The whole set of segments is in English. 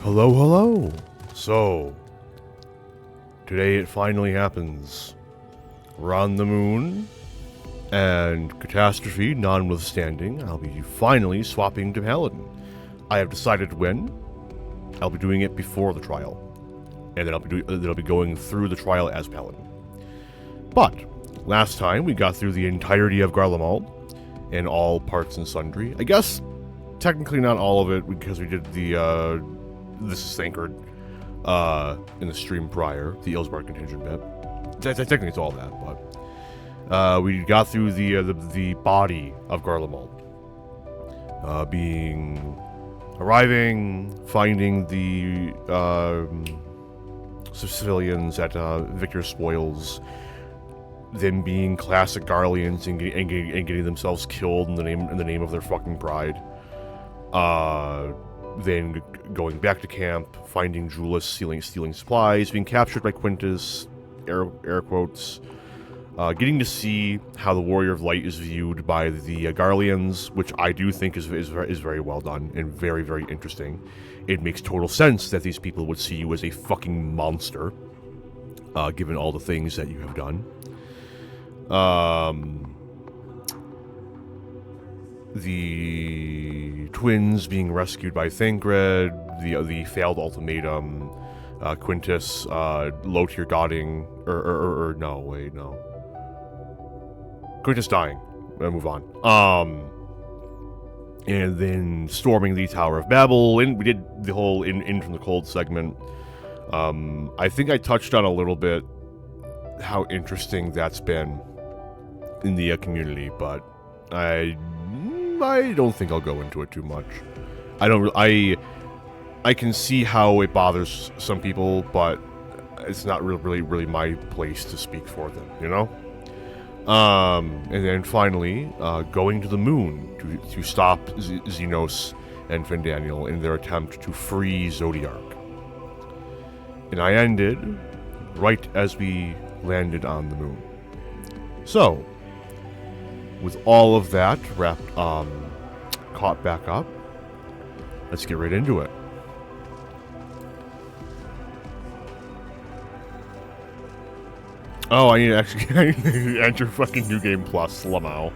Hello, hello. So, today it finally happens. We're on the moon, and catastrophe notwithstanding, I'll be finally swapping to Paladin. I have decided when. I'll be doing it before the trial, and then I'll be going through the trial as Paladin. But last time we got through the entirety of Garlemald, and all parts and sundry. I guess technically not all of it because we did the this is anchored in the stream prior, the Ilsbar contingent bit. Technically it's all that, but we got through the body of Garlemald, arriving, finding the civilians at Victor's spoils, them being classic Garleans and getting themselves killed in the name of their fucking pride. Then going back to camp, finding Julius stealing supplies, being captured by Quintus, air quotes, getting to see how the Warrior of Light is viewed by the Garleans, which I do think is very well done and very, very interesting. It makes total sense that these people would see you as a fucking monster, given all the things that you have done. The twins being rescued by Thancred, the failed ultimatum, Quintus, low-tier godding, no. Quintus dying. I'll move on. And then storming the Tower of Babel, and we did the whole in from the cold segment. I think I touched on a little bit how interesting that's been in the community, but I don't think I'll go into it too much. I can see how it bothers some people, but it's not really my place to speak for them, you know? And then finally, going to the moon to stop Xenos and Findaniel in their attempt to free Zodiark. And I ended right as we landed on the moon. So, with all of that caught back up, let's get right into it. Oh, I need to actually enter fucking New Game Plus, Lamau.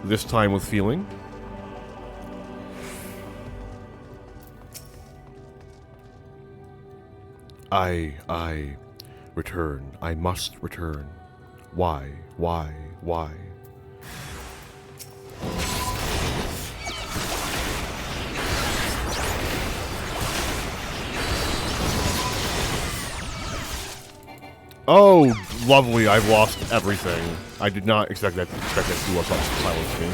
This time with feeling. I return. I must return. Why? Oh, lovely, I've lost everything. I did not expect that to do us all silence me.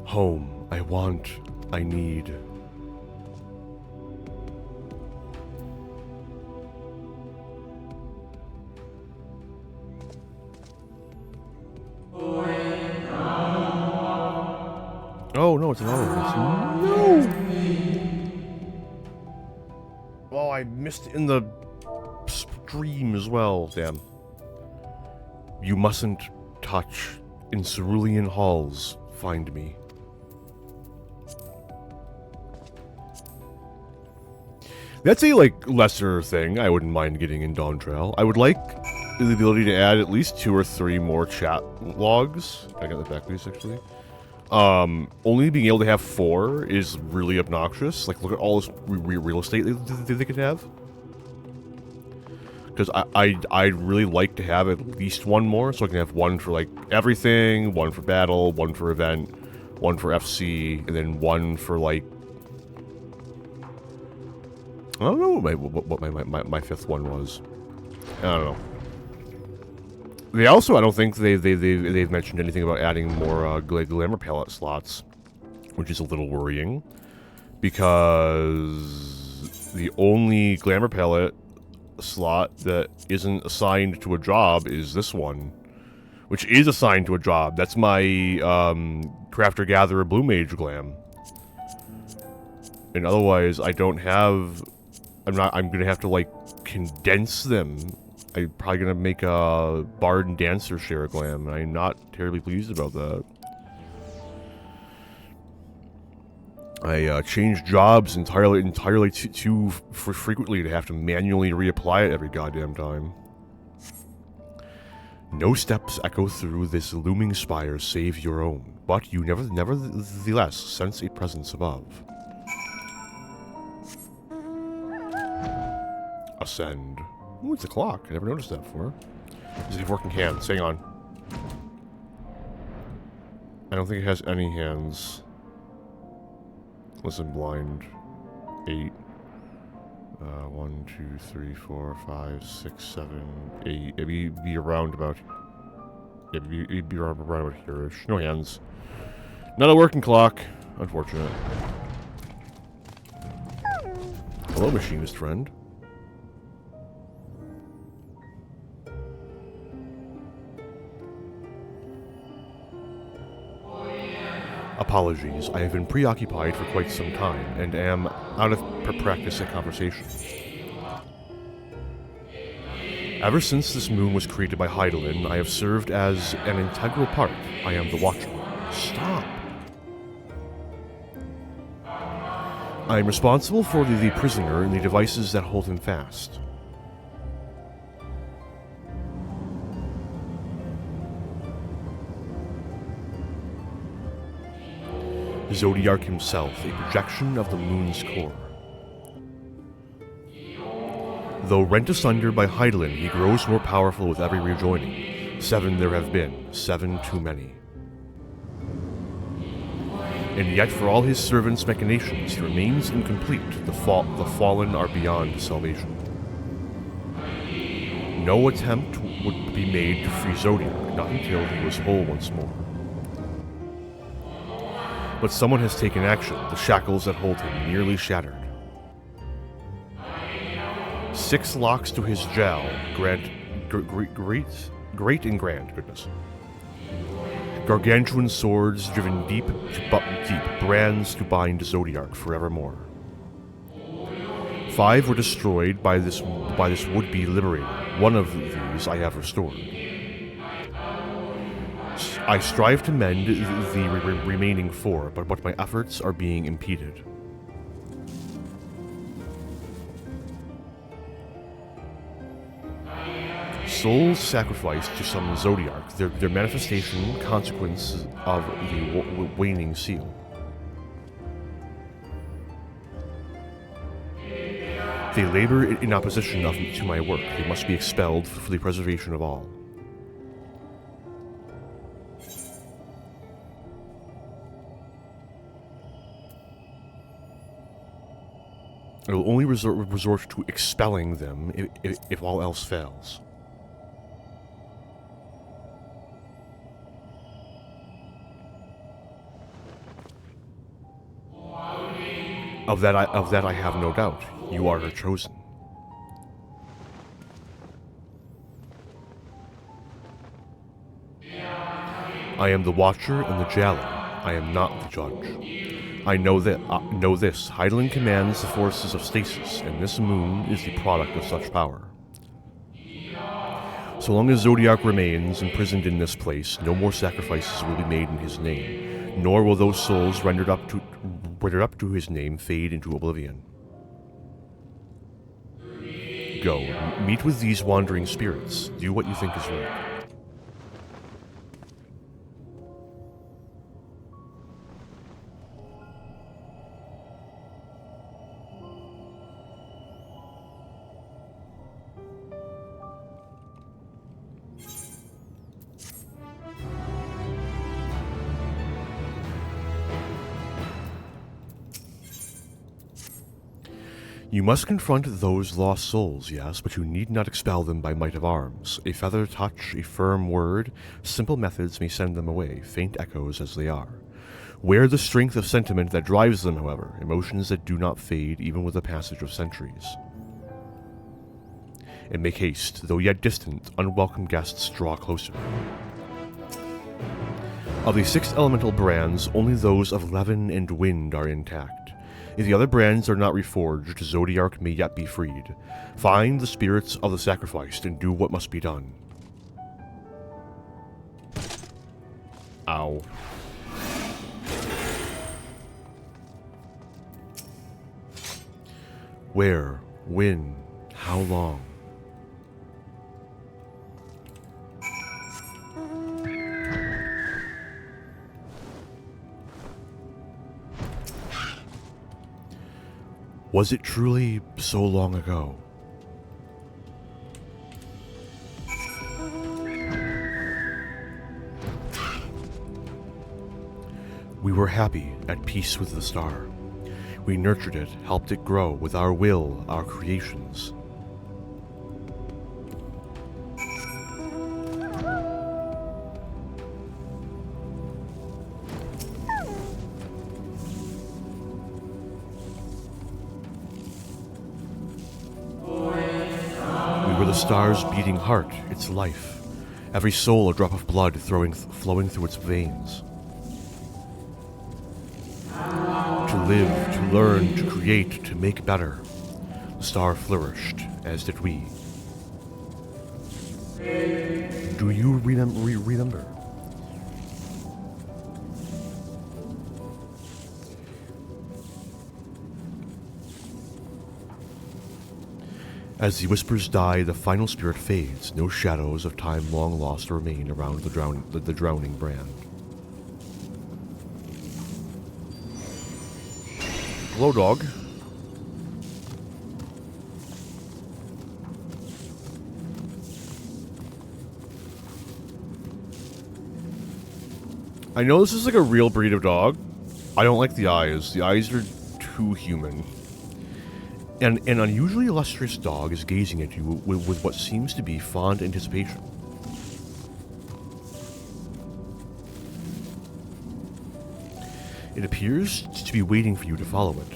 Home. I want. I need. Oh, no, it's another one. No! Oh, I missed it in the stream as well. Damn. You mustn't touch in cerulean halls. Find me. That's a, lesser thing I wouldn't mind getting in Dawn Trail. I would like the ability to add at least 2 or 3 more chat logs. I got that back, please, actually. Only being able to have 4 is really obnoxious. Look at all this real estate they could have. Because I'd really like to have at least 1 more, so I can have 1 for, everything, 1 for battle, 1 for event, 1 for FC, and then 1 for, I don't know what my 5th one was. I don't know. They also, I don't think they've mentioned anything about adding more glamour palette slots, which is a little worrying, because the only glamour palette slot that isn't assigned to a job is this one, which is assigned to a job. That's my Crafter Gatherer Blue Mage glam. And otherwise, I don't have... I'm gonna have to, like, condense them. I'm probably gonna make a Bard and Dancer share a glam, and I'm not terribly pleased about that. I changed jobs entirely too frequently to have to manually reapply it every goddamn time. No steps echo through this looming spire save your own, but you nevertheless sense a presence above. Ascend. Ooh, it's a clock. I never noticed that before. Does it have working hands? Hang on. I don't think it has any hands. Listen, blind. 8. 1, 2, 3, 4, 5, 6, 7, 8. It'd be around about... It'd be around about here-ish. No hands. Not a working clock. Unfortunate. Hello, machinist friend. Apologies, I have been preoccupied for quite some time, and am out of practice at conversation. Ever since this moon was created by Hydaelyn, I have served as an integral part. I am the Watcher. Stop! I am responsible for the prisoner and the devices that hold him fast. Zodiark himself, a projection of the moon's core. Though rent asunder by Hydaelyn, he grows more powerful with every rejoining. 7 there have been, 7 too many. And yet for all his servants' machinations, he remains incomplete. The fallen are beyond salvation. No attempt would be made to free Zodiark, not until he was whole once more. But someone has taken action, the shackles that hold him nearly shattered. 6 locks to his jowl, great and grand, goodness. Gargantuan swords driven deep, brands to bind Zodiark forevermore. 5 were destroyed by this would-be liberator. One of these I have restored. I strive to mend the remaining 4, but my efforts are being impeded. Souls sacrificed to summon Zodiark, their manifestation consequence of the waning seal. They labor in opposition to my work. They must be expelled for the preservation of all. I will only resort to expelling them if all else fails. Of that I have no doubt. You are her chosen. I am the Watcher and the Jailer. I am not the Judge. I know this. Hydaelyn commands the forces of stasis, and this moon is the product of such power. So long as Zodiark remains imprisoned in this place, no more sacrifices will be made in his name, nor will those souls rendered up to his name fade into oblivion. Go, meet with these wandering spirits. Do what you think is right. You must confront those lost souls, yes, but you need not expel them by might of arms. A feather touch, a firm word, simple methods may send them away, faint echoes as they are. Wear the strength of sentiment that drives them, however, emotions that do not fade even with the passage of centuries. And make haste, though yet distant, unwelcome guests draw closer. Of the 6 elemental brands, only those of Levin and Wind are intact. If the other brands are not reforged, Zodiark may yet be freed. Find the spirits of the sacrificed and do what must be done. Ow. Where? When? How long? Was it truly so long ago? We were happy, at peace with the star. We nurtured it, helped it grow with our will, our creations. We were the star's beating heart, its life. Every soul a drop of blood flowing through its veins. To live, to learn, to create, to make better. The star flourished, as did we. Do you remember? As the whispers die, the final spirit fades. No shadows of time long lost remain around the drowning brand. Hello, dog. I know this is like a real breed of dog. I don't like the eyes. The eyes are too human. And an unusually illustrious dog is gazing at you with what seems to be fond anticipation. It appears to be waiting for you to follow it.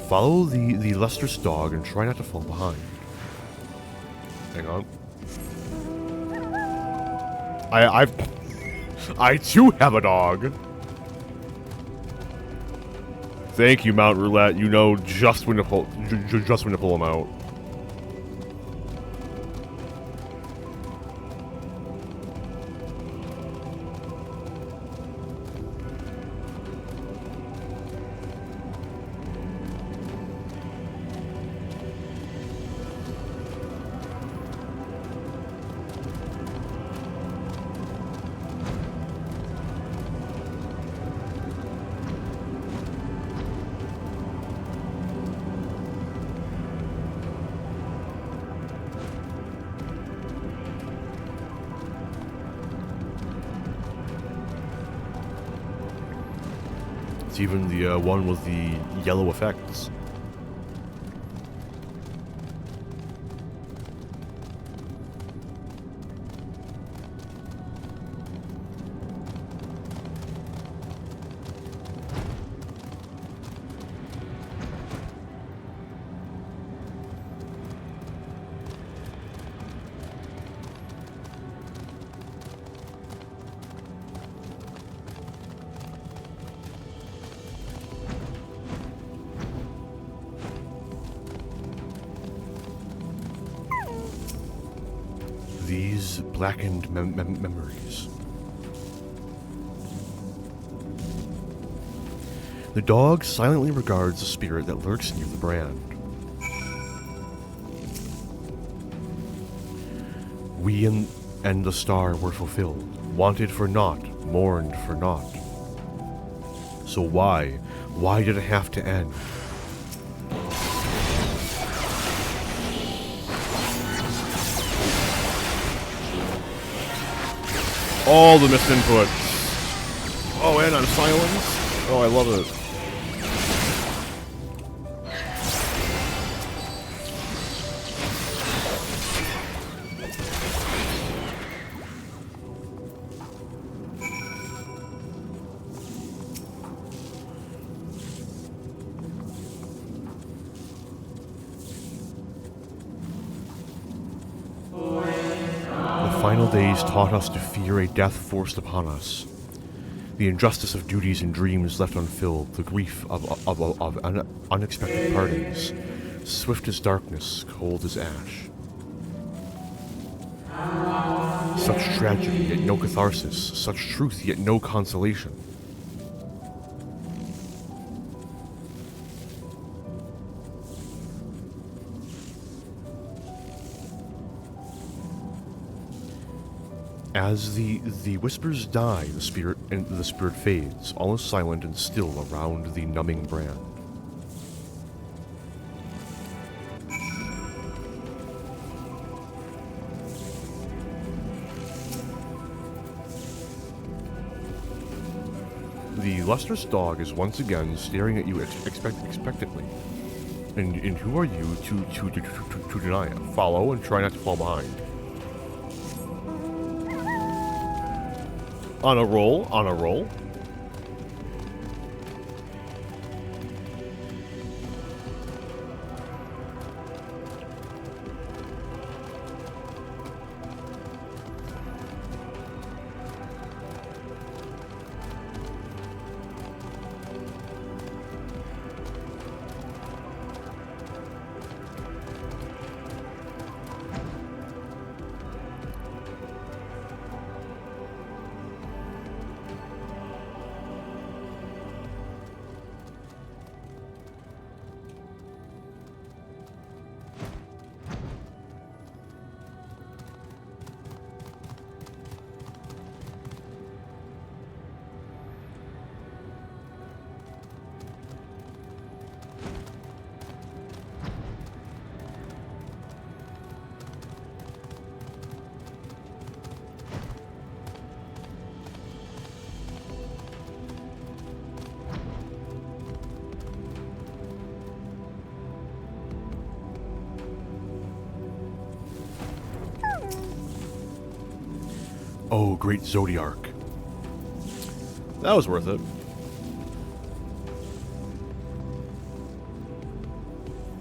Follow the lustrous dog and try not to fall behind. Hang on. I too have a dog. Thank you, Mount Roulette. You know just when to pull him out. It's even the one with the yellow effects. These blackened memories. The dog silently regards the spirit that lurks near the brand. We and the star were fulfilled, wanted for naught, mourned for naught. So why did it have to end? All the missed inputs. Oh, and on silence. Oh, I love it. The final days taught us to fear a death forced upon us. The injustice of duties and dreams left unfilled, the grief of unexpected partings, swift as darkness, cold as ash. Such tragedy, yet no catharsis, such truth, yet no consolation. As the whispers die, the spirit fades, all is silent and still around the numbing brand. The lustrous dog is once again staring at you expectantly. And who are you to deny it? Follow and try not to fall behind. On a roll, on a roll. Oh, great Zodiarch. That was worth it.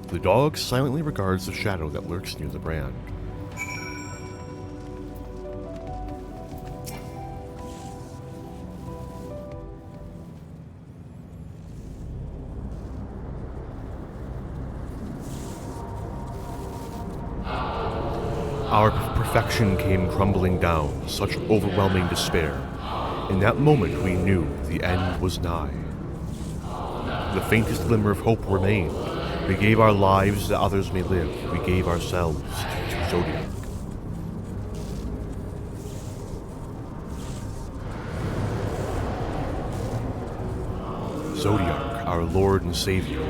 The dog silently regards the shadow that lurks near the brand. Our perfection came crumbling down, such overwhelming despair. In that moment we knew the end was nigh. The faintest glimmer of hope remained. We gave our lives that others may live. We gave ourselves to Zodiac. Zodiac, our Lord and Savior.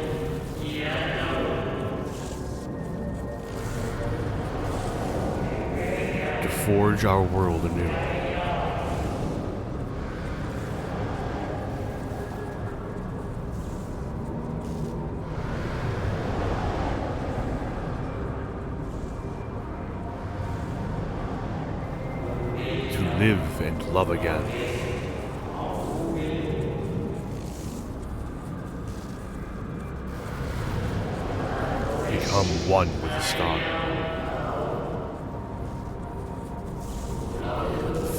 To forge our world anew. Live and love again. Become one with the star.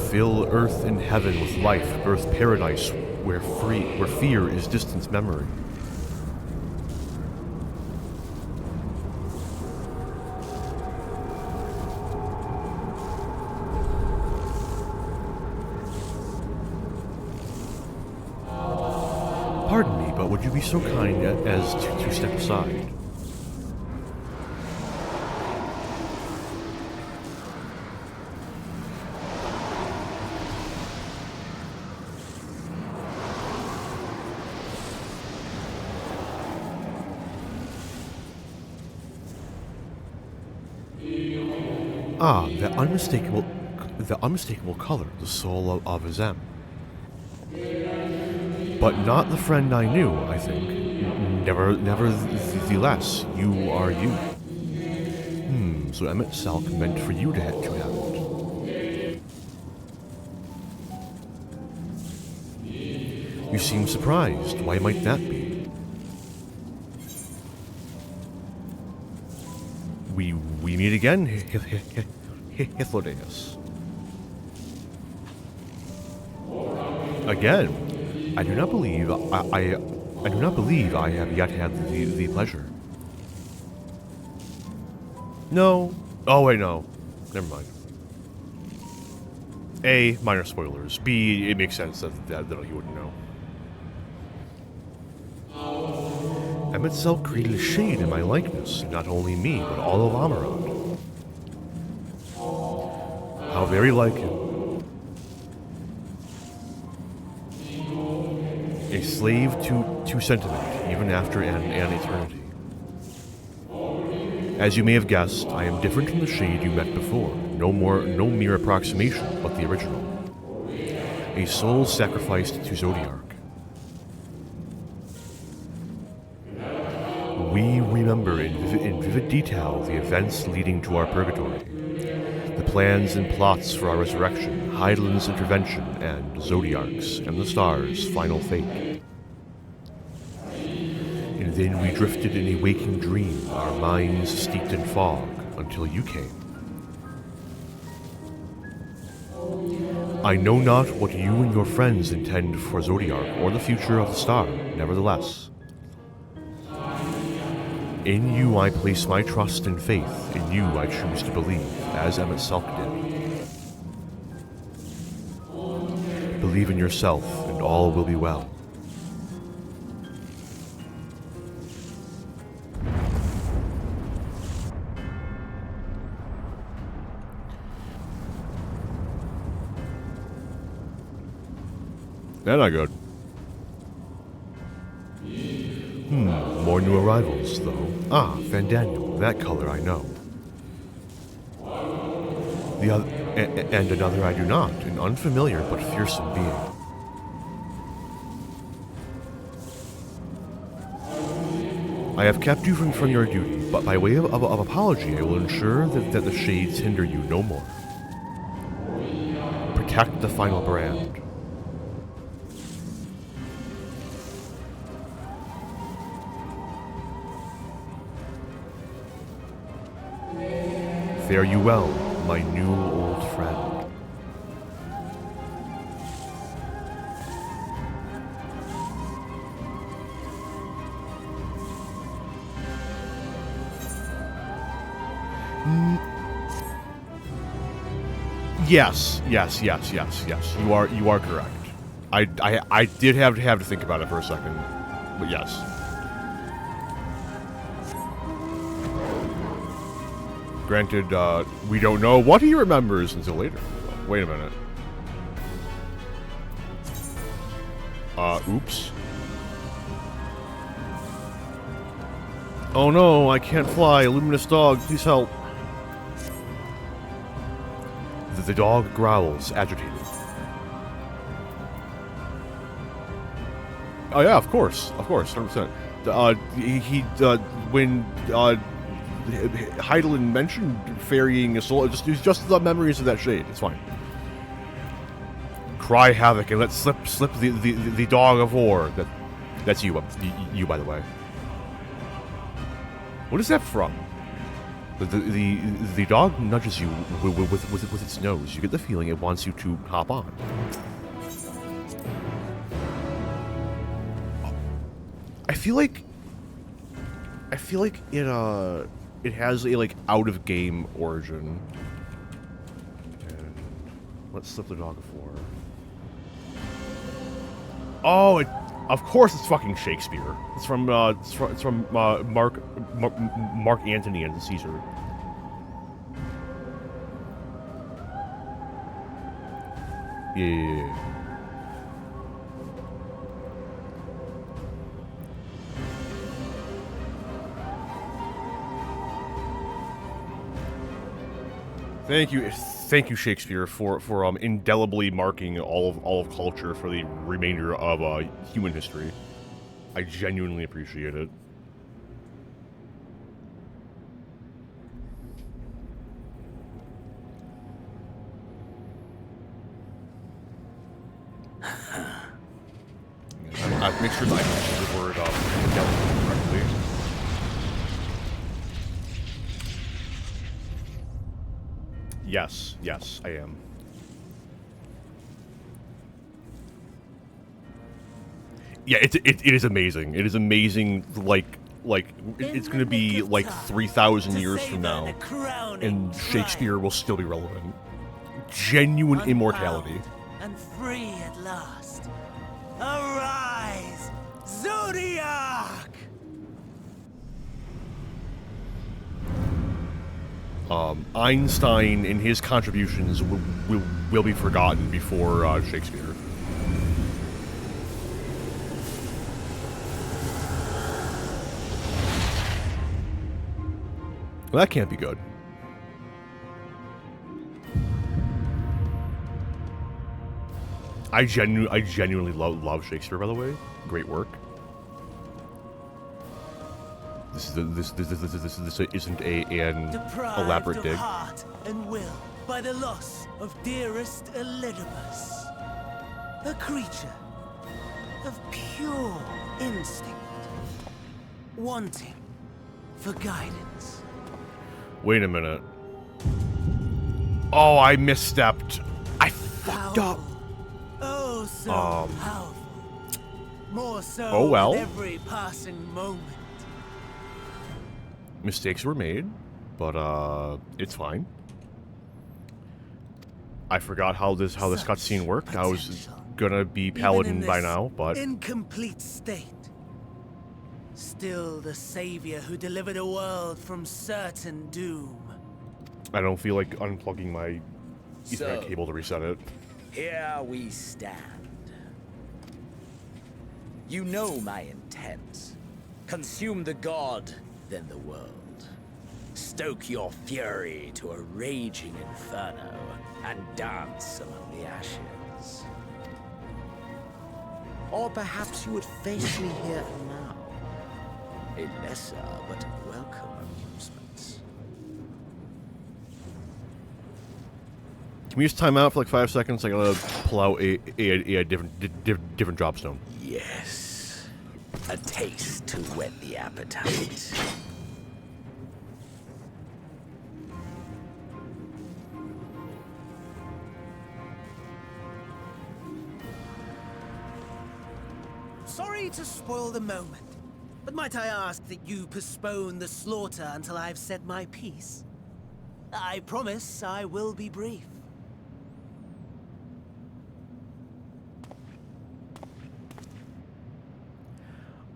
Fill earth and heaven with life, earth paradise where fear is distant memory. Pardon me, but would you be so kind as to step aside? Ah, the unmistakable color, the soul of Azem. But not the friend I knew, I think. Nevertheless, you are you. So Emmett Salk meant for you to have it. You seem surprised. Why might that be? We meet again, Hythlodaeus. Again, I do not believe I do not believe I have yet had the pleasure. No. Oh wait, no. Never mind. A, minor spoilers. B, it makes sense that you wouldn't know. Emmett Selk created a shade in my likeness, and not only me, but all of Amarant. How very like him. A slave to sentiment, even after an eternity. As you may have guessed, I am different from the shade you met before. No mere approximation, but the original. A soul sacrificed to Zodiark. We remember in vivid detail the events leading to our purgatory, the plans and plots for our resurrection, Heidelin's intervention, and Zodiark's and the stars' final fate. And then we drifted in a waking dream, our minds steeped in fog, until you came. I know not what you and your friends intend for Zodiark or the future of the star, nevertheless. In you I place my trust and faith, in you I choose to believe, as Emmett Selk did. Believe in yourself, and all will be well. They're not good. More new arrivals, though. Ah, Fandaniel, that color I know. The other, and another I do not, an unfamiliar but fearsome being. I have kept you from your duty, but by way of apology, I will ensure that the shades hinder you no more. Protect the final brand. Fare you well, my new old friend. Yes. You are correct. I did have to think about it for a second, but yes. Granted, we don't know what he remembers until later. Wait a minute. Oops. Oh no, I can't fly. Luminous dog, please help. The dog growls, agitated. Oh yeah, of course, 100%. When Heidelin mentioned ferrying a soul, just the memories of that shade. It's fine. Cry havoc and let's slip the dog of war. That's you, by the way. What is that from? The dog nudges you with its nose. You get the feeling it wants you to hop on. I feel like it has a out of game origin. And let's slip the dog of war. Oh, of course it's fucking Shakespeare. It's from Mark Antony and Caesar. Yeah. Thank you, Shakespeare, for indelibly marking all of culture for the remainder of human history. I genuinely appreciate it. I've make sure that I use the word indelibly correctly. Yes, I am. Yeah, it is amazing. It is amazing. It's going to be like 3,000 years from now, and Shakespeare will still be relevant. Genuine immortality. And free at last. Arise, Zodiac! Einstein and his contributions will be forgotten before Shakespeare. Well, that can't be good. I genuinely love Shakespeare, by the way. Great work. This isn't an elaborate dig. Deprived of heart and will by the loss of dearest Elidibus, a creature of pure instinct, wanting for guidance. Wait a minute. Oh, I misstepped. I fucked up. Oh, so powerful. More so Oh well. with every passing moment. Mistakes were made, but it's fine. I forgot how this cutscene worked. I was gonna be Paladin by now, but incomplete state. Still the savior who delivered a world from certain doom. I don't feel like unplugging my Ethernet cable to reset it. Here we stand. You know my intent. Consume the god, then the world. Stoke your fury to a raging inferno, and dance among the ashes. Or perhaps you would face me here and now. A lesser but welcome amusement. Can we just time out for like 5 seconds? I gotta pull out a different dropstone. Yes. A taste to whet the appetite. Sorry to spoil the moment, but might I ask that you postpone the slaughter until I've said my piece? I promise I will be brief.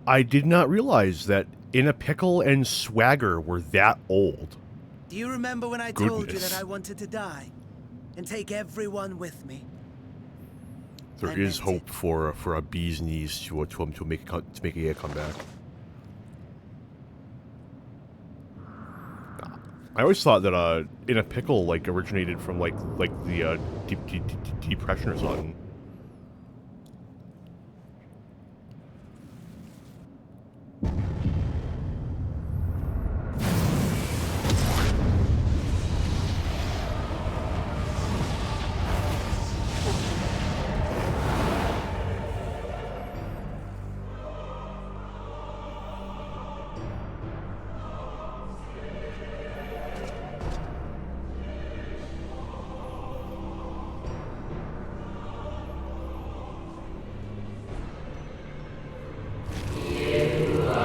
I did not realize that In a Pickle and Swagger were that old. Do you remember when I told you that I wanted to die and take everyone with me? There is hope for a bee's knees to make a comeback. I always thought that In a Pickle like originated from like the Depression or something.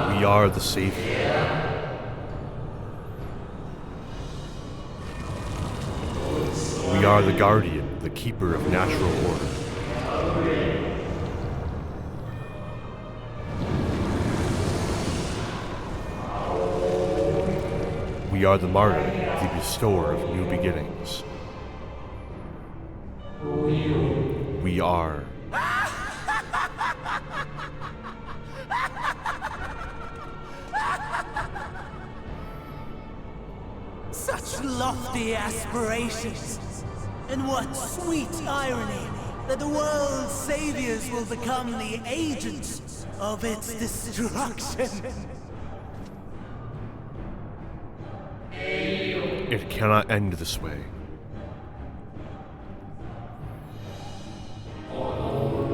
We are the Savior. We are the Guardian, the Keeper of natural order. We are the Martyr, the Bestower of new beginnings. We are... Such lofty aspirations! And what sweet irony that the world's saviors will become the agents of its destruction! It cannot end this way.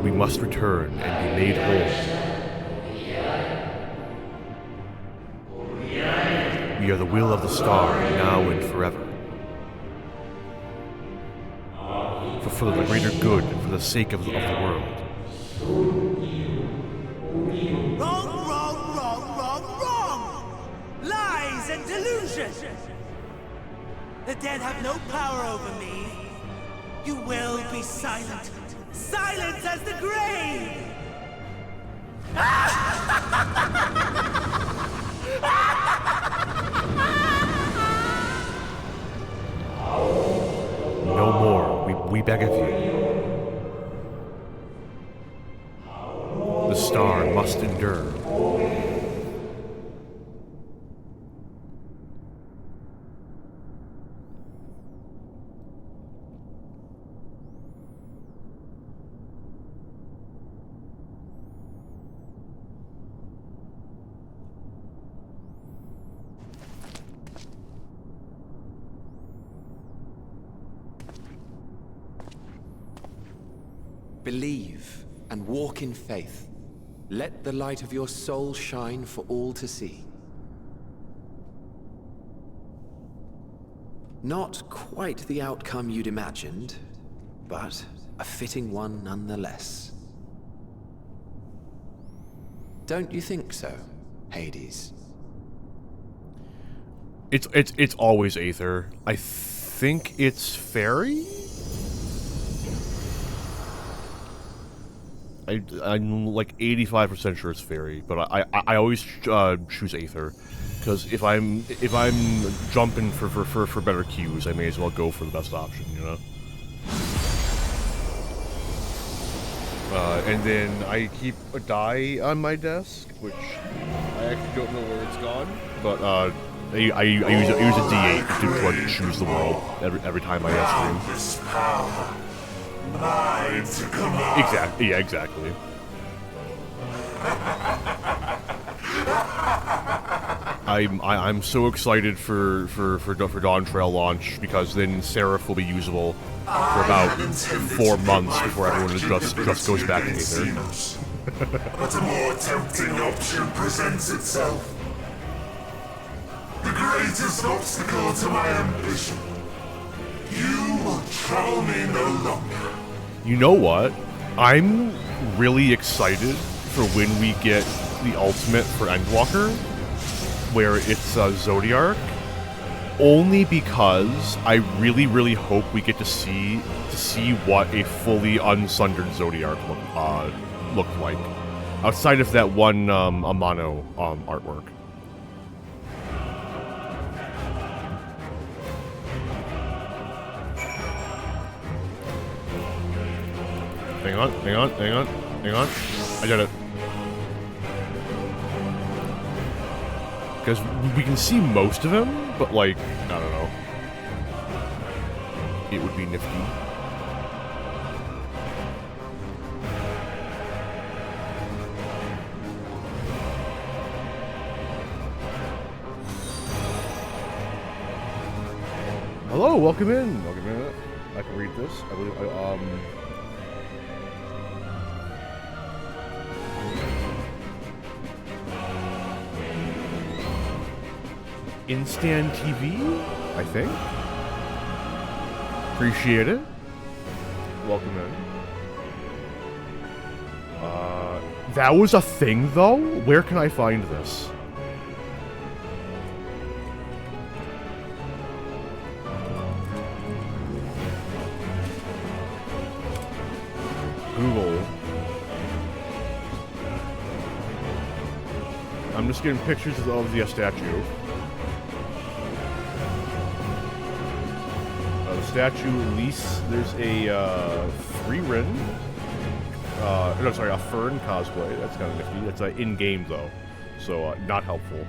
We must return and be made whole. We are the will of the star, now and forever. For the greater good and for the sake of the world. Wrong, wrong, wrong, wrong, wrong! Lies and delusion! The dead have no power over me. You will be silent. Silent as the grave! No more. We beg of you. The star must endure. Believe and walk in faith. Let the light of your soul shine for all to see. Not quite the outcome you'd imagined, but a fitting one nonetheless. Don't you think so, Hades? It's always Aether. I think it's Fairy? I'm like 85% sure it's Fairy, but I always choose Aether, because if I'm jumping for better cues, I may as well go for the best option, you know. And then I keep a die on my desk, which I actually don't know where it's gone, but I use a D8 to choose the world every time I stream. This power. Mine to command. Exactly. Yeah, exactly. I'm so excited for Dawn Trail launch, because then Seraph will be usable for about 4 months before everyone just goes back to Aether. But a more tempting option presents itself. The greatest obstacle to my ambition. You will trouble me no longer. You know what? I'm really excited for when we get the ultimate for Endwalker, where it's Zodiark, only because I really hope we get to see what a fully unsundered Zodiark looked like, outside of that one Amano artwork. Hang on. I did it. Because we can see most of him, but like, I don't know. It would be nifty. Hello, welcome in. I can read this. I believe Instant TV, I think. Appreciate it. Welcome in. That was a thing, though? Where can I find this? Google. I'm just getting pictures of the statue. Statue lease. There's a Freerin. No, sorry, a Fern cosplay. That's kind of nifty. That's in-game though, so not helpful.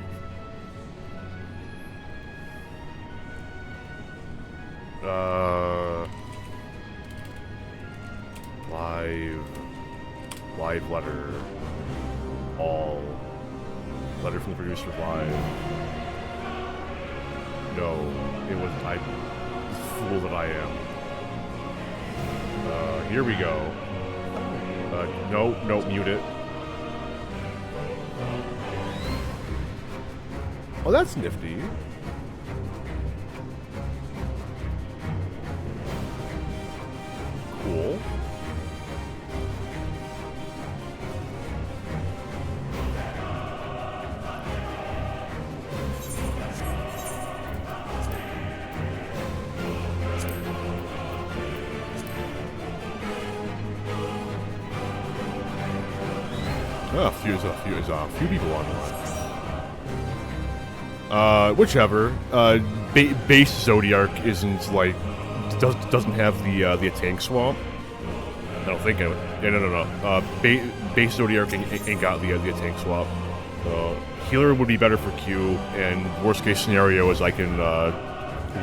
Live letter. All letter from the producer live. No, it was fool that I am. Here we go. No, mute it. Oh, that's nifty. Cool. A few people on it. Whichever. Base Zodiark isn't like doesn't have the tank swamp. I don't think it. Yeah, no. Base Zodiark ain't got the tank swap. Healer would be better for Q, and worst case scenario is I can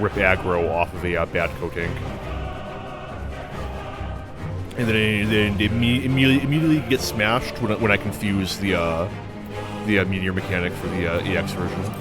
rip aggro off of a bad tank. And then it immediately gets smashed when I confuse the meteor mechanic for the EX version. Let's go.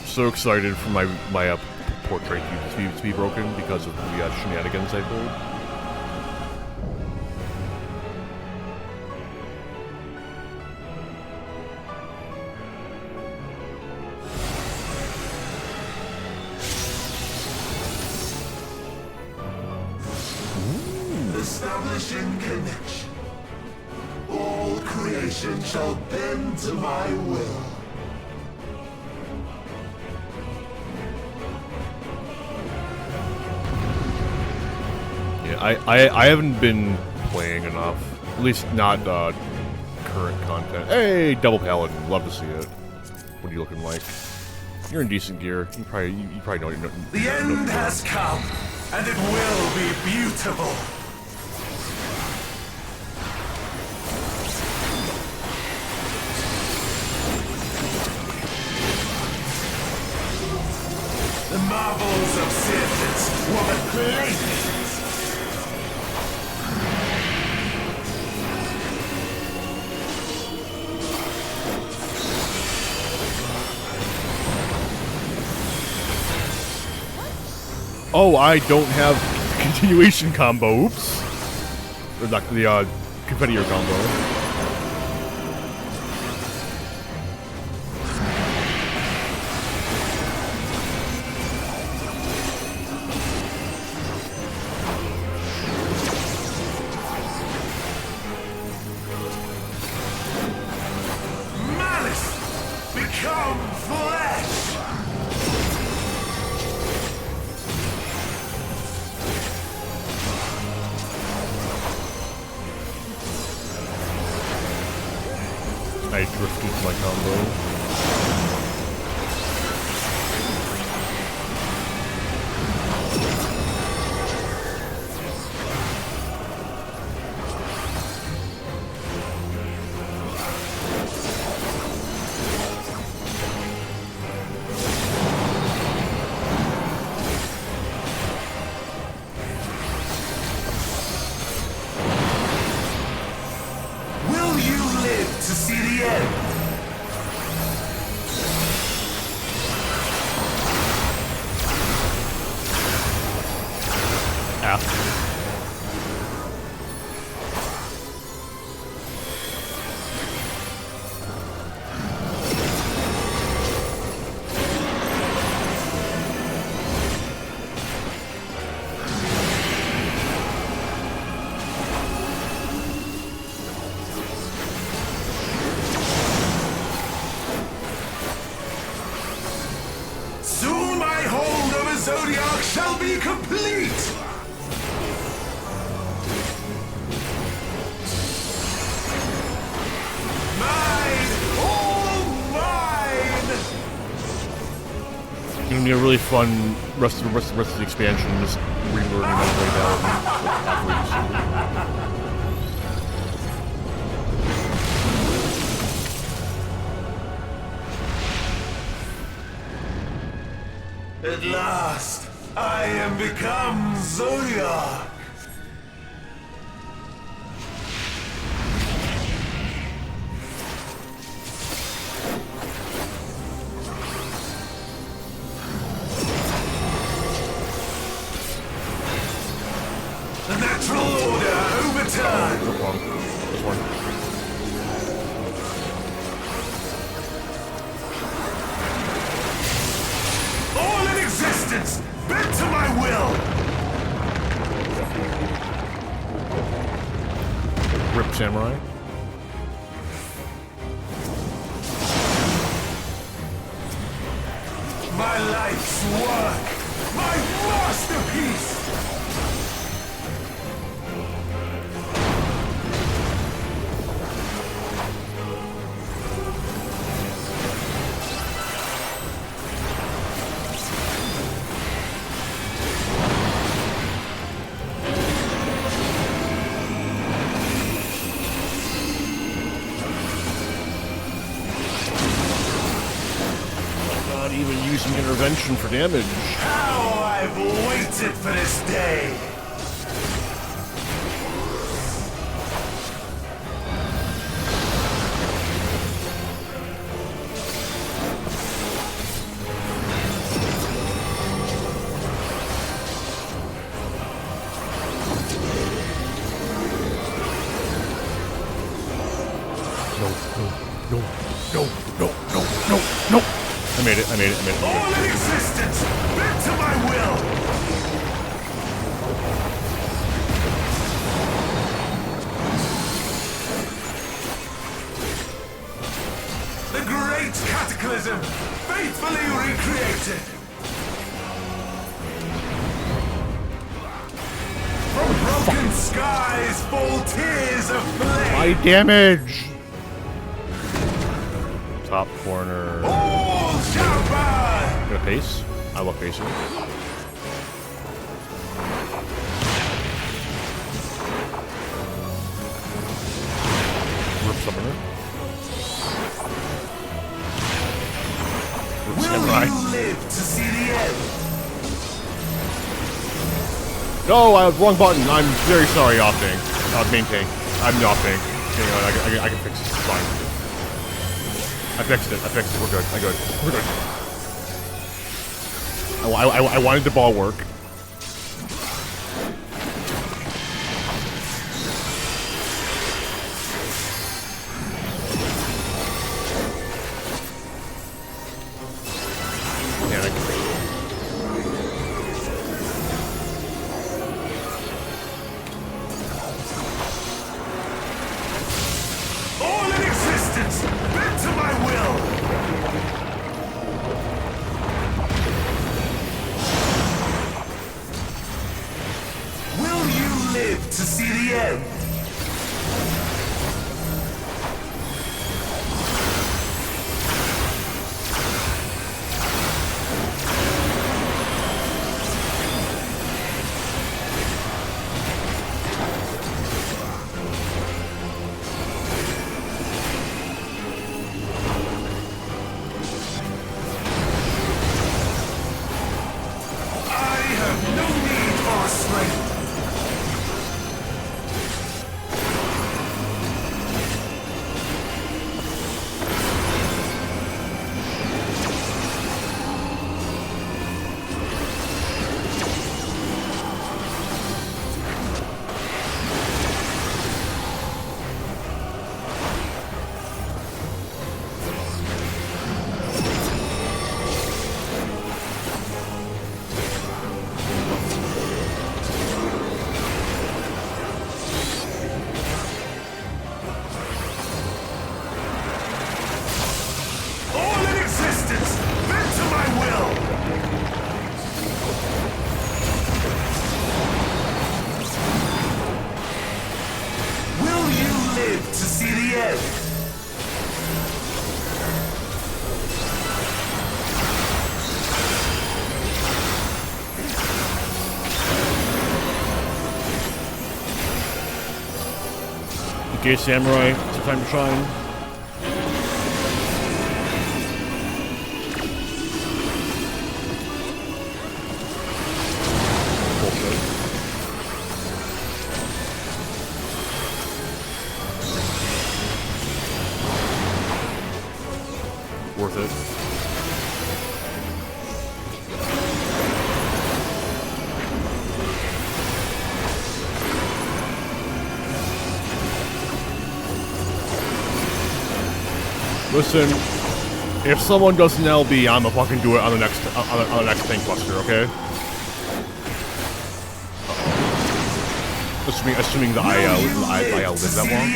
So excited for my portrait to be broken because of the shenanigans I pulled. Establishing connection. All creation shall bend to my will. Yeah, I haven't been playing enough. At least not current content. Hey, double paladin, love to see it. What are you looking like? You're in decent gear. You probably know you're. The end has come, and it will be beautiful. The marvels of Sirius were but playthings. Oh, I don't have continuation combo. Oops. Or the competitor combo. Malice, become flesh. I drifted my combo. Will you live to see the end? Soon my hold of a Zodiac shall be complete! Mine! All mine! It's gonna be a really fun rest of the expansion, just relearning Melee Paladin. At last, I am become Zodiac! The natural order overturned! This one. existence, bent to my will! Rip Samurai. My life's work! My masterpiece! Not even using intervention for damage. How I've waited for this day! No. I made it. All in existence, bent to my will! The great cataclysm, faithfully recreated! From broken skies fall tears of flame! My damage! Top corner. All shall burn! Gonna pace. I love pacing. Rip Summoner. Rip Will Samurai. you live to see the end? No, I was wrong button. I'm very sorry, Opting. Main tank. I'm not tank. Hang on, I can fix this. It's fine. I fixed it. We're good. We're good. I wanted the ball work. Panic. All in existence, bent to my will! Will you live to see the end? I have no need for restraint. All in existence, bent to my will! Will you live to see the end? Okay, Samurai. It's time to shine. Worth it. Listen, If someone does an LB, I'ma fucking do it on the next on the next tank buster, okay? Assuming that I lived that long.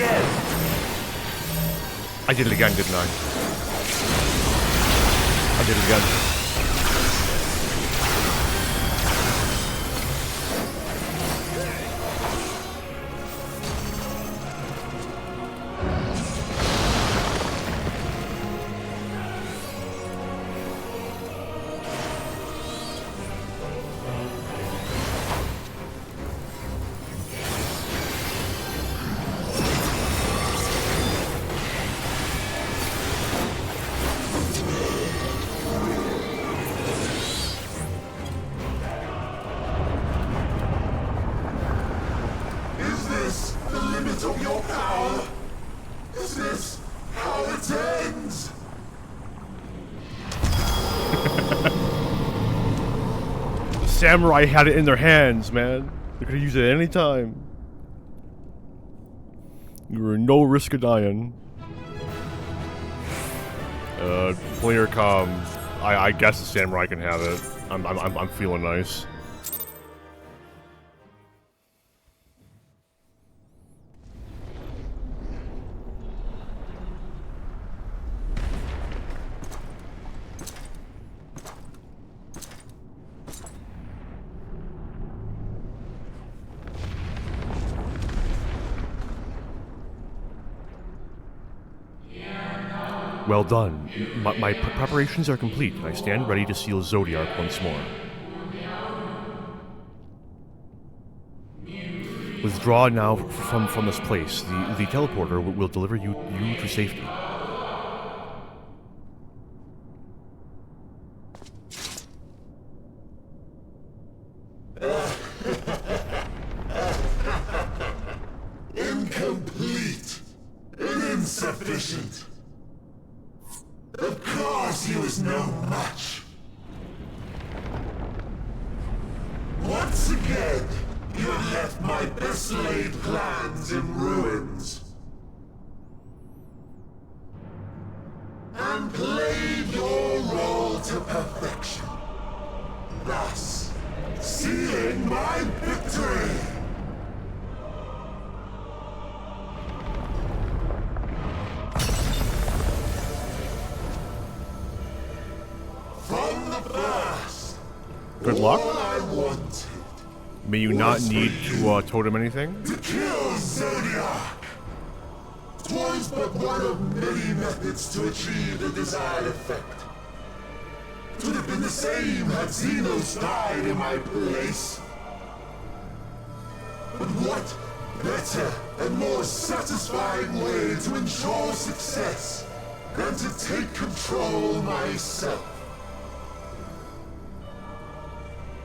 I did it again, didn't I? I did it again. Samurai had it in their hands, man. They could have used it at any time. You were no risk of dying. Player comm. I guess the samurai can have it. I'm feeling nice. Well done. My preparations are complete, and I stand ready to seal Zodiac once more. Withdraw now from this place. The teleporter will deliver you to safety. Incomplete and insufficient. Of course he was no match. Once again, you have left my best laid plans in ruins. And played your role to perfection. Thus, sealing my victory. From the first, Good luck. all I wanted May you not need to totem anything. to kill Zodiac. 'Twas but one of many methods to achieve the desired effect. 'Twould have been the same had Xenos died in my place. But what better and more satisfying way to ensure success than to take control myself?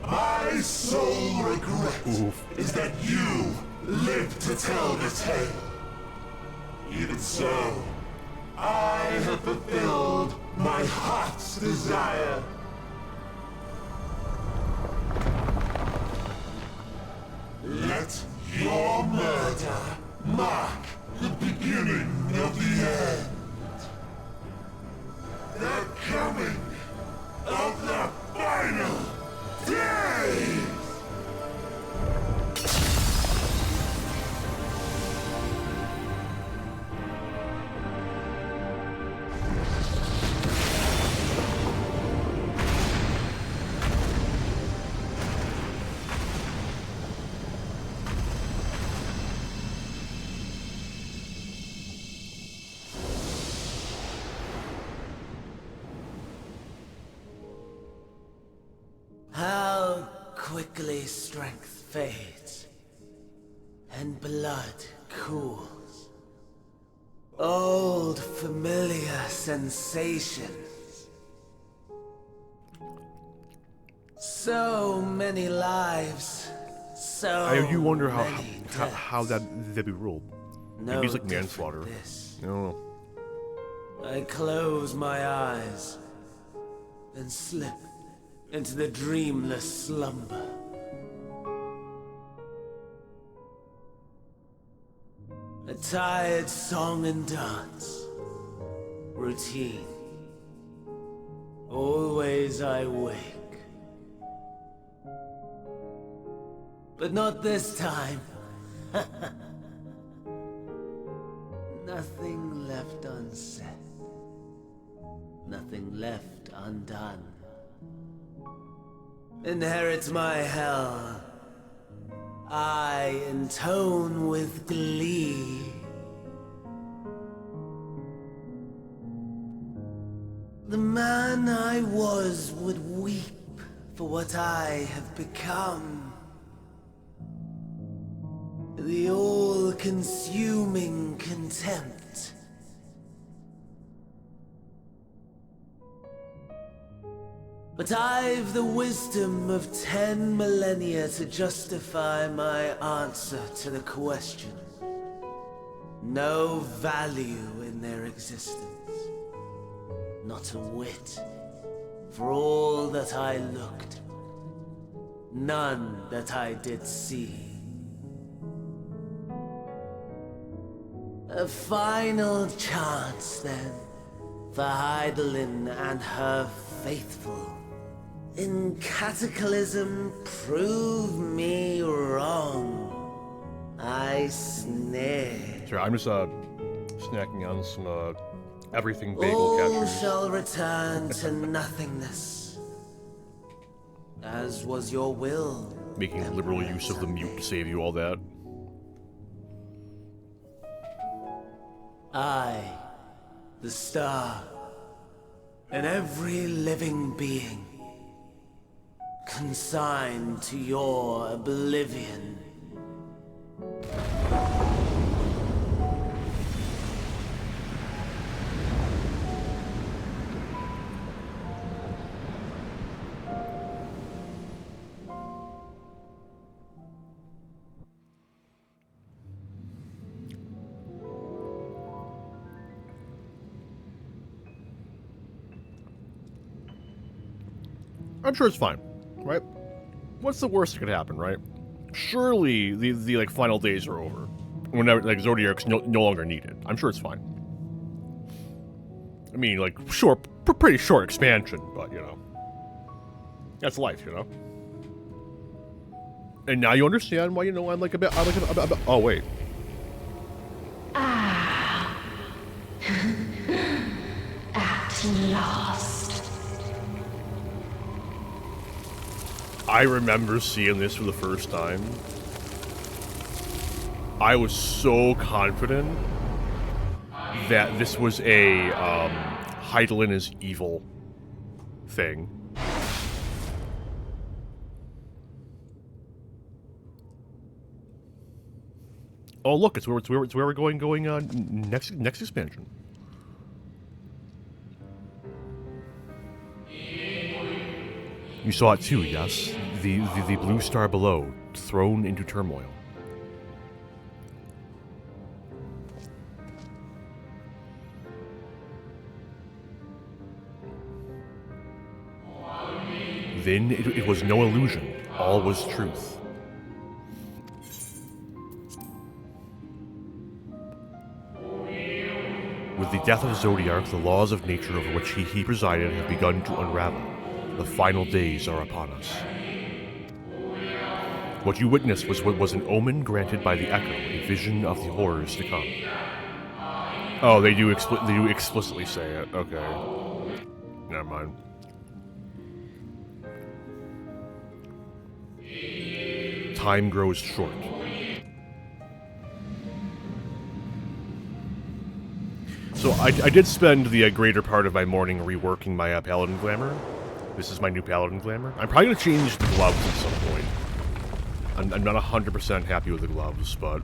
My sole regret is that you lived to tell the tale. Even so, I have fulfilled my heart's desire. Let your murder mark the beginning of the end. The coming of the final day! How quickly strength fades, and blood cools. Old familiar sensations. So many lives, so You wonder many how deaths. that'd be ruled. No Maybe it's like different manslaughter. this. I don't know. I close my eyes, then slip into the dreamless slumber. A tired song and dance, routine, Always I wake. But not this time. Nothing left unsaid. Nothing left undone. Inherit my hell. I intone with glee. The man I was would weep for what I have become. The all-consuming contempt. But I've the wisdom of 10 millennia to justify my answer to the question. No value in their existence. Not a whit. For all that I looked. None that I did see. A final chance, then, for Heidelin and her faithful. In Cataclysm, prove me wrong. I sneer. Sorry, I'm just snacking on some everything bagel All catchers. shall return to nothingness. As was your will. Making liberal use of the mute to save you all that. I, the star, and every living being, consigned to your oblivion. I'm sure it's fine, right? What's the worst that could happen, right? Surely the like final days are over. Whenever like Zodiac's no longer needed. I'm sure it's fine. I mean, like short, pretty short expansion, but you know, that's life, you know. And now you understand why I'm like a bit. Oh wait. Ah, at last. I remember seeing this for the first time. I was so confident that this was a Heidelin is evil thing. Oh look, it's where we're going next expansion. You saw it too, yes? The blue star below, thrown into turmoil. Then it was no illusion, all was truth. With the death of Zodiark, the laws of nature over which he presided have begun to unravel. The final days are upon us. What you witnessed was an omen granted by the Echo, a vision of the horrors to come. Oh, they do explicitly say it. Okay. Never mind. Time grows short. So I did spend the greater part of my morning reworking my Paladin Glamour. This is my new Paladin Glamour. I'm probably going to change the gloves at some point. I'm not 100% happy with the gloves, but...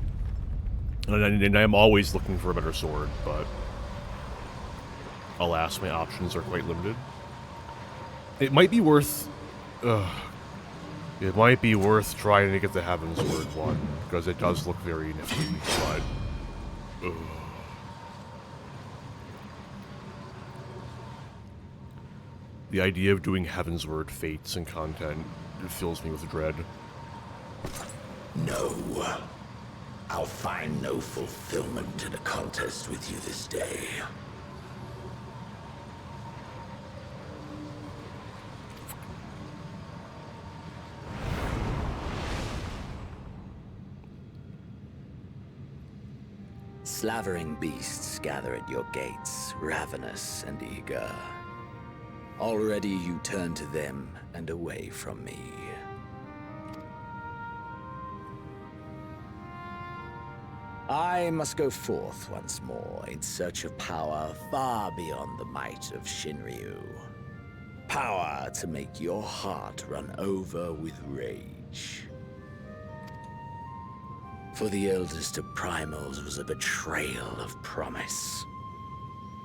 And I'm always looking for a better sword, but... Alas, my options are quite limited. It might be worth... it might be worth trying to get the Heavensward one, because it does look very nifty, but... The idea of doing Heavensward fates and content fills me with dread. No. I'll find no fulfillment in a contest with you this day. Slavering beasts gather at your gates, ravenous and eager. Already you turn to them and away from me. I must go forth once more in search of power far beyond the might of Shinryu. Power to make your heart run over with rage. For the Eldest of Primals was a betrayal of promise.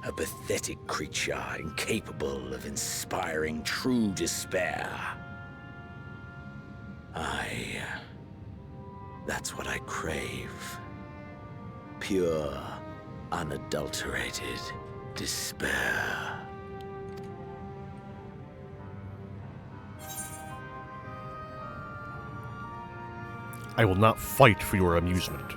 A pathetic creature incapable of inspiring true despair. That's what I crave. Pure, unadulterated despair. I will not fight for your amusement.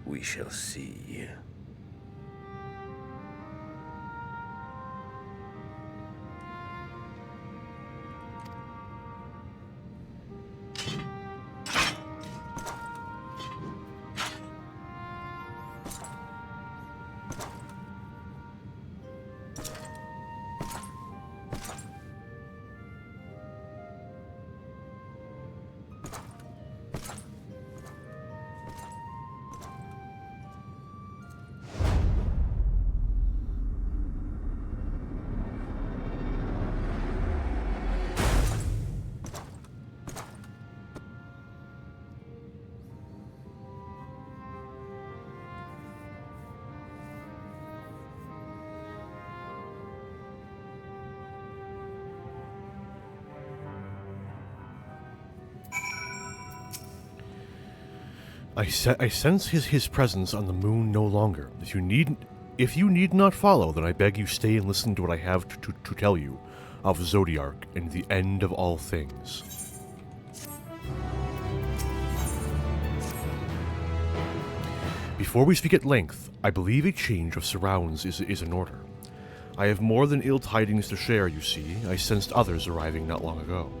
We shall see. I sense his presence on the moon no longer. If you need not follow, then I beg you stay and listen to what I have to tell you of Zodiark and the end of all things. Before we speak at length, I believe a change of surrounds is in order. I have more than ill tidings to share, you see. I sensed others arriving not long ago.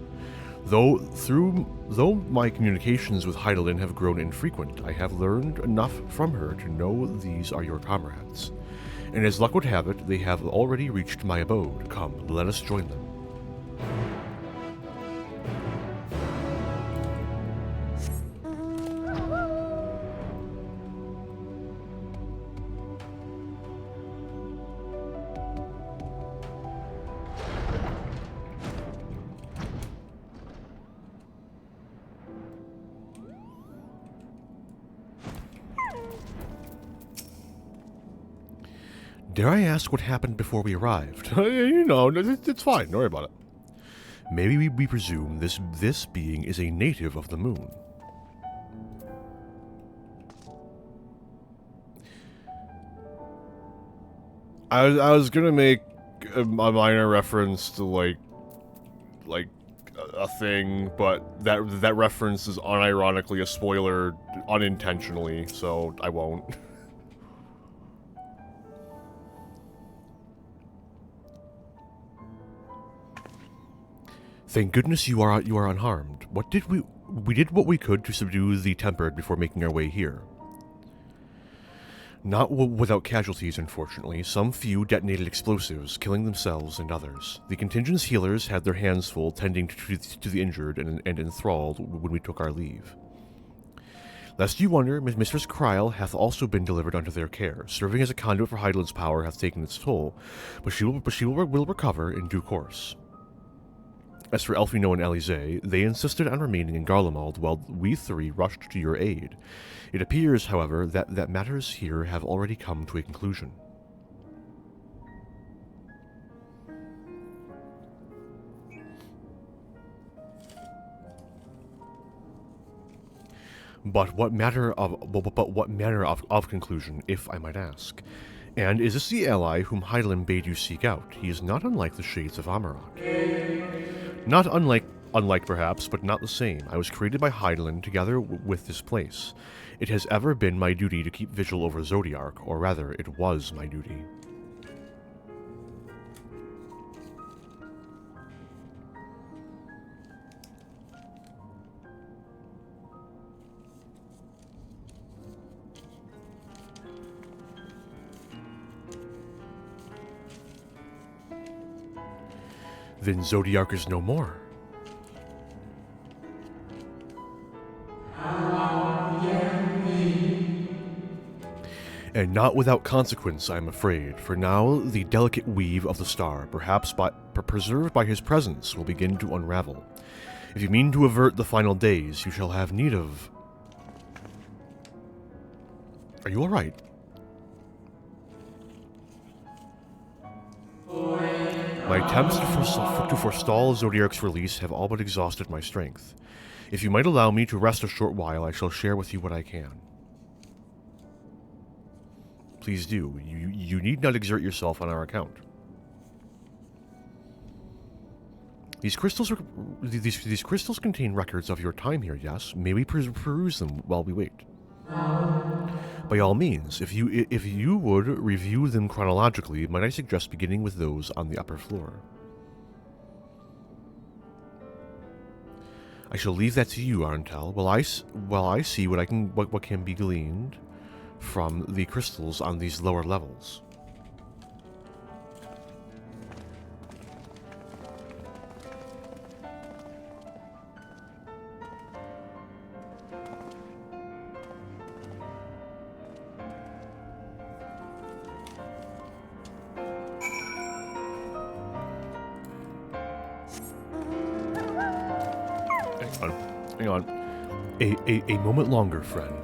Though my communications with Heidelin have grown infrequent, I have learned enough from her to know these are your comrades. And as luck would have it, they have already reached my abode. Come, let us join them. Dare I ask what happened before we arrived? You know, it's fine. Don't worry about it. Maybe we presume this being is a native of the moon. I was gonna make a minor reference to like a thing, but that reference is unironically a spoiler unintentionally, so I won't. Thank goodness you are unharmed. We did what we could to subdue the Tempered before making our way here. Not without casualties, unfortunately. Some few detonated explosives, killing themselves and others. The contingent's healers had their hands full tending to the injured and enthralled when we took our leave. Lest you wonder, Mistress Kryl hath also been delivered unto their care. Serving as a conduit for Heidelin's power hath taken its toll, but she will recover in due course. As for Elfino and Alize, they insisted on remaining in Garlemald while we three rushed to your aid. It appears, however, that matters here have already come to a conclusion. But what manner of conclusion, if I might ask? And is this the ally whom Heidelin bade you seek out? He is not unlike the shades of Amarok. Not unlike perhaps, but not the same. I was created by Heidelin together with this place. It has ever been my duty to keep vigil over Zodiark, or rather, it was my duty. Then Zodiark is no more. And not without consequence, I am afraid, for now the delicate weave of the star, perhaps preserved by his presence, will begin to unravel. If you mean to avert the final days, you shall have need of... Are you alright? My attempts to forestall Zodiark's release have all but exhausted my strength. If you might allow me to rest a short while, I shall share with you what I can. Please do. You need not exert yourself on our account. These crystals contain records of your time here, yes? May we peruse them while we wait? By all means, if you would review them chronologically, might I suggest beginning with those on the upper floor? I shall leave that to you, Arntel, while I see what can be gleaned from the crystals on these lower levels. Hang on. A moment longer, friend.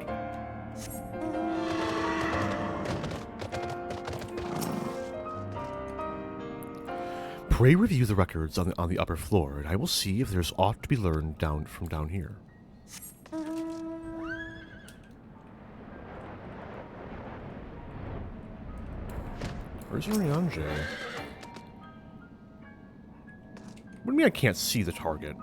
Pray review the records on the upper floor, and I will see if there's aught to be learned from down here. Where's Oriange? What do you mean I can't see the target?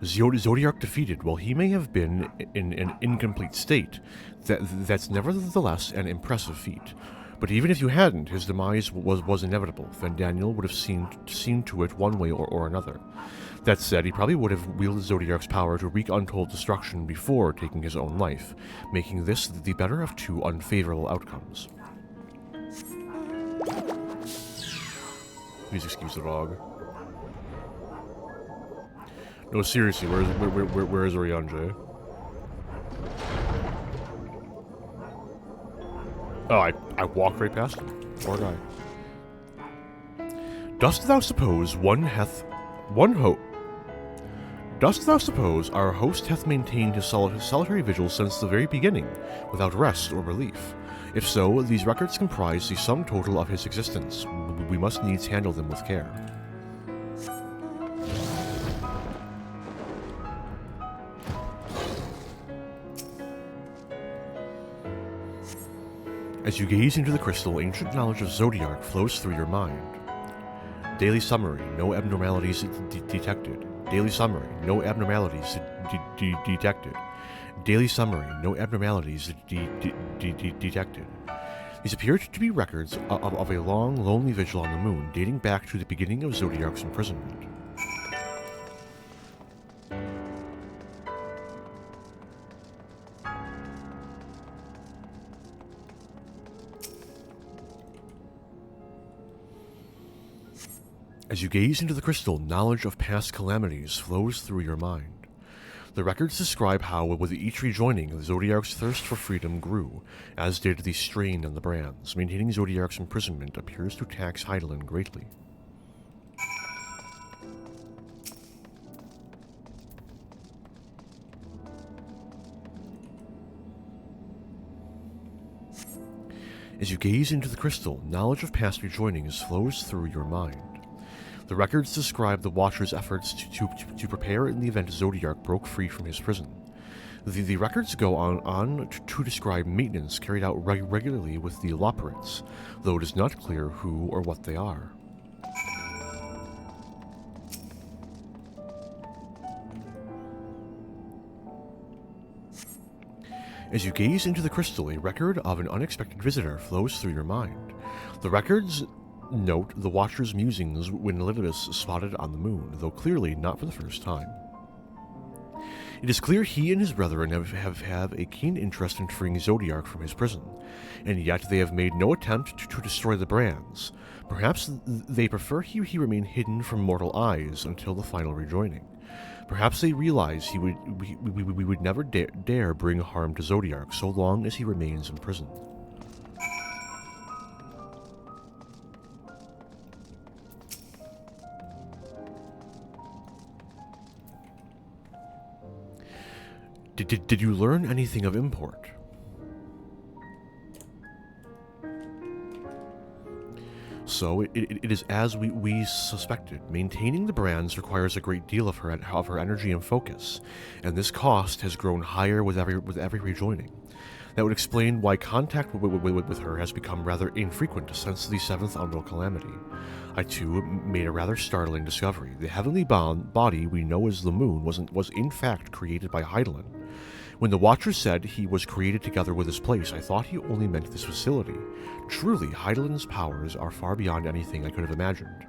Zodiark defeated. While he may have been in an incomplete state, that's nevertheless an impressive feat. But even if you hadn't, his demise was inevitable. Then Daniel would have seen to it one way or another. That said, he probably would have wielded Zodiark's power to wreak untold destruction before taking his own life, making this the better of two unfavorable outcomes. Please excuse the dog. No, seriously, where is Oriange? Oh, I walked right past him. Poor guy. Dost thou suppose our host hath maintained his solitary vigil since the very beginning, without rest or relief? If so, these records comprise the sum total of his existence. We must needs handle them with care. As you gaze into the crystal, ancient knowledge of Zodiark flows through your mind. Daily summary, no abnormalities detected. Daily summary, no abnormalities detected. Daily summary, no abnormalities detected. These appear to be records of a long, lonely vigil on the moon, dating back to the beginning of Zodiark's imprisonment. As you gaze into the crystal, knowledge of past calamities flows through your mind. The records describe how, with each rejoining, Zodiark's thirst for freedom grew, as did the strain on the brands. Maintaining Zodiark's imprisonment appears to tax Hydaelyn greatly. As you gaze into the crystal, knowledge of past rejoinings flows through your mind. The records describe the Watcher's efforts to prepare in the event Zodiark broke free from his prison. The records go on to describe maintenance carried out regularly with the Loporrits, though it is not clear who or what they are. As you gaze into the crystal, a record of an unexpected visitor flows through your mind. The records note the Watcher's musings when Elidibus spotted on the moon, though clearly not for the first time. It is clear he and his brethren have a keen interest in freeing Zodiark from his prison, and yet they have made no attempt to destroy the brands. Perhaps they prefer he remain hidden from mortal eyes until the final rejoining. Perhaps they realize we would never dare bring harm to Zodiark so long as he remains in prison. Did you learn anything of import? So it is as we suspected. Maintaining the brands requires a great deal of her energy and focus, and this cost has grown higher with every rejoining. That would explain why contact with her has become rather infrequent since the 7th Umbral Calamity. I too made a rather startling discovery. The heavenly body we know as the Moon was in fact created by Hydaelyn. When the Watcher said he was created together with this place, I thought he only meant this facility. Truly, Hydaelyn's powers are far beyond anything I could have imagined.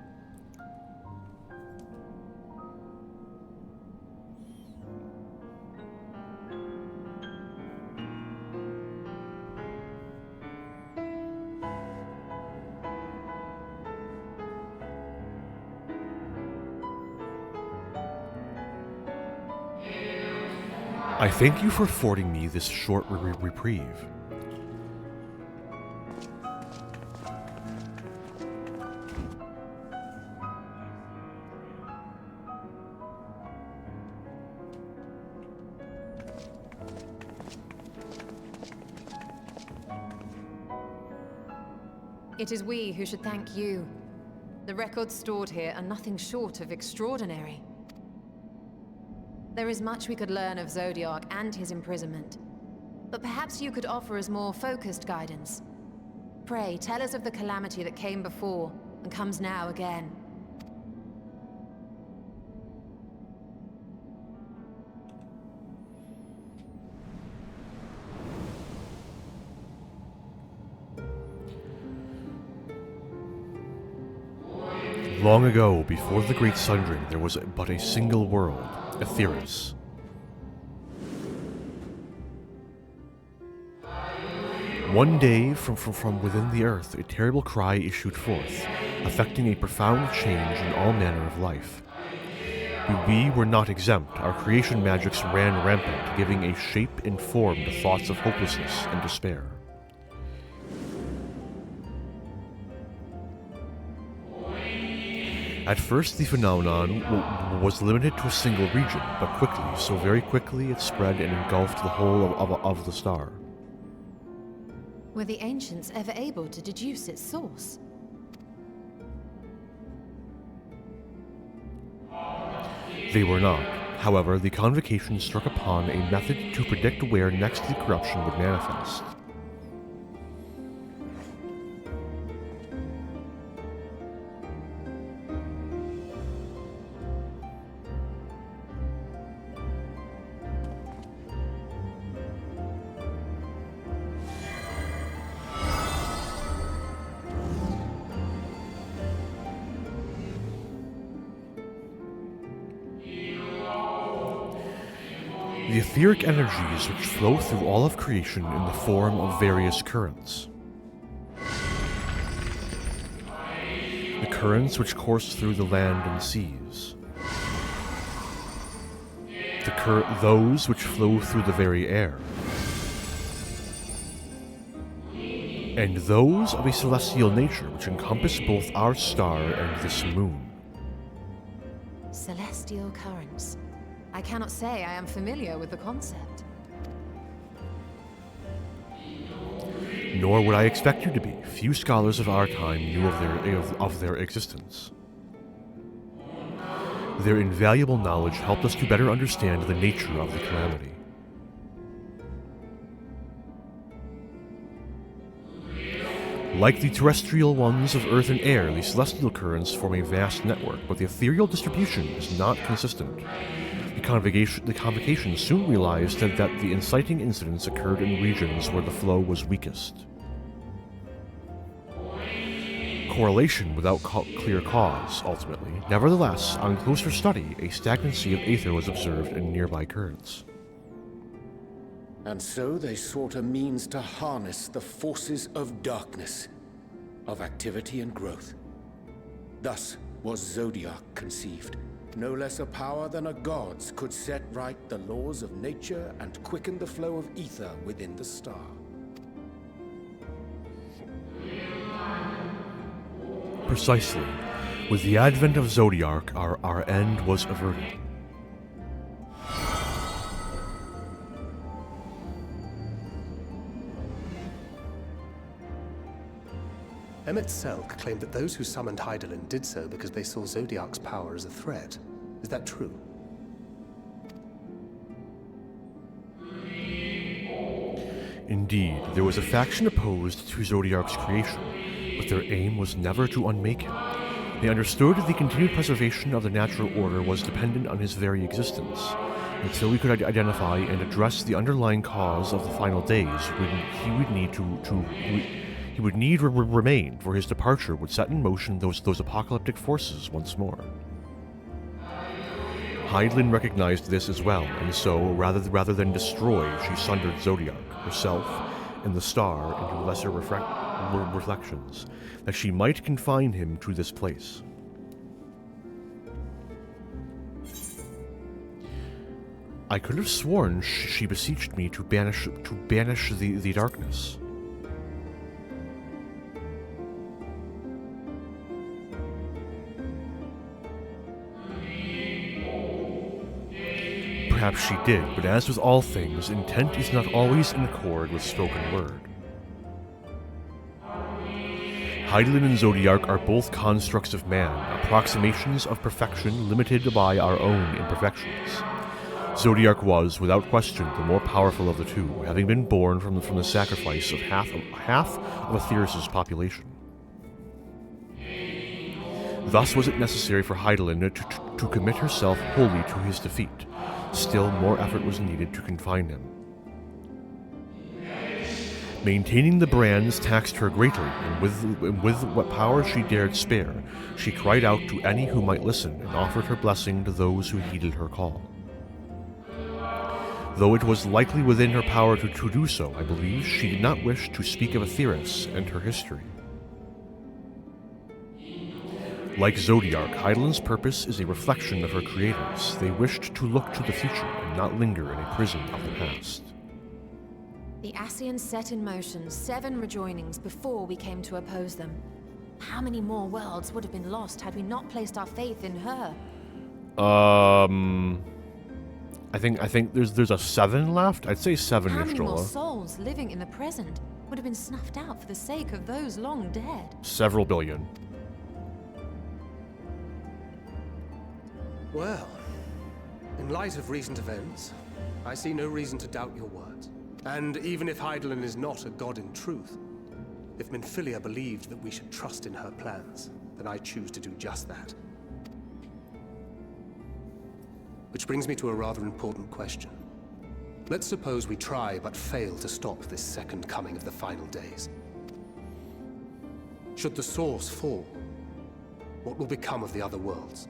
I thank you for affording me this short reprieve. It is we who should thank you. The records stored here are nothing short of extraordinary. There is much we could learn of Zodiark and his imprisonment, but perhaps you could offer us more focused guidance. Pray, tell us of the calamity that came before and comes now again. Long ago, before the Great Sundering, there was but a single world, Aetheris. One day, from within the earth, a terrible cry issued forth, affecting a profound change in all manner of life. We were not exempt. Our creation magics ran rampant, giving a shape and form to thoughts of hopelessness and despair. At first, the phenomenon was limited to a single region, but quickly, so very quickly, it spread and engulfed the whole of the star. Were the ancients ever able to deduce its source? They were not. However, the convocation struck upon a method to predict where next the corruption would manifest. The etheric energies which flow through all of creation in the form of various currents. The currents which course through the land and seas. Those which flow through the very air. And those of a celestial nature which encompass both our star and this moon. Celestial currents. I cannot say I am familiar with the concept. Nor would I expect you to be. Few scholars of our time knew of their existence. Their invaluable knowledge helped us to better understand the nature of the calamity. Like the terrestrial ones of earth and air, the celestial currents form a vast network, but the ethereal distribution is not consistent. The convocation soon realized that the inciting incidents occurred in regions where the flow was weakest. correlation without clear cause, ultimately. Nevertheless, on closer study, a stagnancy of aether was observed in nearby currents. And so they sought a means to harness the forces of darkness, of activity and growth. Thus was Zodiac conceived. No less a power than a god's could set right the laws of nature and quicken the flow of ether within the star. Precisely. With the advent of Zodiac, our end was averted. Emmett Selk claimed that those who summoned Hydaelyn did so because they saw Zodiac's power as a threat. Is that true? Indeed, there was a faction opposed to Zodiac's creation, but their aim was never to unmake him. They understood the continued preservation of the natural order was dependent on his very existence. Until we could identify and address the underlying cause of the final days, he would need remain, for his departure would set in motion those apocalyptic forces once more. Hydaelyn recognized this as well, and so, rather than destroy, she sundered Zodiac, herself, and the star into lesser reflections, that she might confine him to this place. I could have sworn she beseeched me to banish the darkness. Perhaps she did, but as with all things, intent is not always in accord with spoken word. Hydaelyn and Zodiac are both constructs of man, approximations of perfection limited by our own imperfections. Zodiac was, without question, the more powerful of the two, having been born from the sacrifice of half of Aetherius' population. Thus was it necessary for Hydaelyn to commit herself wholly to his defeat. Still, more effort was needed to confine him. Maintaining the brands taxed her greatly, and with what power she dared spare, she cried out to any who might listen and offered her blessing to those who heeded her call. Though it was likely within her power to do so, I believe she did not wish to speak of Aetherius and her history. Like Zodiac, Hydaelyn's purpose is a reflection of her creators. They wished to look to the future and not linger in a prison of the past. The Ascians set in motion 7 rejoinings before we came to oppose them. How many more worlds would have been lost had we not placed our faith in her? I think there's a 7 left. I'd say 7-ish. How many more souls living in the present would have been snuffed out for the sake of those long dead? Several billion. Well, in light of recent events, I see no reason to doubt your words. And even if Hydaelyn is not a god in truth, if Minfilia believed that we should trust in her plans, then I choose to do just that. Which brings me to a rather important question. Let's suppose we try but fail to stop this second coming of the final days. Should the source fall, what will become of the other worlds?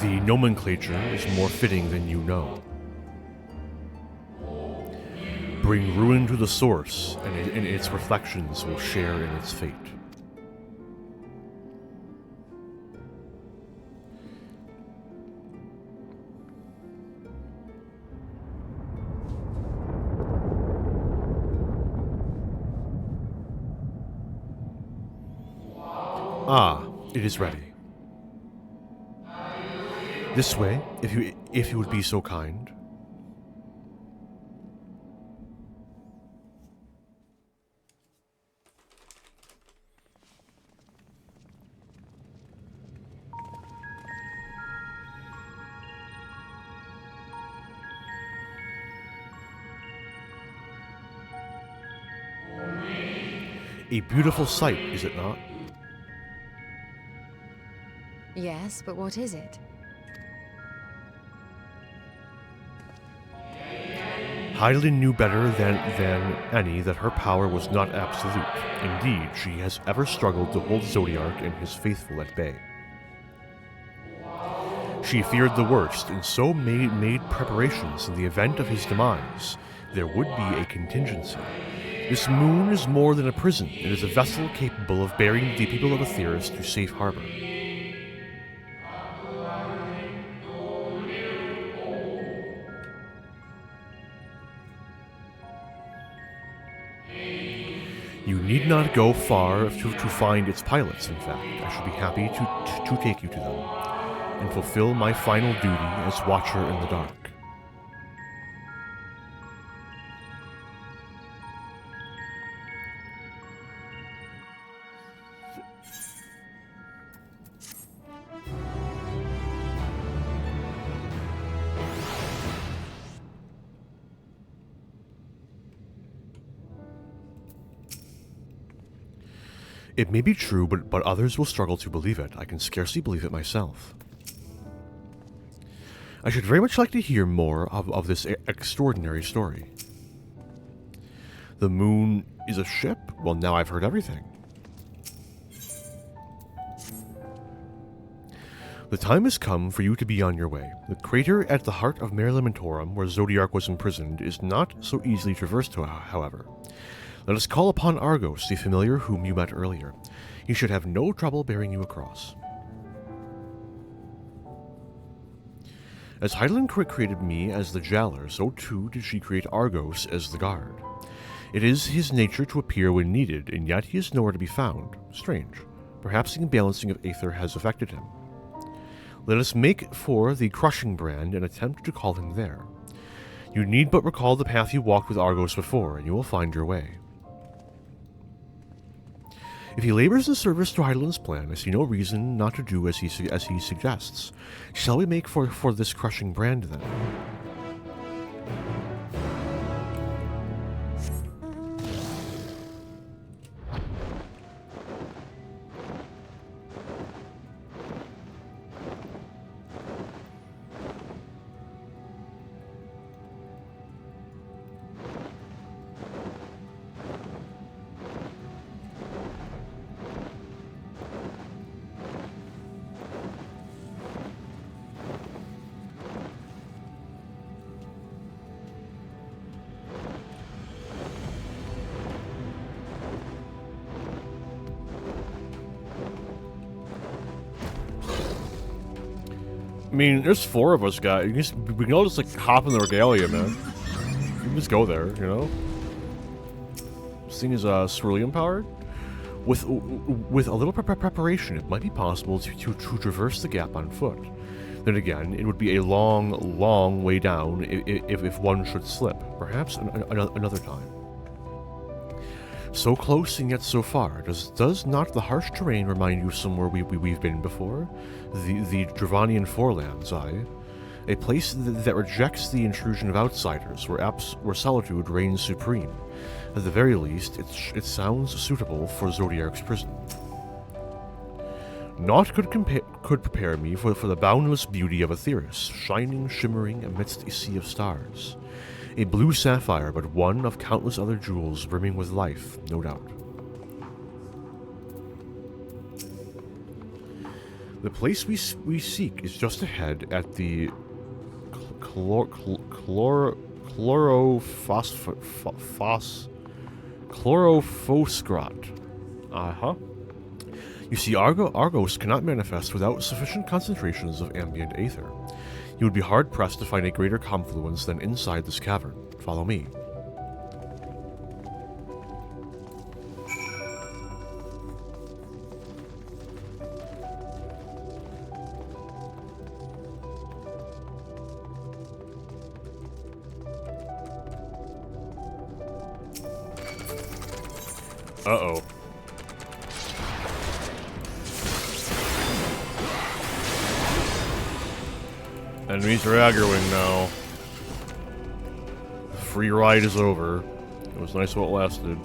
The nomenclature is more fitting than you know. Bring ruin to the source, and its reflections will share in its fate. Ah, it is ready. This way, if you would be so kind. A beautiful sight, is it not? Yes, but what is it? Hydaelyn knew better than any that her power was not absolute. Indeed, she has ever struggled to hold Zodiark and his faithful at bay. She feared the worst, and so made preparations in the event of his demise. There would be a contingency. This moon is more than a prison. It is a vessel capable of bearing the people of Aetheris to safe harbor. You need not go far to find its pilots, in fact. I should be happy to take you to them, and fulfill my final duty as Watcher in the Dark. It may be true, but others will struggle to believe it. I can scarcely believe it myself. I should very much like to hear more of this extraordinary story. The moon is a ship? Well, now I've heard everything. The time has come for you to be on your way. The crater at the heart of Mare Lamentorum, where Zodiark was imprisoned, is not so easily traversed, however. Let us call upon Argos, the familiar whom you met earlier. He should have no trouble bearing you across. As Hydaelyn created me as the Jailer, so too did she create Argos as the guard. It is his nature to appear when needed, and yet he is nowhere to be found. Strange. Perhaps the imbalancing of Aether has affected him. Let us make for the Crushing Brand and attempt to call him there. You need but recall the path you walked with Argos before, and you will find your way. If he labors in service to Hydaelyn's plan, I see no reason not to do as he suggests. Shall we make for this Crushing Brand, then? I mean, there's 4 of us, guys. We can all just, like, hop in the regalia, man. We can just go there, you know? This thing is, cerulean powered. With a little preparation, it might be possible to traverse the gap on foot. Then again, it would be a long way down if one should slip. Perhaps another time. So close and yet so far. Does not the harsh terrain remind you of somewhere we've been before? The Dravanian Forelands, aye. A place that rejects the intrusion of outsiders, where solitude reigns supreme. At the very least, it sounds suitable for Zodiark's prison. Naught could prepare me for the boundless beauty of Aetheris, shining, shimmering amidst a sea of stars. A blue sapphire, but one of countless other jewels brimming with life, no doubt. The place we seek is just ahead at the Chlorophosgrat. You see, Argos cannot manifest without sufficient concentrations of ambient aether. You would be hard-pressed to find a greater confluence than inside this cavern. Follow me. Uh-oh. Enemies are aggroing now. The free ride is over. It was nice while it lasted.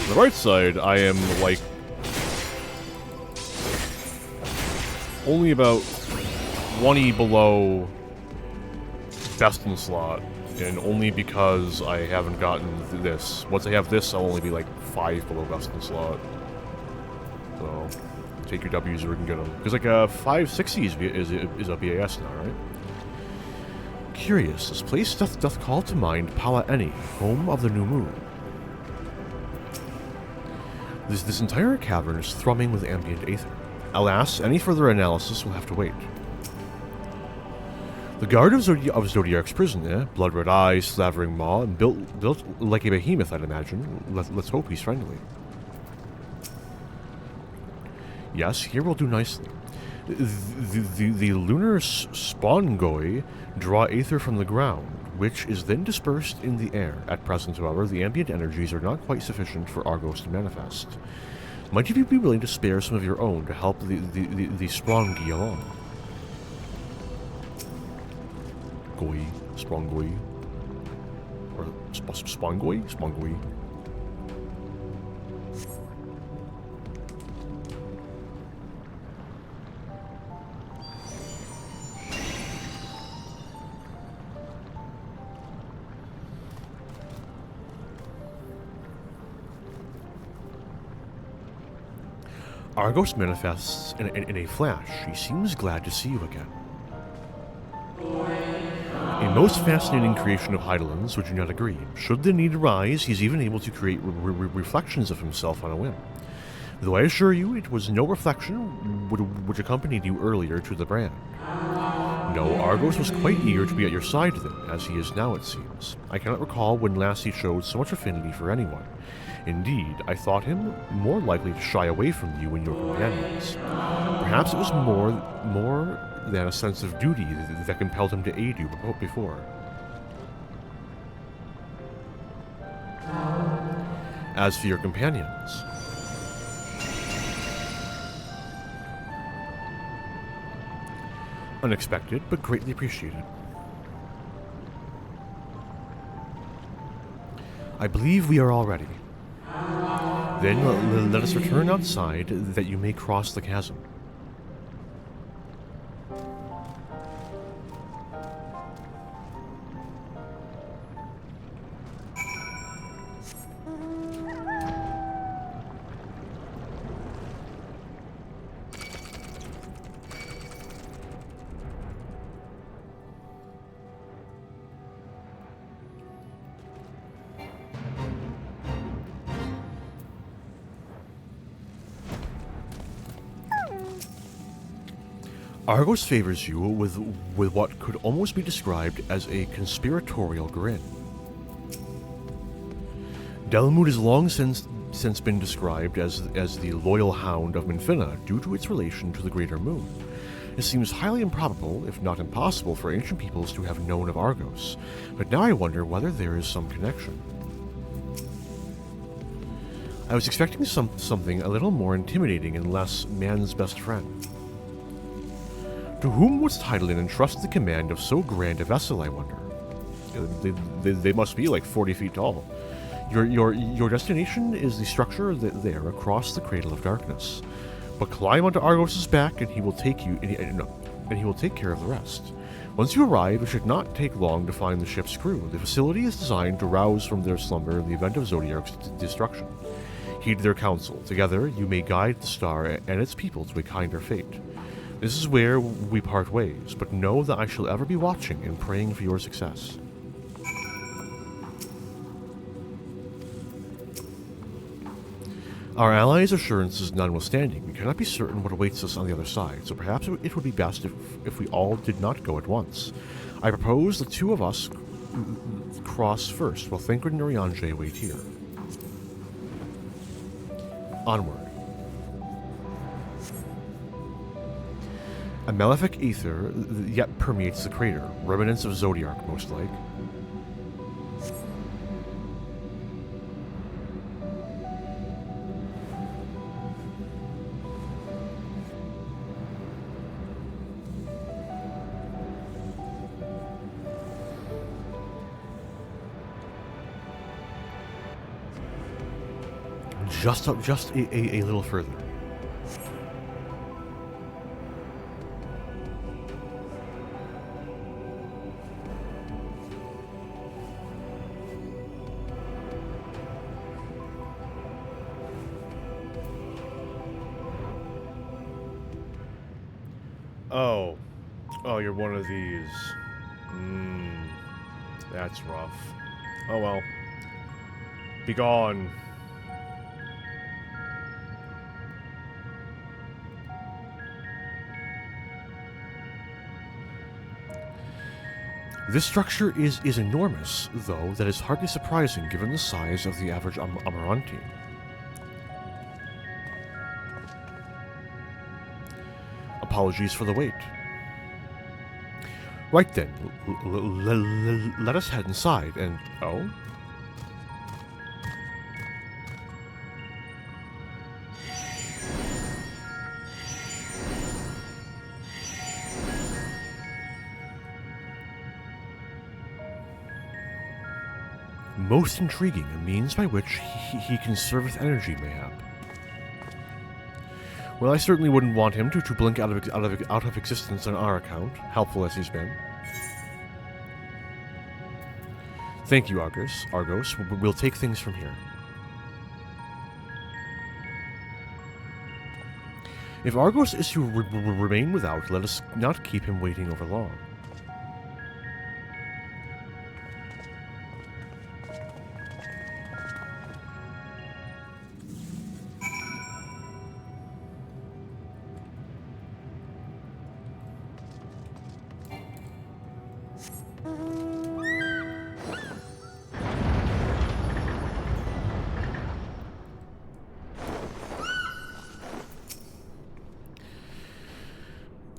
On the right side, I am, like, only about 20 below best in slot, and only because I haven't gotten this. Once I have this, I'll only be like 5 below best in slot. So, take your W's where you can get them. Because like 560 is a BAS now, right? Curious, this place doth call to mind Pala Eni, home of the new moon. This entire cavern is thrumming with ambient aether. Alas, any further analysis will have to wait. The guard of Zodiark's prison, blood-red eyes, slavering maw, and built like a behemoth, I'd imagine. Let's hope he's friendly. Yes, here will do nicely. The lunar spongoi draw aether from the ground, which is then dispersed in the air. At present, however, the ambient energies are not quite sufficient for Argos to manifest. Might you be willing to spare some of your own to help the sprongi along? Sprongoi. Or spongoi? Spongoi. Argos manifests in a flash. He seems glad to see you again. A most fascinating creation of Heidelin's, would you not agree? Should the need arise, he's even able to create reflections of himself on a whim. Though I assure you, it was no reflection which accompanied you earlier to the brand. No, Argos was quite eager to be at your side then, as he is now, it seems. I cannot recall when last he showed so much affinity for anyone. Indeed, I thought him more likely to shy away from you and your companions. Perhaps it was more than a sense of duty that compelled him to aid you before. As for your companions, unexpected, but greatly appreciated. I believe we are all ready. Then let us return outside, that you may cross the chasm. Argos favors you with what could almost be described as a conspiratorial grin. Delmood has long since been described as the loyal hound of Minfina due to its relation to the greater moon. It seems highly improbable, if not impossible, for ancient peoples to have known of Argos, but now I wonder whether there is some connection. I was expecting something a little more intimidating and less man's best friend. To whom was Heidelin entrust the command of so grand a vessel, I wonder? They must be like 40 feet tall. Your destination is the structure there across the Cradle of Darkness. But climb onto Argos's back, and he will take you, and he will take care of the rest. Once you arrive, it should not take long to find the ship's crew. The facility is designed to rouse from their slumber in the event of Zodiark's destruction. Heed their counsel. Together, you may guide the star and its people to a kinder fate. This is where we part ways, but know that I shall ever be watching and praying for your success. Our allies' assurances notwithstanding, we cannot be certain what awaits us on the other side, so perhaps it would be best if we all did not go at once. I propose the two of us cross first, while Thancred and Urianger wait here. Onward. A malefic ether yet permeates the crater, remnants of Zodiark, most like. Just a little further. Oh. Oh, you're one of these. That's rough. Oh well. Be gone. This structure is enormous, though that is hardly surprising given the size of the average Amaranti. Apologies for the wait. Right then, let us head inside and... Oh? Most intriguing, a means by which he can serve energy, mayhap. Well, I certainly wouldn't want him to blink out of existence on our account, helpful as he's been. Thank you, Argos. We'll take things from here. If Argos is to remain without, let us not keep him waiting over long.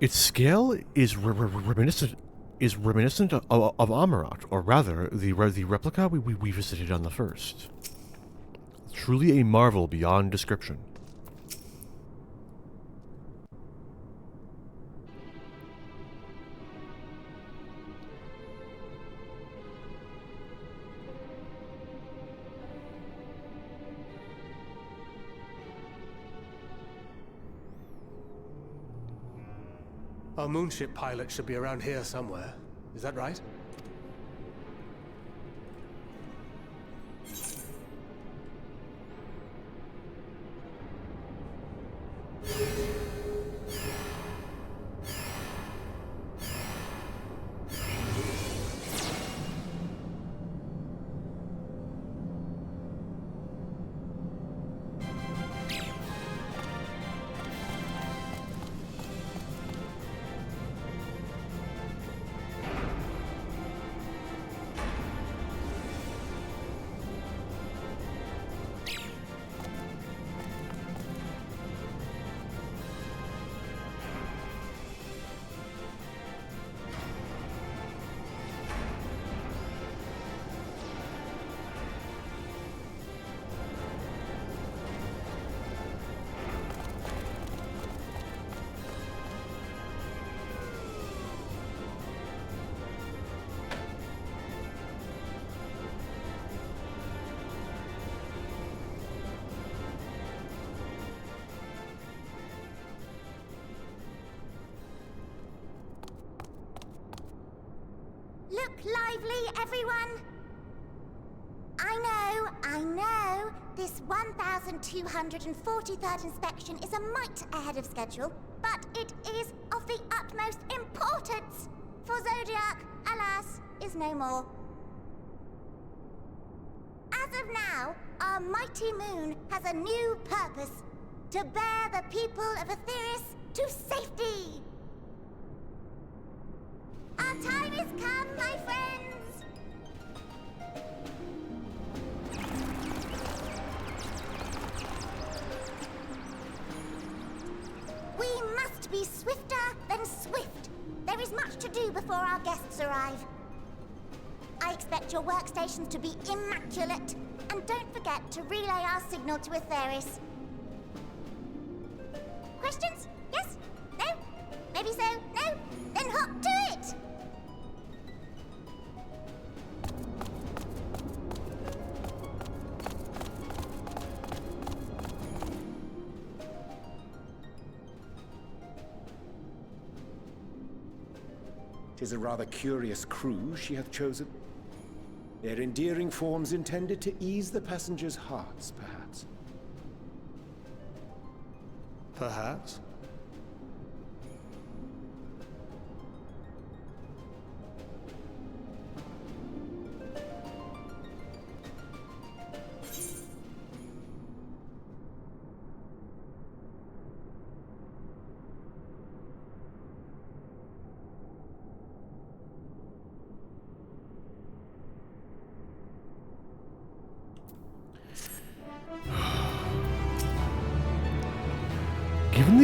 Its scale is reminiscent of Amarat, or rather, the replica we visited on the first. Truly a marvel beyond description. Our moonship pilot should be around here somewhere. Is that right? Look lively, everyone! I know, this 1243rd inspection is a mite ahead of schedule, but it is of the utmost importance, for Zodiac, alas, is no more. As of now, our mighty moon has a new purpose, to bear the people of Etheris to safety! Our time has come, my friends! We must be swifter than swift. There is much to do before our guests arrive. I expect your workstations to be immaculate, and don't forget to relay our signal to Etheris. Questions? Yes? No? Maybe so? No? Then hop to it! "'Tis a rather curious crew she hath chosen. Their endearing forms intended to ease the passengers' hearts, perhaps." Perhaps.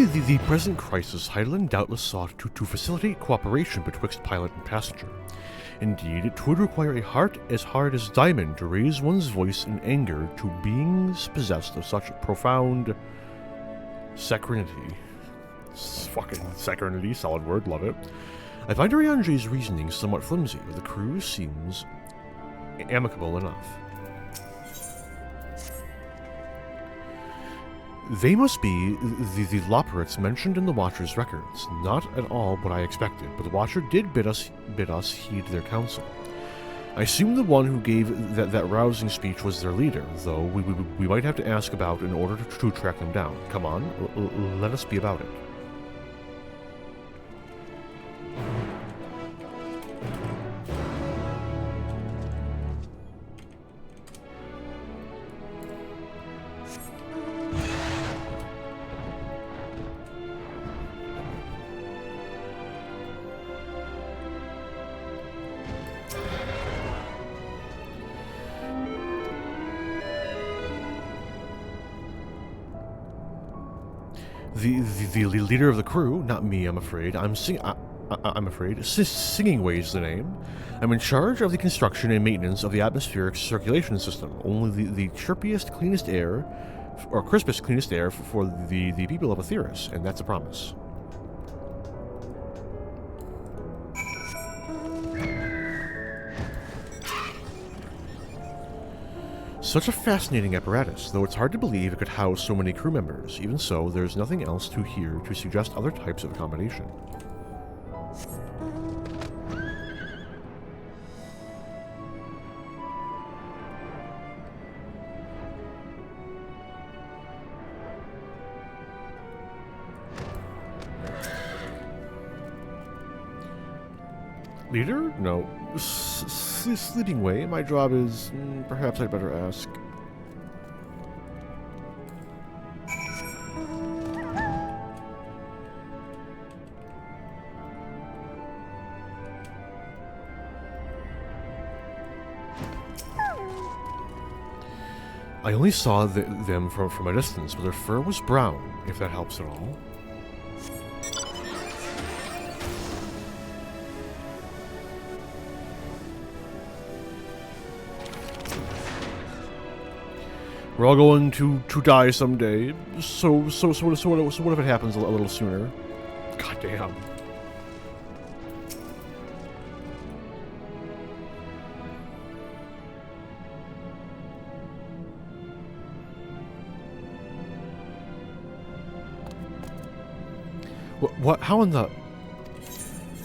Given the present crisis, Heidelin doubtless sought to facilitate cooperation betwixt pilot and passenger. Indeed, it would require a heart as hard as diamond to raise one's voice in anger to beings possessed of such profound saccharinity. Fucking saccharinity, solid word, love it. I find Ariange's reasoning somewhat flimsy, but the crew seems amicable enough. They must be the Loperates mentioned in the Watcher's records. Not at all what I expected, but the Watcher did bid us heed their counsel. I assume the one who gave that rousing speech was their leader, though we might have to ask about in order to track them down. Come on, let us be about it. The leader of the crew, not me, I'm afraid. I'm afraid. Singing Way's the name. I'm in charge of the construction and maintenance of the atmospheric circulation system. Only the chirpiest, cleanest air, or crispest, cleanest air for the people of Aetheris, and that's a promise. Such a fascinating apparatus, though it's hard to believe it could house so many crew members. Even so, there's nothing else to hear to suggest other types of accommodation. Leader? No. Sleeping Way. My job is... perhaps I'd better ask. I only saw them from a distance, but their fur was brown, if that helps at all. We're all going to die someday. So what if it happens a little sooner? God damn. What? How in the?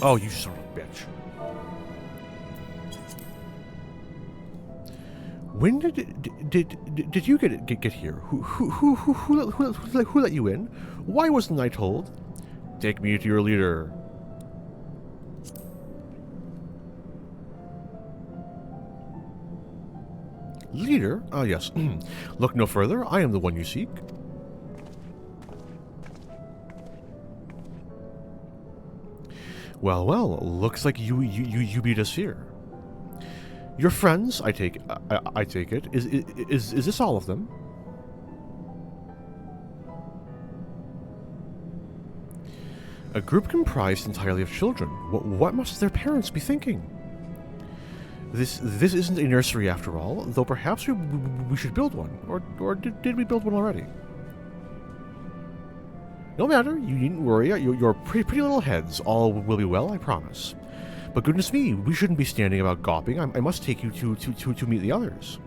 Oh, you son of a bitch. When did you get here? Who let you in? Why wasn't I told? Take me to your leader. Leader? Ah, yes. Look no further. I am the one you seek. Well, looks like you beat us here. Your friends, I take it. Is this all of them? A group comprised entirely of children. What must their parents be thinking? This isn't a nursery after all, though perhaps we should build one. Or did we build one already? No matter, you needn't worry. Your pretty little heads. All will be well, I promise. But goodness me, we shouldn't be standing about gawping. I must take you to meet the others.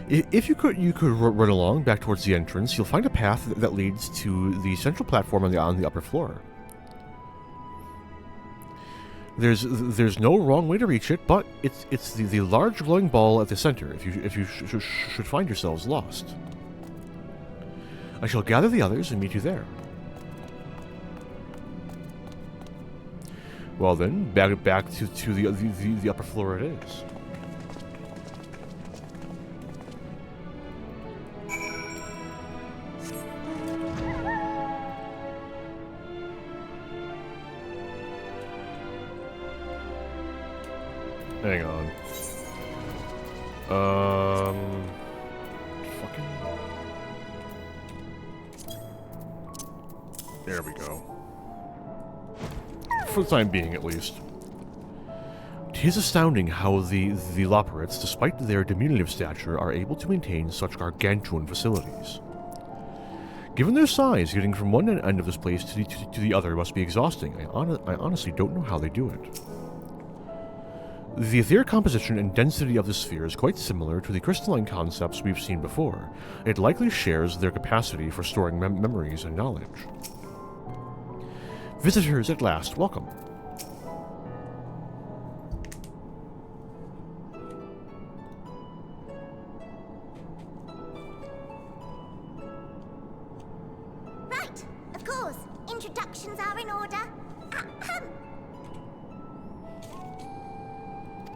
If you could run along back towards the entrance. You'll find a path that leads to the central platform on the upper floor. There's no wrong way to reach it, but it's the large glowing ball at the center. If you should find yourselves lost, I shall gather the others and meet you there. Well then, back to the upper floor it is. Hang on. There we go. For the time being, at least. It is astounding how the Loperates, despite their diminutive stature, are able to maintain such gargantuan facilities. Given their size, getting from one end of this place to the other must be exhausting. I honestly don't know how they do it. The etheric composition and density of the sphere is quite similar to the crystalline concepts we've seen before. It likely shares their capacity for storing memories and knowledge. Visitors at last, welcome. Right, of course. Introductions are in order. Ahem.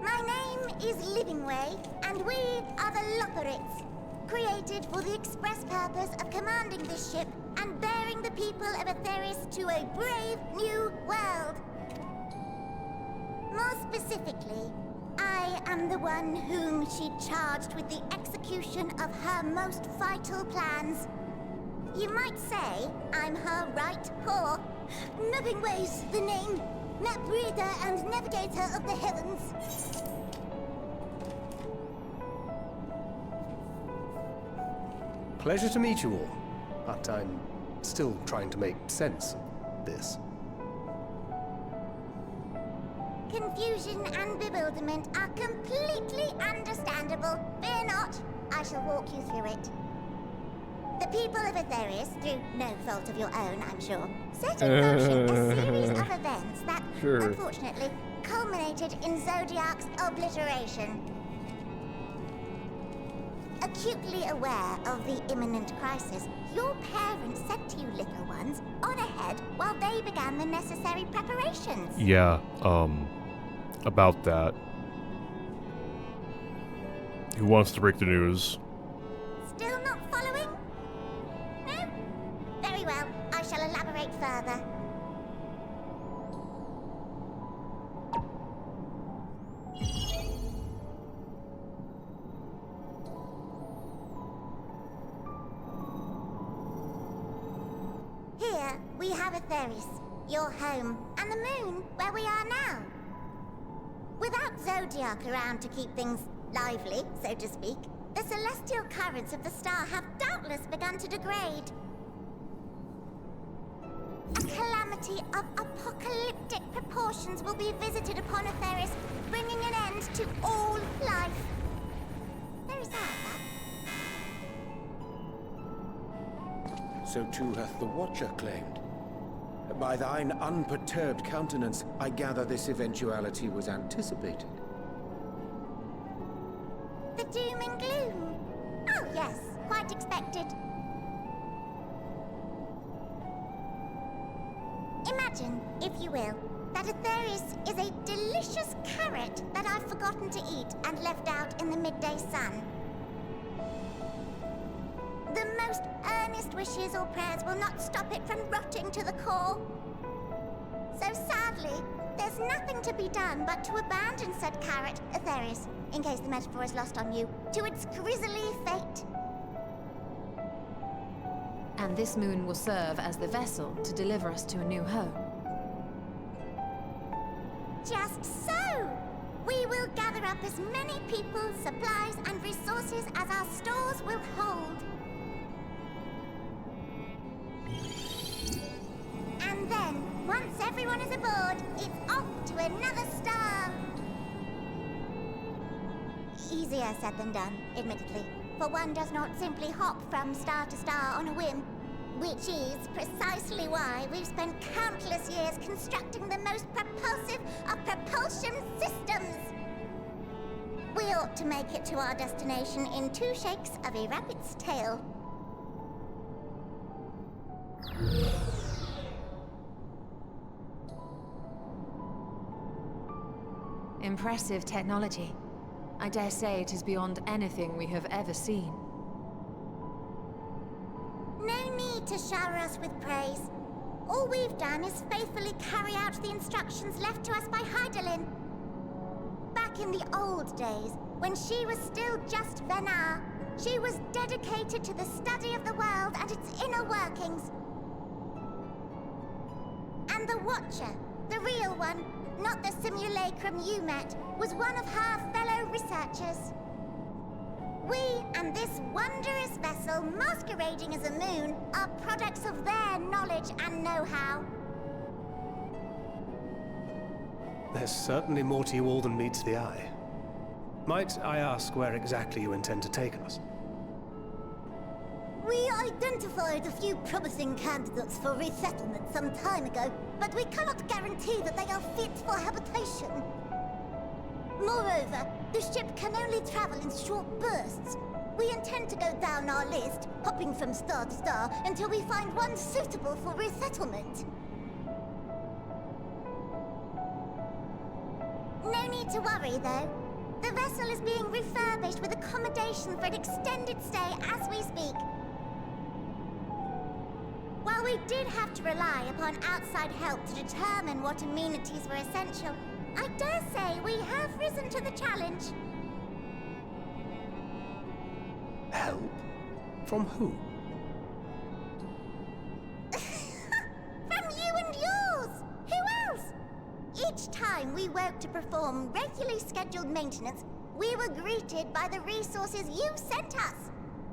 My name is Livingway, and we are the Loperates, created for the express purpose of commanding this ship and bearing the people of Etheris to a brave new world. More specifically, I am the one whom she charged with the execution of her most vital plans. You might say I'm her right paw. Livingway's the name. Map reader and navigator of the heavens. Pleasure to meet you all, but I'm still trying to make sense of this. Confusion and bewilderment are completely understandable. Fear not, I shall walk you through it. The people of Etheris, through no fault of your own, I'm sure, set in motion a series of events that, unfortunately, culminated in Zodiac's obliteration. Acutely aware of the imminent crisis, your parents said to you little ones, on ahead while they began the necessary preparations. Yeah, about that. Who wants to break the news? Still not following? No? Very well, I shall elaborate further. Here, we have Etheris, your home, and the moon, where we are now. Without Zodiac around to keep things lively, so to speak, the celestial currents of the star have doubtless begun to degrade. A calamity of apocalyptic proportions will be visited upon Etheris, bringing an end to all life. Very sad, that. So too hath the Watcher claimed. By thine unperturbed countenance, I gather this eventuality was anticipated. The doom and gloom. Oh yes, quite expected. Imagine, if you will, that Etheris is a delicious carrot that I've forgotten to eat and left out in the midday sun. The most earnest wishes or prayers will not stop it from rotting to the core. So sadly, there's nothing to be done but to abandon said carrot, Etheris, in case the metaphor is lost on you, to its grisly fate. And this moon will serve as the vessel to deliver us to a new home. Just so! We will gather up as many people, supplies, and resources as our stores will hold. And then, once everyone is aboard, it's off to another star. Easier said than done, admittedly, for one does not simply hop from star to star on a whim, which is precisely why we've spent countless years constructing the most propulsive of propulsion systems. We ought to make it to our destination in 2 shakes of a rabbit's tail. Impressive technology. I dare say it is beyond anything we have ever seen. No need to shower us with praise. All we've done is faithfully carry out the instructions left to us by Hydaelyn. Back in the old days, when she was still just Venar, she was dedicated to the study of the world and its inner workings. And the Watcher, the real one, not the simulacrum you met, was one of her fellow researchers. We and this wondrous vessel masquerading as a moon are products of their knowledge and know-how. There's certainly more to you all than meets the eye. Might I ask where exactly you intend to take us? We identified a few promising candidates for resettlement some time ago, but we cannot guarantee that they are fit for habitation. Moreover, the ship can only travel in short bursts. We intend to go down our list, hopping from star to star, until we find one suitable for resettlement. No need to worry, though. The vessel is being refurbished with accommodation for an extended stay as we speak. While we did have to rely upon outside help to determine what amenities were essential, I dare say we have risen to the challenge. Help? From who? From you and yours! Who else? Each time we woke to perform regularly scheduled maintenance, we were greeted by the resources you sent us.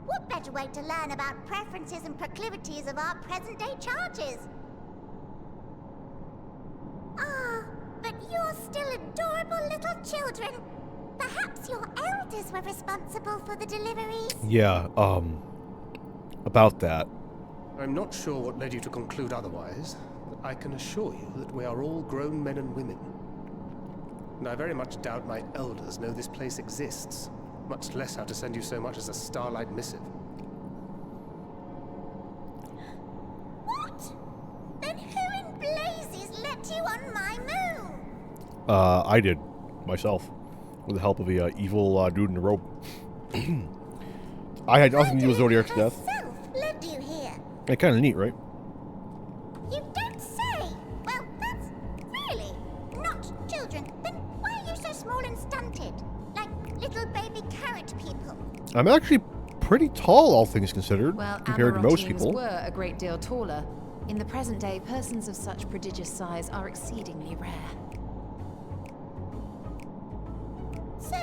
What better way to learn about preferences and proclivities of our present-day charges? Ah, but you're still adorable little children. Perhaps your elders were responsible for the deliveries? Yeah, about that. I'm not sure what led you to conclude otherwise, but I can assure you that we are all grown men and women. And I very much doubt my elders know this place exists, much less how to send you so much as a starlight missive. What? Then who in blazes let you on my moon? I did, myself, with the help of a evil dude in a robe. I had nothing to do with Zodiac's death. Herself led you here. Hey, kind of neat, right? You don't say. Well, that's really not children. Then why are you so small and stunted? Like little baby carrot people. I'm actually pretty tall, all things considered, Well, compared to most Amarottians people. were a great deal taller. In the present day, persons of such prodigious size are exceedingly rare. So,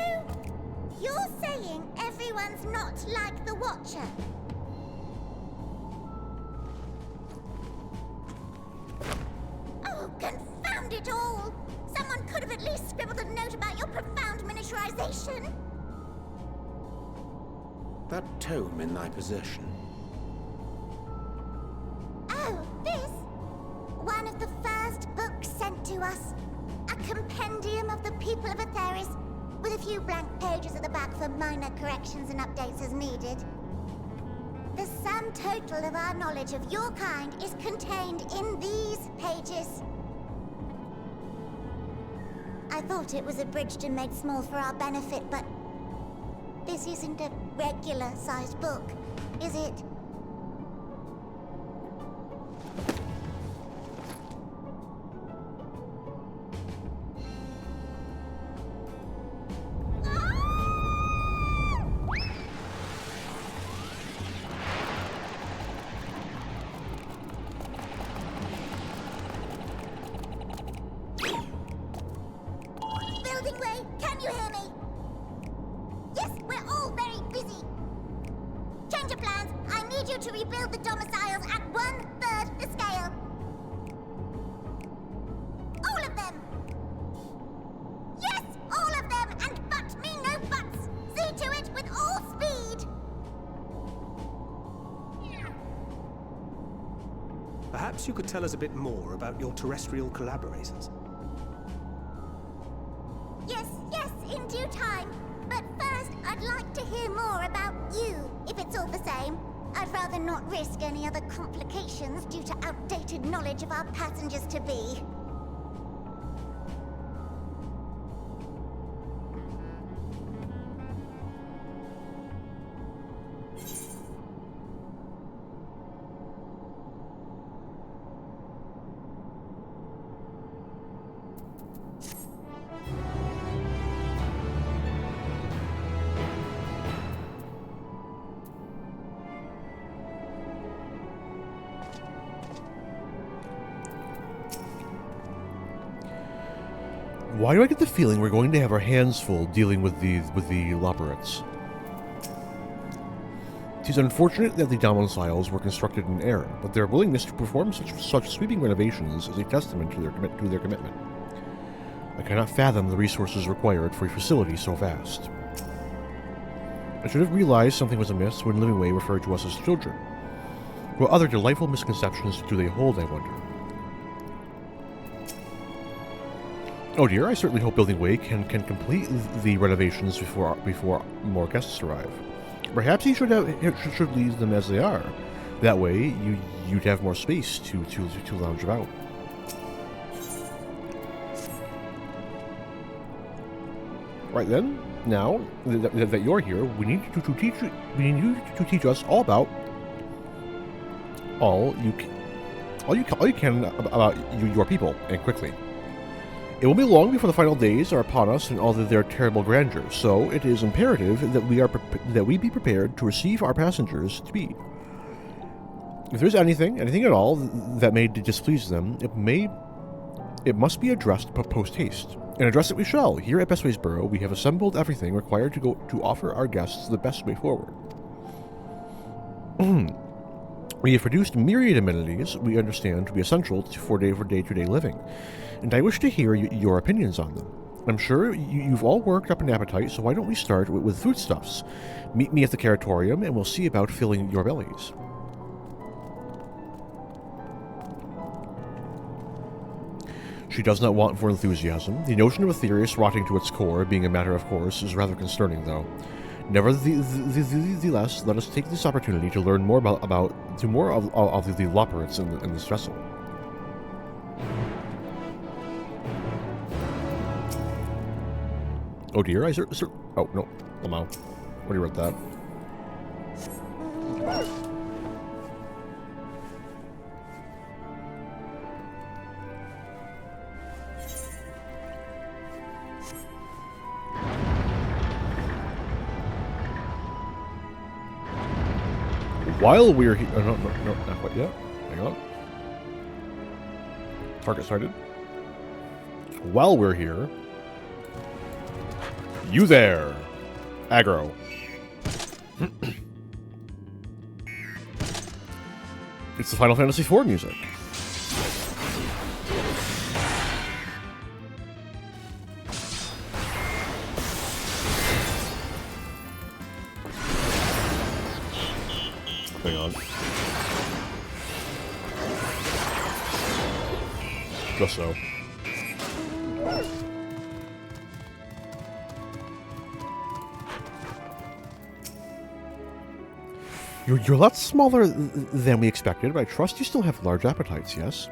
you're saying everyone's not like the Watcher? Oh, confound it all! Someone could have at least scribbled a note about your profound miniaturization. That tome in thy possession. Oh, this? One of the first books sent to us. A compendium of the people of Atheris, with a few blank pages at the back for minor corrections and updates as needed. The sum total of our knowledge of your kind is contained in these pages. I thought it was abridged and made small for our benefit, but this isn't a regular-sized book, is it? Building way, can you hear me? Yes, we're all very busy. Change of plans. I need you to rebuild the domiciles at 1/3 the scale. All of them. Yes, all of them, and but me no buts. See to it with all speed. Perhaps you could tell us a bit more about your terrestrial collaborators. Yes, in due time. But first, I'd like to hear more about you, if it's all the same. I'd rather not risk any other complications due to outdated knowledge of our passengers-to-be. Why do I get the feeling we're going to have our hands full dealing with the Loporrits? It is unfortunate that the domiciles were constructed in error, but their willingness to perform such sweeping renovations is a testament to their commitment. I cannot fathom the resources required for a facility so vast. I should have realized something was amiss when Livingway referred to us as children. What other delightful misconceptions do they hold, I wonder? Oh dear, I certainly hope Building Way can complete the renovations before more guests arrive. Perhaps he should leave them as they are. That way, you'd have more space to lounge about. Right then, now that you're here, we need you to teach us all about all you can about your people, and quickly. It will be long before the final days are upon us in all of their terrible grandeur, so it is imperative that we be prepared to receive our passengers to be. If there's anything at all, that may displease them, it must be addressed post-haste. And address it we shall. Here at Bestwaysboro, we have assembled everything required to offer our guests the best way forward. We have produced myriad amenities we understand to be essential for day-to-day living, and I wish to hear your opinions on them. I'm sure you've all worked up an appetite, so why don't we start with foodstuffs? Meet me at the Caratorium, and we'll see about filling your bellies. She does not want for enthusiasm. The notion of Aetherius rotting to its core, being a matter of course, is rather concerning, though. Nevertheless, let us take this opportunity to learn more about the Loporrits in this vessel. Oh dear, oh no, Lamau. Already read that. While we're here... no, not quite yet. Hang on. Target sighted. While we're here... You there! Aggro. It's the Final Fantasy IV music. Hang on. Just so. You're a lot smaller than we expected, but I trust you still have large appetites, yes?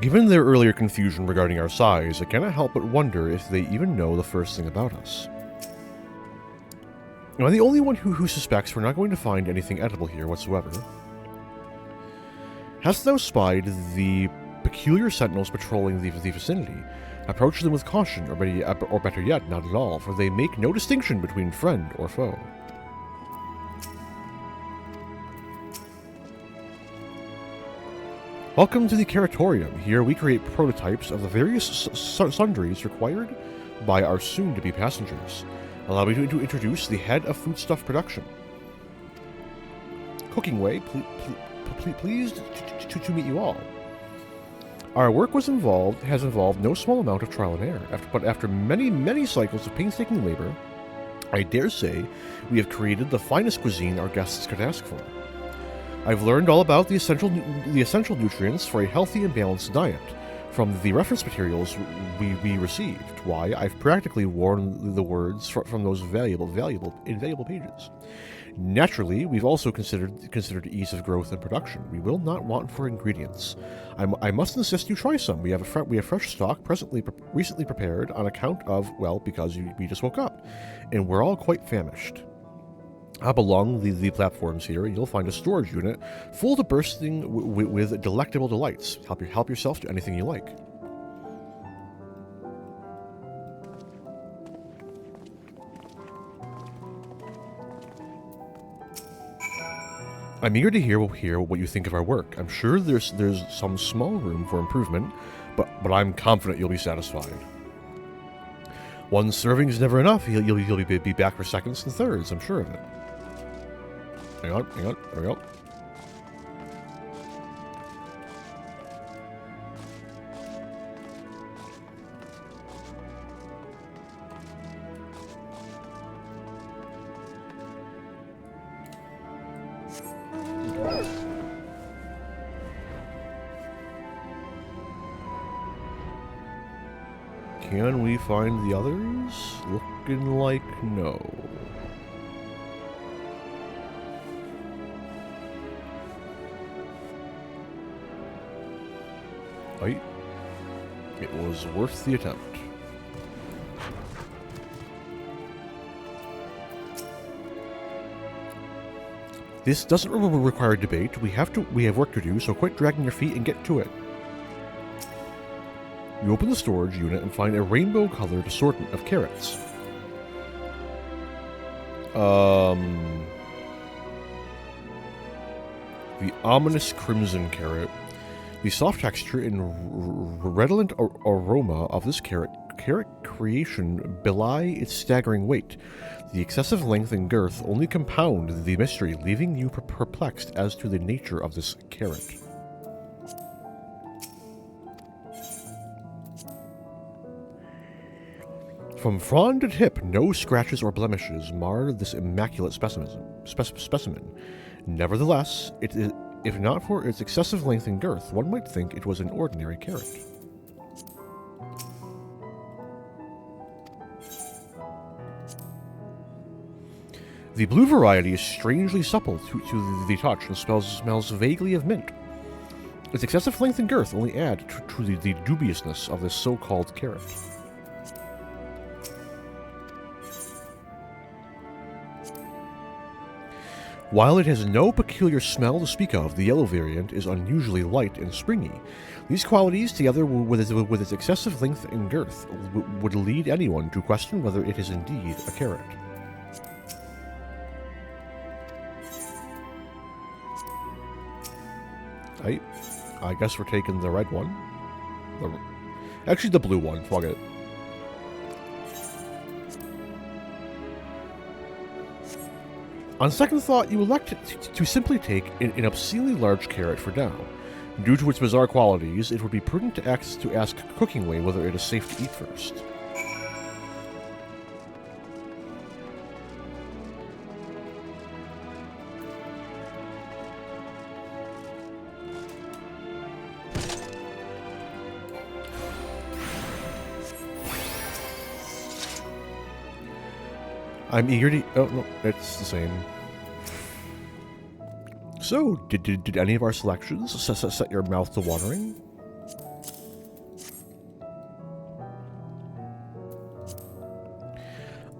Given their earlier confusion regarding our size, I cannot help but wonder if they even know the first thing about us. Am I the only one who suspects we're not going to find anything edible here whatsoever? Hast thou spied the peculiar sentinels patrolling the vicinity? Approach them with caution, or better yet, not at all, for they make no distinction between friend or foe. Welcome to the Caratorium. Here we create prototypes of the various sundries required by our soon-to-be passengers. Allow me to introduce the head of foodstuff production. Cooking Way, pleased to meet you all. Our work has involved no small amount of trial and error, but after many cycles of painstaking labor, I dare say we have created the finest cuisine our guests could ask for. I've learned all about the essential nutrients for a healthy and balanced diet from the reference materials we received. Why, I've practically worn the words from those invaluable pages. Naturally, we've also considered ease of growth and production. We will not want for ingredients. I must insist you try some. We have fresh stock recently prepared on account of, well, because we just woke up, and we're all quite famished. Up along the platforms here, you'll find a storage unit full to bursting with delectable delights. Help yourself to anything you like. I'm eager to hear what you think of our work. I'm sure there's some small room for improvement, but I'm confident you'll be satisfied. One serving is never enough. You'll be back for seconds and thirds, I'm sure of it. Hang on, there we go. Can we find the others? Looking like no. Right. It was worth the attempt. This doesn't require debate. We have work to do, so quit dragging your feet and get to it. You open the storage unit and find a rainbow-colored assortment of carrots. The ominous crimson carrot. The soft texture and redolent aroma of this carrot creation belie its staggering weight. The excessive length and girth only compound the mystery, leaving you perplexed as to the nature of this carrot. From frond to tip, no scratches or blemishes mar this immaculate specimen. Nevertheless, if not for its excessive length and girth, one might think it was an ordinary carrot. The blue variety is strangely supple to the touch and smells vaguely of mint. Its excessive length and girth only add to the dubiousness of this so-called carrot. While it has no peculiar smell to speak of, the yellow variant is unusually light and springy. These qualities, together with its excessive length and girth, would lead anyone to question whether it is indeed a carrot. I guess we're taking the red one. Actually, the blue one. Fuck it. On second thought, you elect to simply take an obscenely large carrot for now. Due to its bizarre qualities, it would be prudent to ask Cookingway whether it is safe to eat first. I'm eager to... Oh, no, it's the same. So, did any of our selections set your mouth to watering?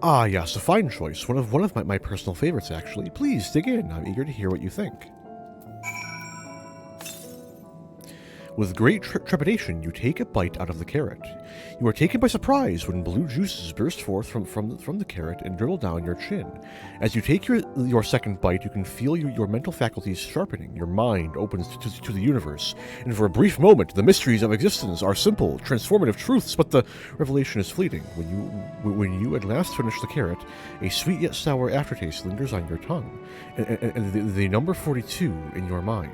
Ah, yes, a fine choice. One of my personal favorites, actually. Please, dig in. I'm eager to hear what you think. With great trepidation, you take a bite out of the carrot. You are taken by surprise when blue juices burst forth from the carrot and dribble down your chin. As you take your second bite, you can feel your mental faculties sharpening. Your mind opens to the universe, and for a brief moment, the mysteries of existence are simple, transformative truths, but the revelation is fleeting. When you at last finish the carrot, a sweet yet sour aftertaste lingers on your tongue, and the number 42 in your mind.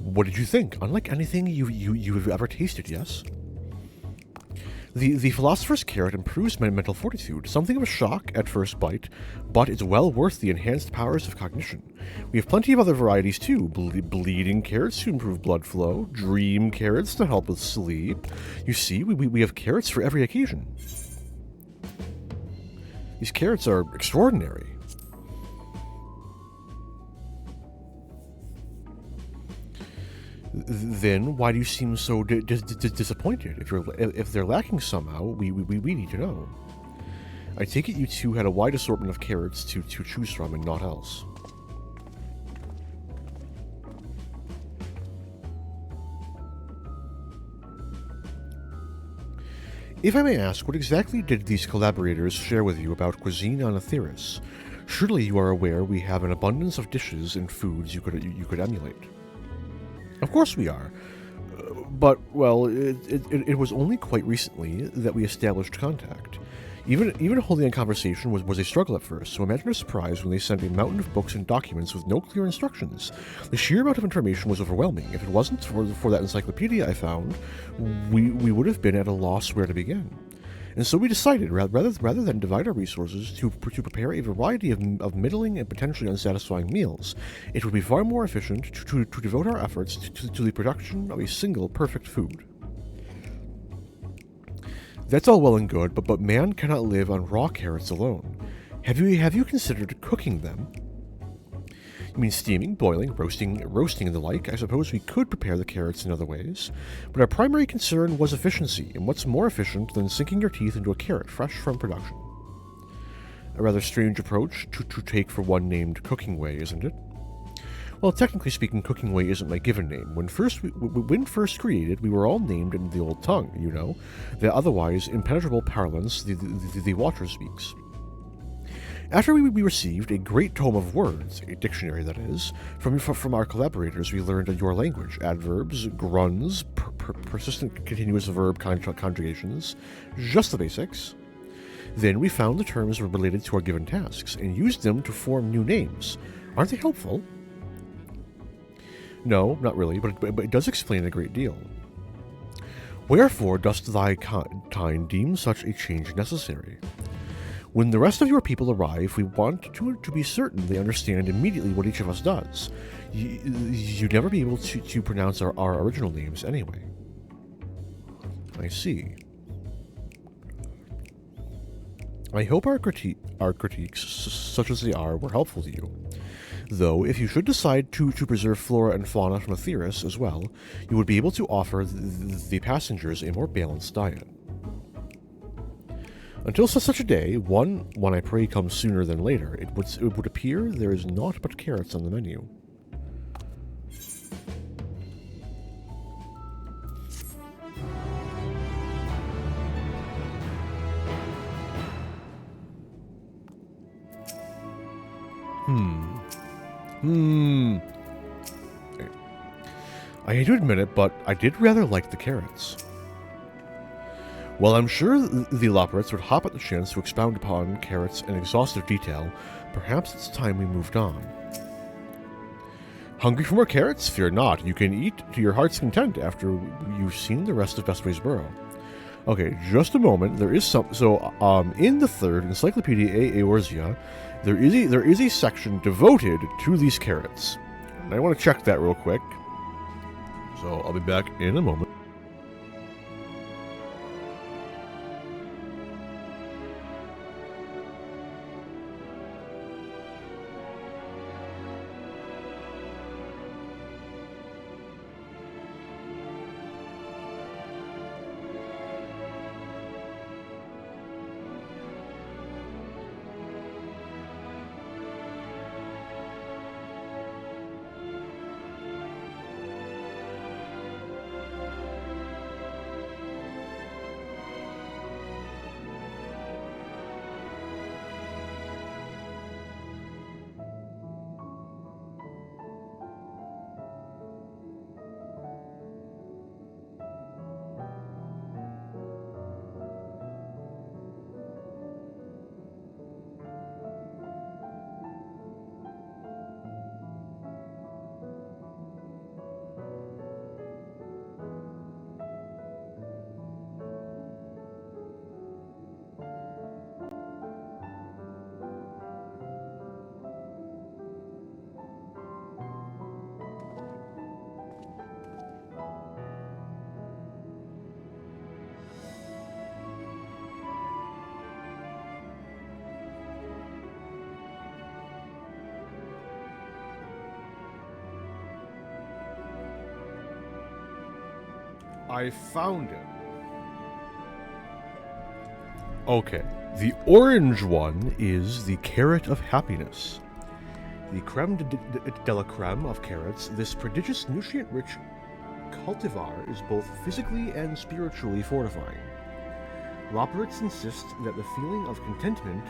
What did you think? Unlike anything you've ever tasted, yes? The Philosopher's Carrot improves my mental fortitude, something of a shock at first bite, but it's well worth the enhanced powers of cognition. We have plenty of other varieties too, bleeding carrots to improve blood flow, dream carrots to help with sleep. You see, we have carrots for every occasion. These carrots are extraordinary. Then why do you seem so disappointed? If they're lacking somehow, we need to know. I take it you two had a wide assortment of carrots to choose from and naught else. If I may ask, what exactly did these collaborators share with you about cuisine on Aetheris? Surely you are aware we have an abundance of dishes and foods you could emulate. Of course we are. But, well, it was only quite recently that we established contact. Even holding a conversation was a struggle at first, so imagine our surprise when they sent a mountain of books and documents with no clear instructions. The sheer amount of information was overwhelming. If it wasn't for that encyclopedia I found, we would have been at a loss where to begin. And so we decided, rather than divide our resources to prepare a variety of middling and potentially unsatisfying meals, it would be far more efficient to devote our efforts to the production of a single perfect food. That's all well and good, but man cannot live on raw carrots alone. Have you considered cooking them? You mean steaming, boiling, roasting, and the like? I suppose we could prepare the carrots in other ways, but our primary concern was efficiency, and what's more efficient than sinking your teeth into a carrot fresh from production? A rather strange approach to take for one named Cooking Way, isn't it? Well, technically speaking, Cooking Way isn't my given name. When first created, we were all named in the old tongue, you know, the otherwise impenetrable parlance the Watcher speaks. After we received a great tome of words, a dictionary that is, from our collaborators, we learned your language, adverbs, gruns, persistent continuous verb conjugations, just the basics. Then we found the terms related to our given tasks and used them to form new names. Aren't they helpful? No, not really, but it does explain a great deal. Wherefore dost thy kind deem such a change necessary? When the rest of your people arrive, we want to be certain they understand immediately what each of us does. You'd never be able to pronounce our original names anyway. I see. I hope our critiques, such as they are, were helpful to you. Though, if you should decide to preserve flora and fauna from Aetheris as well, you would be able to offer the passengers a more balanced diet. Until such a day, one I pray comes sooner than later, it would appear there is naught but carrots on the menu. I hate to admit it, but I did rather like the carrots. While I'm sure the Loporrits would hop at the chance to expound upon carrots in exhaustive detail, perhaps it's time we moved on. Hungry for more carrots? Fear not, you can eat to your heart's content after you've seen the rest of Bestway's Burrow. Okay, just a moment, there is some... So, in the third Encyclopedia Eorzea, there is a section devoted to these carrots. And I want to check that real quick. So, I'll be back in a moment. I found it. Okay, the orange one is the carrot of happiness. The creme de la creme of carrots, this prodigious nutrient-rich cultivar is both physically and spiritually fortifying. Loporrits insist that the feeling of contentment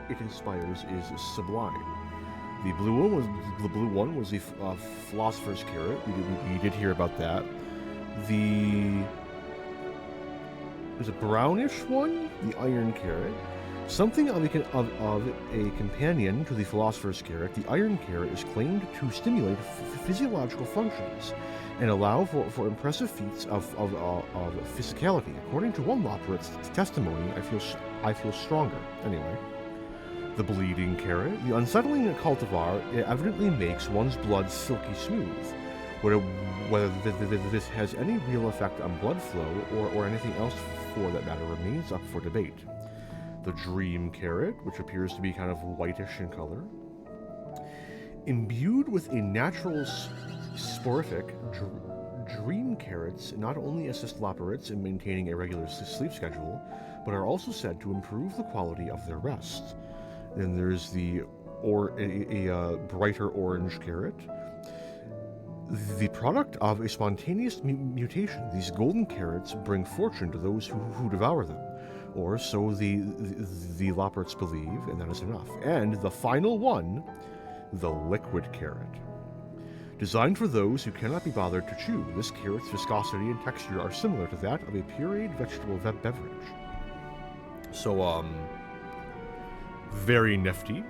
it inspires is sublime. The blue one was the philosopher's carrot. We did hear about that. There's a brownish one, the iron carrot. Something of a companion to the philosopher's carrot, the iron carrot is claimed to stimulate physiological functions and allow for impressive feats of physicality. According to one Loporrit's testimony, I feel stronger. Anyway. The bleeding carrot. The unsettling cultivar evidently makes one's blood silky smooth. Whether this has any real effect on blood flow or anything else for that matter remains up for debate. The dream carrot, which appears to be kind of whitish in color. Imbued with a natural sporific, dream carrots not only assist Loporrits in maintaining a regular sleep schedule, but are also said to improve the quality of their rest. Then there's the brighter orange carrot. The product of a spontaneous mutation, these golden carrots bring fortune to those who devour them, or so the Loporrits believe, and that is enough. And the final one, the liquid carrot. Designed for those who cannot be bothered to chew, this carrot's viscosity and texture are similar to that of a pureed vegetable beverage. So, very nifty.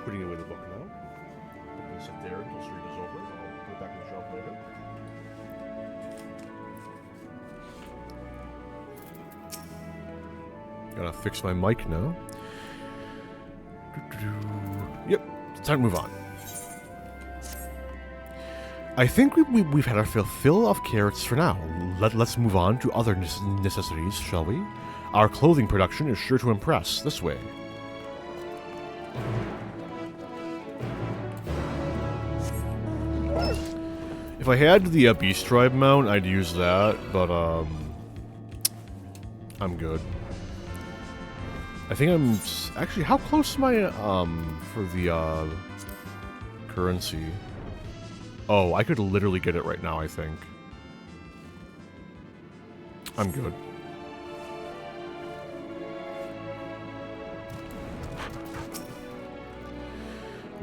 Putting away the book now. I'm gonna sit there until stream is over. I'll put it back on the shelf later. Gotta fix my mic now. Yep, it's time to move on. I think we've had our fill of carrots for now. Let's move on to other necessities, shall we? Our clothing production is sure to impress this way. If I had the Beast Tribe mount, I'd use that, but I'm good. I think I'm actually, how close am I for the currency? Oh, I could literally get it right now, I think. I'm good.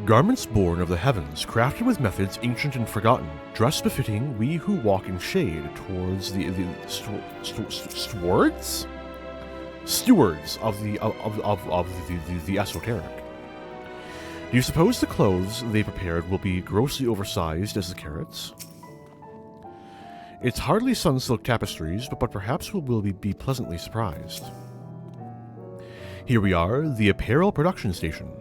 Garments born of the heavens, crafted with methods ancient and forgotten, dress befitting we who walk in shade towards the stewards of the esoteric. Do you suppose the clothes they prepared will be grossly oversized as the carrots? It's hardly sun-silk tapestries, but perhaps we'll be pleasantly surprised. Here we are, the apparel production station.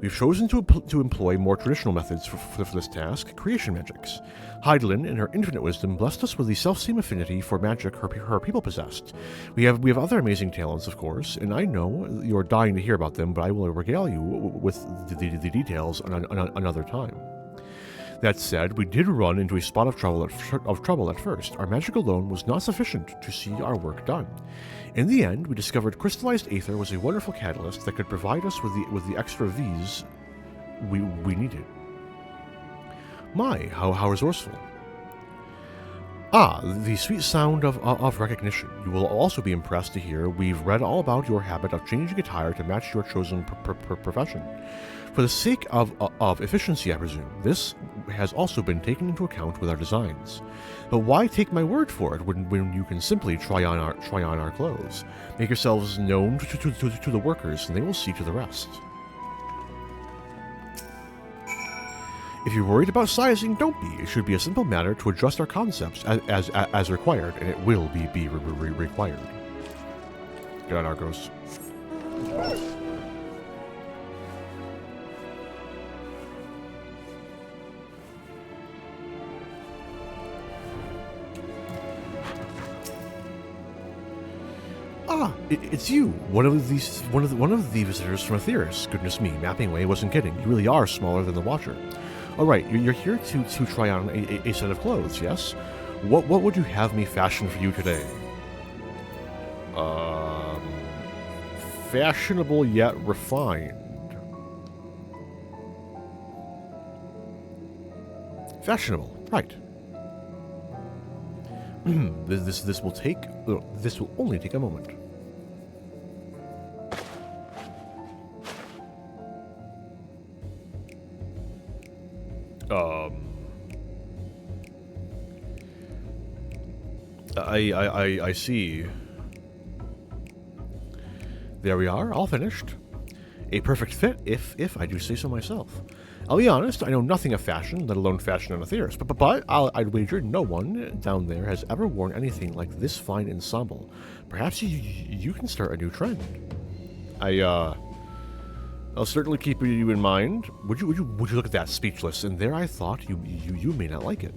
We've chosen to employ more traditional methods for this task, creation magics. Hydaelyn, in her infinite wisdom, blessed us with the self-same affinity for magic her people possessed. We have other amazing talents, of course, and I know you're dying to hear about them, but I will regale you with the details another time. That said, we did run into a spot of trouble at first. Our magic alone was not sufficient to see our work done. In the end, we discovered crystallized aether was a wonderful catalyst that could provide us with the extra V's we needed. My, how resourceful. Ah, the sweet sound of recognition. You will also be impressed to hear we've read all about your habit of changing attire to match your chosen profession. For the sake of efficiency, I presume, this has also been taken into account with our designs. But why take my word for it when you can simply try on our clothes? Make yourselves known to the workers, and they will see to the rest. If you're worried about sizing, don't be. It should be a simple matter to adjust our concepts as required, and it will be required. Get on, Argos. Ah, it's you. One of the visitors from Aetheris. Goodness me, mapping away wasn't kidding. You really are smaller than the Watcher. All right, you're here to try on a set of clothes, yes? What would you have me fashion for you today? Fashionable yet refined. Fashionable, right. This will only take a moment. I see. There we are, all finished. A perfect fit, if I do say so myself. I'll be honest, I know nothing of fashion, let alone fashion on Aetheris, but I'd wager no one down there has ever worn anything like this fine ensemble. Perhaps you can start a new trend. I'll certainly keep you in mind. Would you look at that, speechless? And there I thought you may not like it.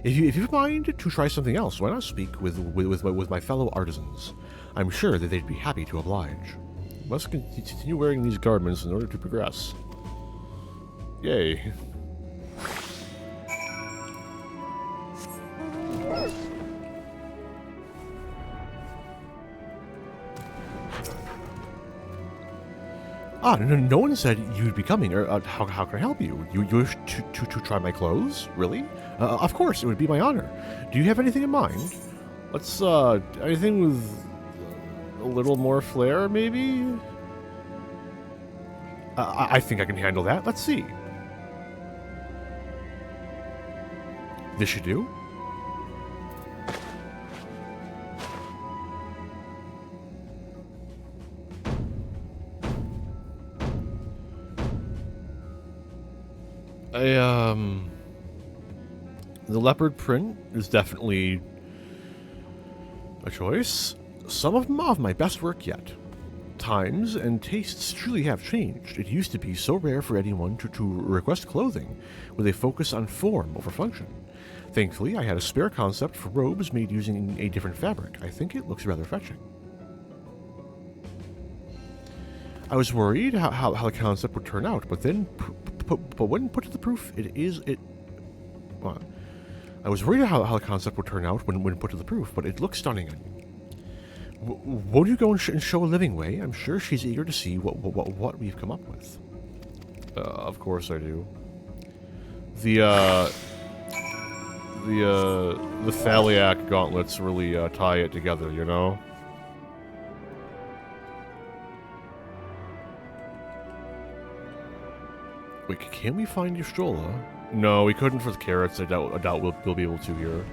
If you mind to try something else, why not speak with my fellow artisans? I'm sure that they'd be happy to oblige. Must continue wearing these garments in order to progress. Yay. No one said you'd be coming. How can I help you? You wish to try my clothes? Really? Of course, it would be my honor. Do you have anything in mind? Let's, anything with a little more flair, maybe? I think I can handle that. Let's see. This should do. The leopard print is definitely a choice. Some of my best work yet. Times and tastes truly have changed. It used to be so rare for anyone to request clothing with a focus on form over function. Thankfully, I had a spare concept for robes made using a different fabric. I think it looks rather fetching. I was worried how the concept would turn out, but then, but when put to the proof, well, I was worried how the concept would turn out when put to the proof, but it looks stunning on you. Won't you go and show a living way? I'm sure she's eager to see what we've come up with. Of course I do. The Thaliac gauntlets really tie it together, you know? Wait, can we find Ystrola? No, we couldn't for the carrots. I doubt we'll be able to here.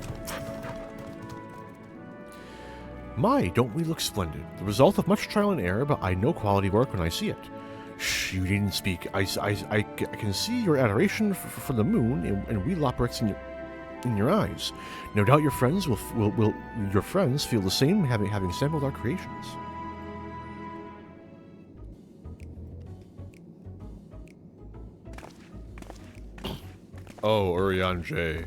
My, don't we look splendid. The result of much trial and error, but I know quality work when I see it. Shh, you needn't speak. I can see your adoration for the moon and wee loprets in your eyes. No doubt your friends will feel the same having sampled our creations. Oh, Urian J.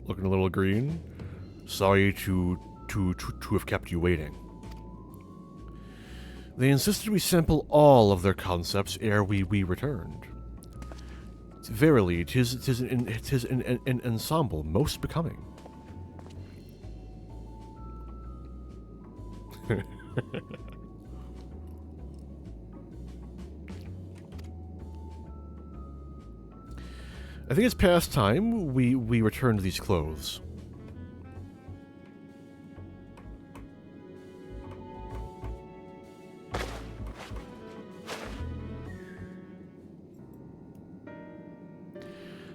Looking a little green. Sorry to have kept you waiting. They insisted we sample all of their concepts ere we returned. Verily, 'tis an ensemble most becoming. I think it's past time we return to these clothes.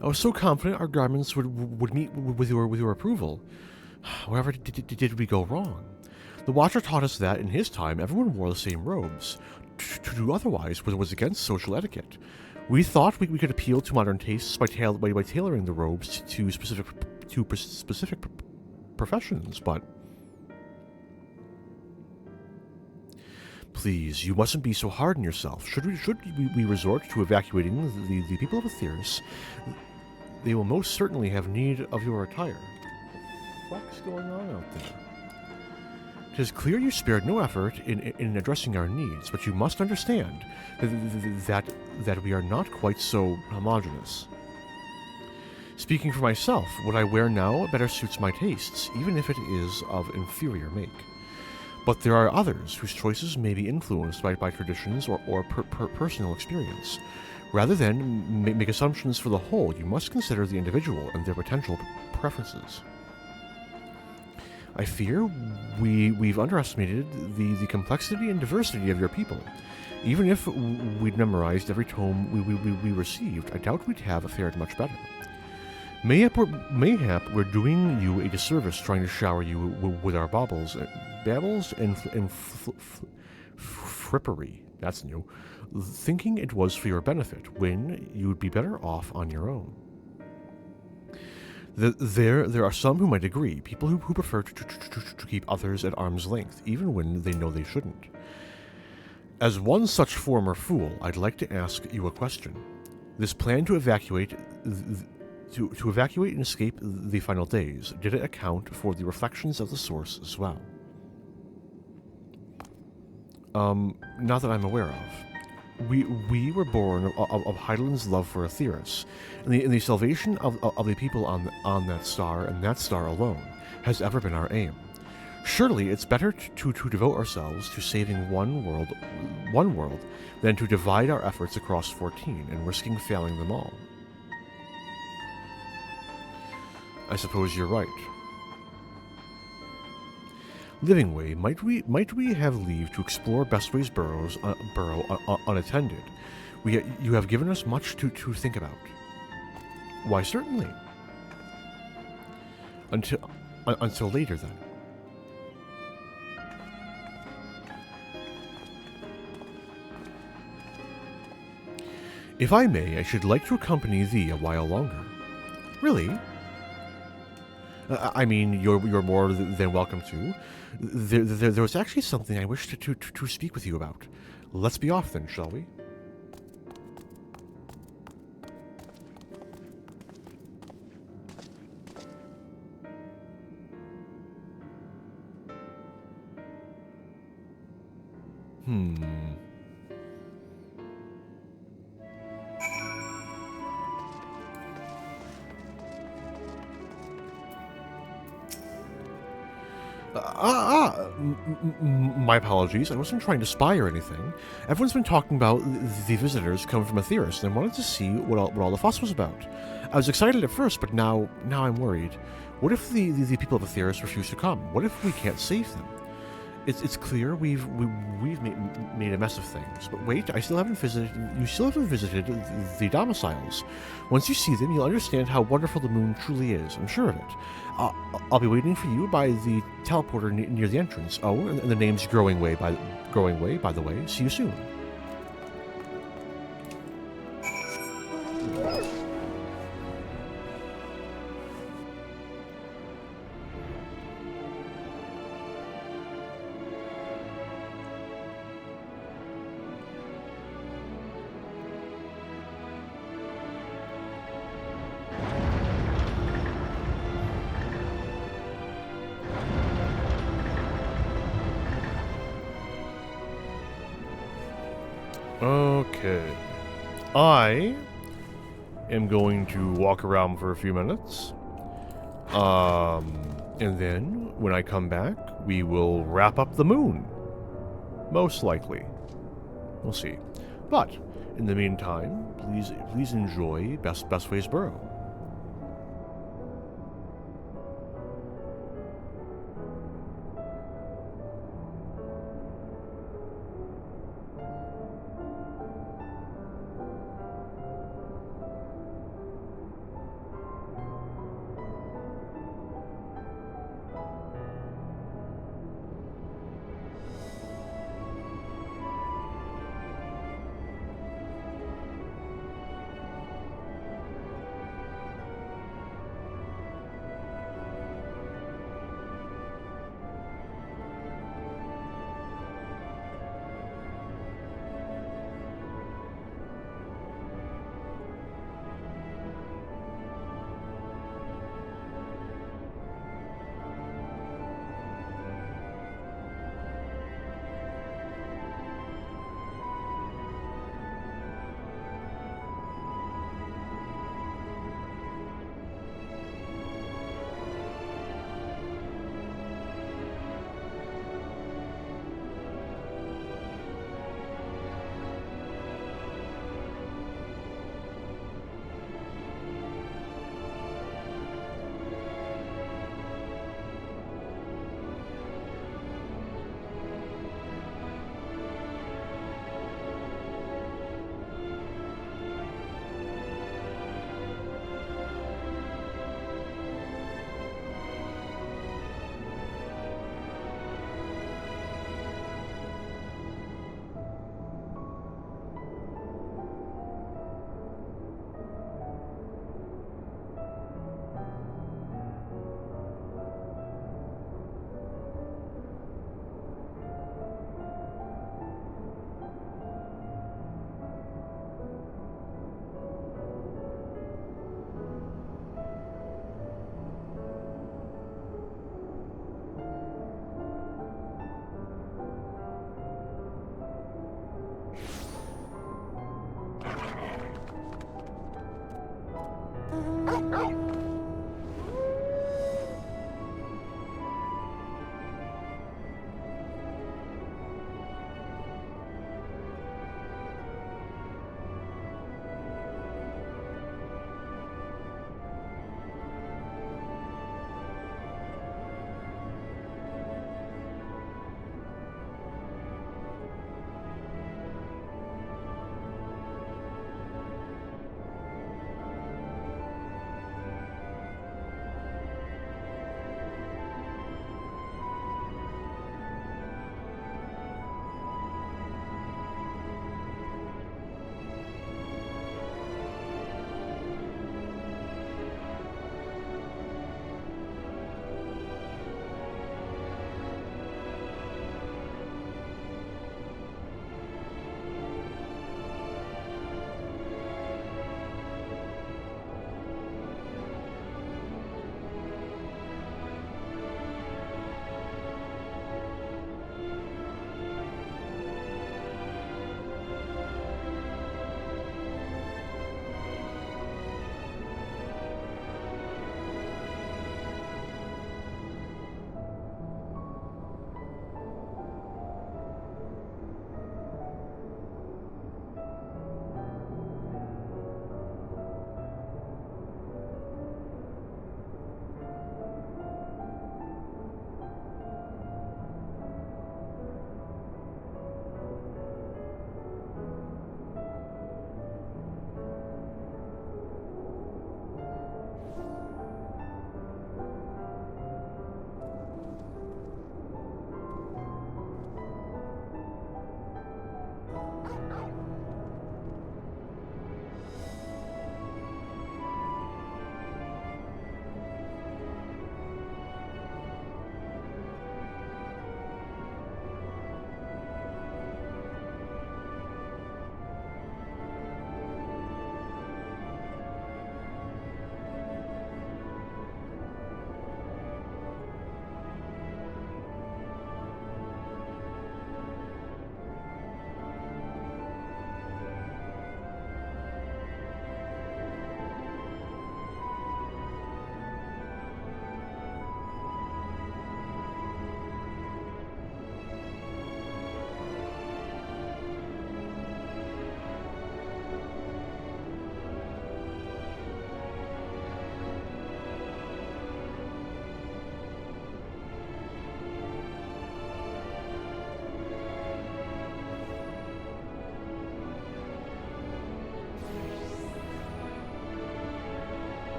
I was so confident our garments would meet with your approval. However, did we go wrong? The Watcher taught us that in his time everyone wore the same robes. To do otherwise was against social etiquette. We thought we could appeal to modern tastes by tailoring the robes to specific professions, but please, you mustn't be so hard on yourself. Should we resort to evacuating the people of Aetheris, they will most certainly have need of your attire. What the fuck's going on out there? It is clear you spared no effort in addressing our needs, but you must understand that we are not quite so homogeneous. Speaking for myself, what I wear now better suits my tastes, even if it is of inferior make. But there are others whose choices may be influenced by traditions or personal experience. Rather than make assumptions for the whole, you must consider the individual and their potential preferences. I fear we've underestimated the complexity and diversity of your people. Even if we'd memorized every tome we received, I doubt we'd have fared much better. Mayhap we're doing you a disservice trying to shower you with our babbles and frippery. That's new. Thinking it was for your benefit, when you'd be better off on your own. There are some who might agree, people who prefer to keep others at arm's length, even when they know they shouldn't. As one such former fool, I'd like to ask you a question. This plan to evacuate and escape the final days, did it account for the reflections of the source as well? Not that I'm aware of. We were born of Hydaelyn's love for Aetheris, and the salvation of the people on that star, and that star alone, has ever been our aim. Surely it's better to devote ourselves to saving one world, than to divide our efforts across 14 and risking failing them all. I suppose you're right. Livingway, might we have leave to explore Bestway's burrow unattended? You have given us much to think about. Why, certainly. Until later, then. If I may, I should like to accompany thee a while longer. Really? I mean, you're more than welcome to. There was actually something I wished to speak with you about. Let's be off then, shall we? My apologies. I wasn't trying to spy or anything. Everyone's been talking about the visitors coming from Aetheris, and I wanted to see what all the fuss was about. I was excited at first, but now I'm worried. What if the people of Aetheris refuse to come? What if we can't save them? It's clear we've made a mess of things. But wait, you still haven't visited the domiciles. Once you see them, you'll understand how wonderful the moon truly is. I'm sure of it. I'll be waiting for you by the teleporter near the entrance. Oh, and the name's Growing Way, by the way. See you soon. Okay. I am going to walk around for a few minutes. And then, when I come back, we will wrap up the moon. Most likely. We'll see. But, in the meantime, please enjoy Bestway's Burrow.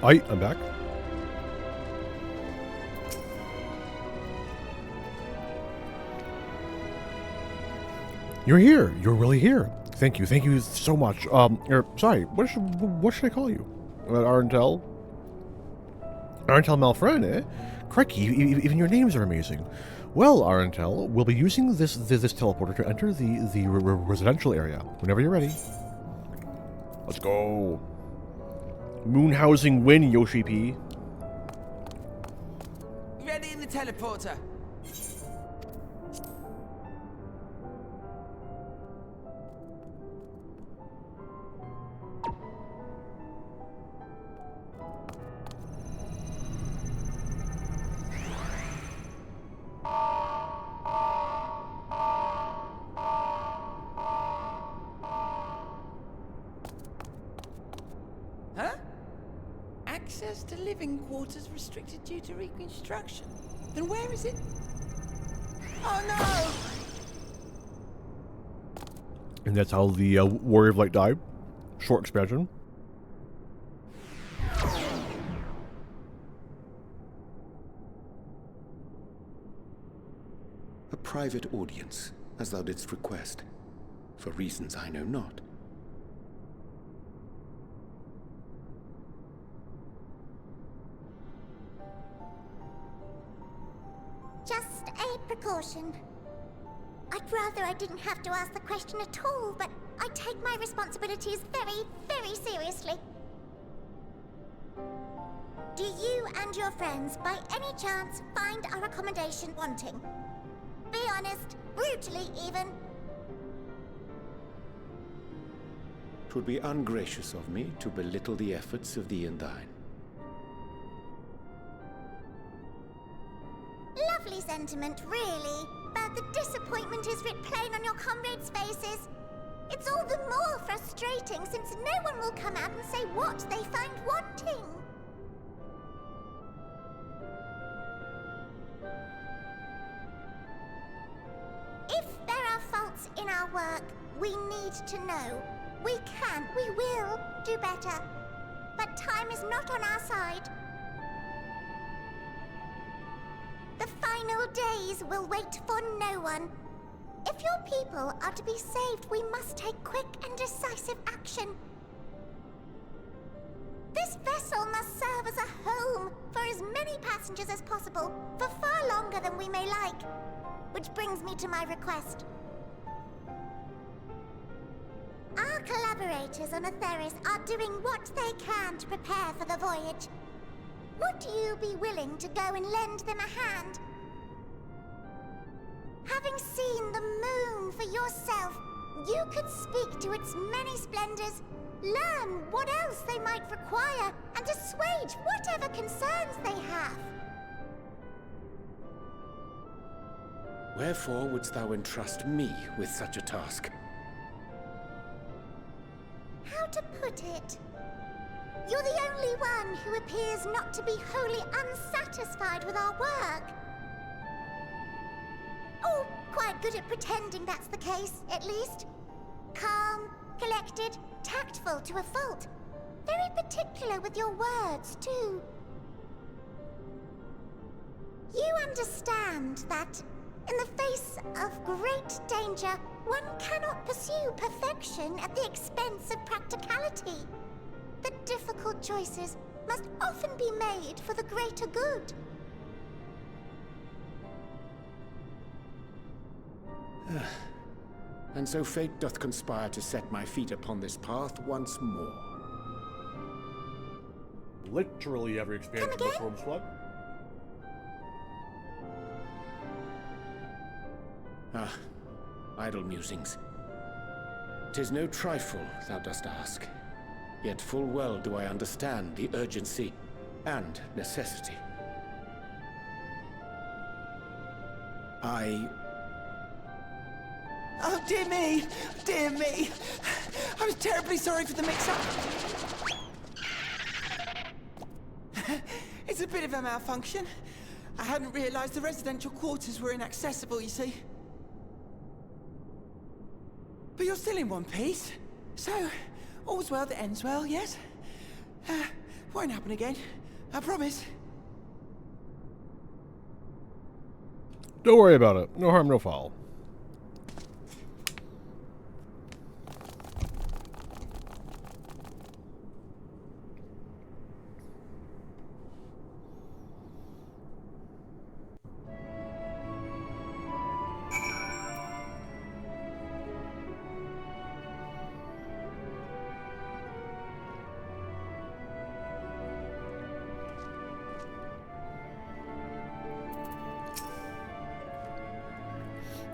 I'm back. You're here. You're really here. Thank you. Thank you so much. Sorry. What should I call you? Arentel? Arentel Malfren, eh? Crikey, even your names are amazing. Well, Arentel, we'll be using this teleporter to enter the residential area. Whenever you're ready. Let's go. Moon housing win, Yoshi P. Ready in the teleporter. Access to living quarters restricted due to reconstruction. Then where is it? Oh no! And that's how the Warrior of Light died. Short expansion. A private audience, as thou didst request, for reasons I know not. Just a precaution. I'd rather I didn't have to ask the question at all, but I take my responsibilities very, very seriously. Do you and your friends, by any chance, find our accommodation wanting? Be honest, brutally even. 'Twould be ungracious of me to belittle the efforts of thee and thine. Lovely sentiment, really. But the disappointment is writ plain on your comrades' faces. It's all the more frustrating since no one will come out and say what they find wanting. If there are faults in our work, we need to know. We can, we will do better. But time is not on our side. The final days will wait for no one. If your people are to be saved, we must take quick and decisive action. This vessel must serve as a home for as many passengers as possible, for far longer than we may like. Which brings me to my request. Our collaborators on Atheris are doing what they can to prepare for the voyage. Would you be willing to go and lend them a hand? Having seen the moon for yourself, you could speak to its many splendors, learn what else they might require, and assuage whatever concerns they have. Wherefore wouldst thou entrust me with such a task? How to put it? You're the only one who appears not to be wholly unsatisfied with our work. Or quite good at pretending that's the case, at least. Calm, collected, tactful to a fault. Very particular with your words, too. You understand that, in the face of great danger, one cannot pursue perfection at the expense of practicality. The difficult choices must often be made for the greater good. And so fate doth conspire to set my feet upon this path once more. Literally every expansion of the Storm Squad. Ah, idle musings. 'Tis no trifle thou dost ask. Yet full well do I understand the urgency and necessity. Oh, dear me! Dear me! I was terribly sorry for the mix-up. It's a bit of a malfunction. I hadn't realized the residential quarters were inaccessible, you see. But you're still in one piece. So, all's well that ends well, yes? What won't happen again. I promise. Don't worry about it. No harm, no foul.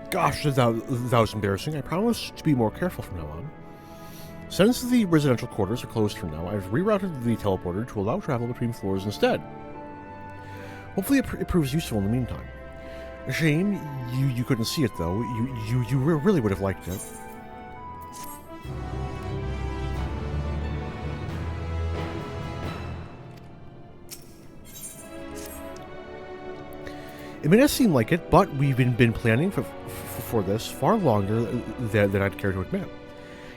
Gosh, that was embarrassing. I promise to be more careful from now on. Since the residential quarters are closed for now, I've rerouted the teleporter to allow travel between floors instead. Hopefully it proves useful in the meantime. A shame you couldn't see it, though. You really would have liked it. It may not seem like it, but we've been planning for this far longer than I'd care to admit.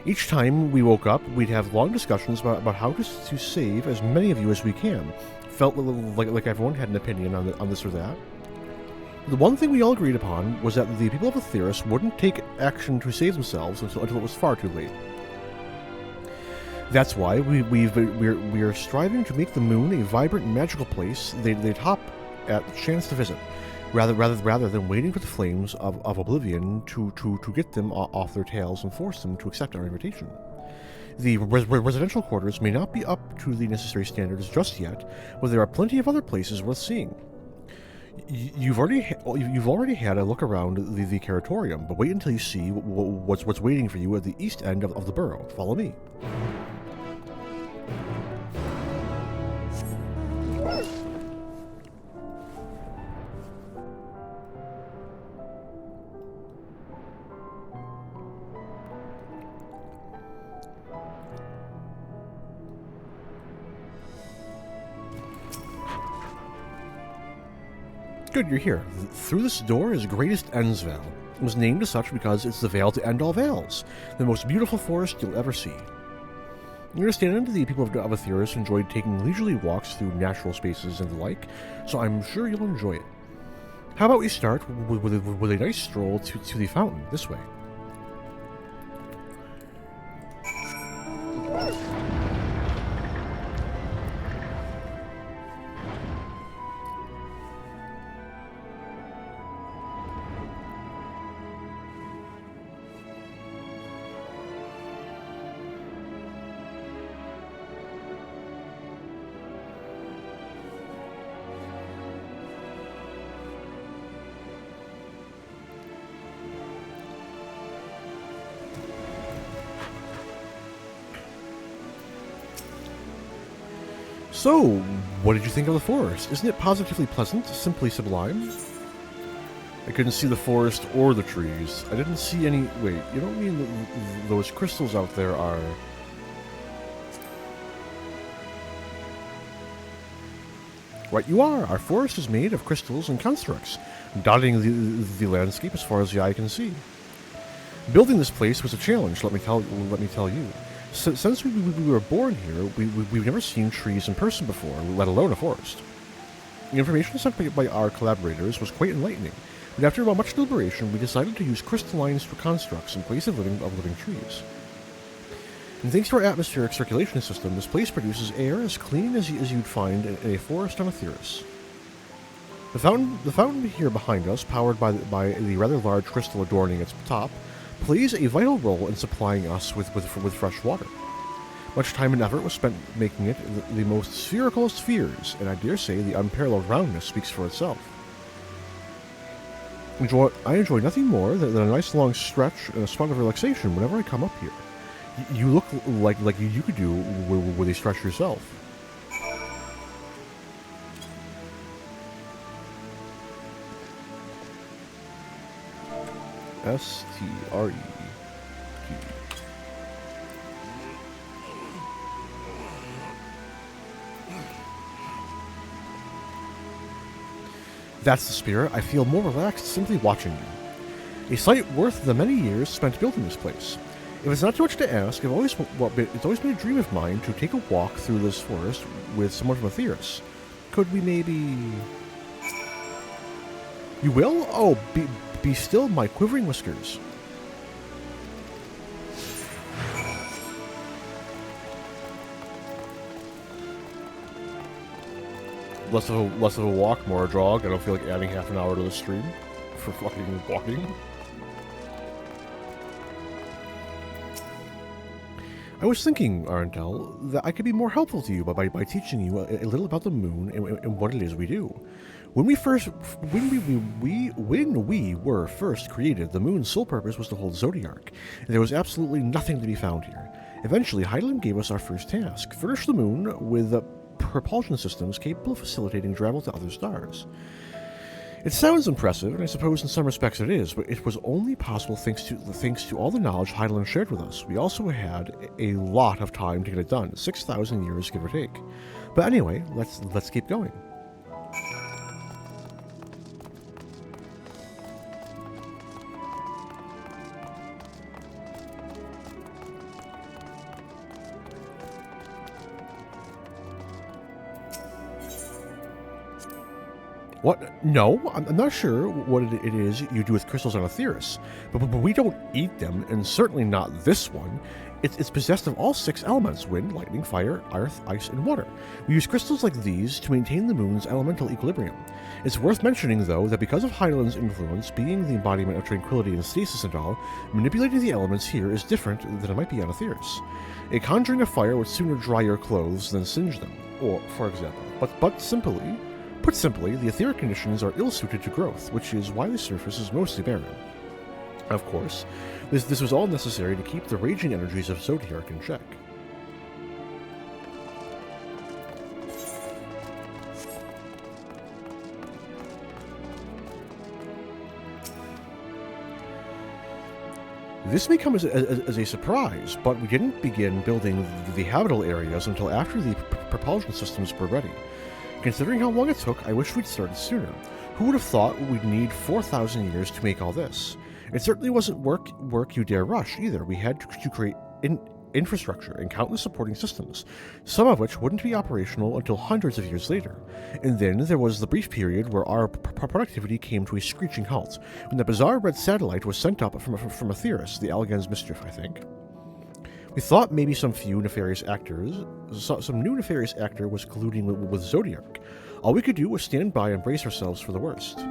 Each time we woke up, we'd have long discussions about how to save as many of you as we can. Felt like everyone had an opinion on this or that. The one thing we all agreed upon was that the people of Aetheris wouldn't take action to save themselves until it was far too late. That's why we're striving to make the moon a vibrant, magical place they'd hop at the chance to visit, rather than waiting for the flames of oblivion to get them off their tails and force them to accept our invitation. The residential quarters may not be up to the necessary standards just yet, but there are plenty of other places worth seeing. You've already had a look around the Curatorium, but wait until you see what's waiting for you at the east end of the borough. Follow me. Good, you're here. Through this door is Greatest Ends Vale. It was named as such because it's the veil to end all veils, the most beautiful forest you'll ever see. You understand the people of Aetheris enjoyed taking leisurely walks through natural spaces and the like, so I'm sure you'll enjoy it. How about we start with a nice stroll to the fountain, this way. So, what did you think of the forest? Isn't it positively pleasant, simply sublime? I couldn't see the forest or the trees. I didn't see any... Wait, you don't mean that those crystals out there are... Right, you are. Our forest is made of crystals and constructs, dotting the landscape as far as the eye can see. Building this place was a challenge, let me tell you. Since we were born here, we've never seen trees in person before, let alone a forest. The information sent by our collaborators was quite enlightening, but after much deliberation, we decided to use crystalline constructs in place of living trees. And thanks to our atmospheric circulation system, this place produces air as clean as you'd find in a forest on Aetheris. The fountain here behind us, powered by the rather large crystal adorning its top, plays a vital role in supplying us with fresh water. Much time and effort was spent making it the most spherical of spheres, and I dare say the unparalleled roundness speaks for itself. I enjoy nothing more than a nice long stretch and a spot of relaxation whenever I come up here. You look like you could do with a stretch yourself. S-T-R-E-G. That's the spirit. I feel more relaxed simply watching you. A sight worth the many years spent building this place. If it's not too much to ask, it's always been a dream of mine to take a walk through this forest with someone from Aetheris. Could we maybe... You will? Oh, be still, my quivering whiskers. Less of a walk, more a jog. I don't feel like adding half an hour to the stream for fucking walking. I was thinking, Arentel, that I could be more helpful to you by teaching you a little about the moon and what it is we do. When we were first created, the moon's sole purpose was to hold Zodiark, and there was absolutely nothing to be found here. Eventually, Hydaelyn gave us our first task: furnish the moon with propulsion systems capable of facilitating travel to other stars. It sounds impressive, and I suppose in some respects it is, but it was only possible thanks to all the knowledge Hydaelyn shared with us. We also had a lot of time to get it done, 6,000 years give or take. But anyway, let's keep going. What? No, I'm not sure what it is you do with crystals on Aetheris, but we don't eat them, and certainly not this one. It's possessed of all 6 elements: wind, lightning, fire, earth, ice, and water. We use crystals like these to maintain the moon's elemental equilibrium. It's worth mentioning, though, that because of Hydaelyn's influence, being the embodiment of tranquility and stasis and all, manipulating the elements here is different than it might be on Aetheris. A conjuring of fire would sooner dry your clothes than singe them, or, for example. Put simply, the etheric conditions are ill-suited to growth, which is why the surface is mostly barren. Of course, this was all necessary to keep the raging energies of Zodiark in check. This may come as a surprise, but we didn't begin building the habitable areas until after the propulsion systems were ready. Considering how long it took, I wish we'd started sooner. Who would have thought we'd need 4,000 years to make all this? It certainly wasn't work you dare rush, either. We had to create infrastructure and countless supporting systems, some of which wouldn't be operational until hundreds of years later. And then there was the brief period where our productivity came to a screeching halt, when the bizarre red satellite was sent up from Aetheris, the Algan's mischief, I think. We thought maybe some new nefarious actor was colluding with Zodiark. All we could do was stand by and brace ourselves for the worst.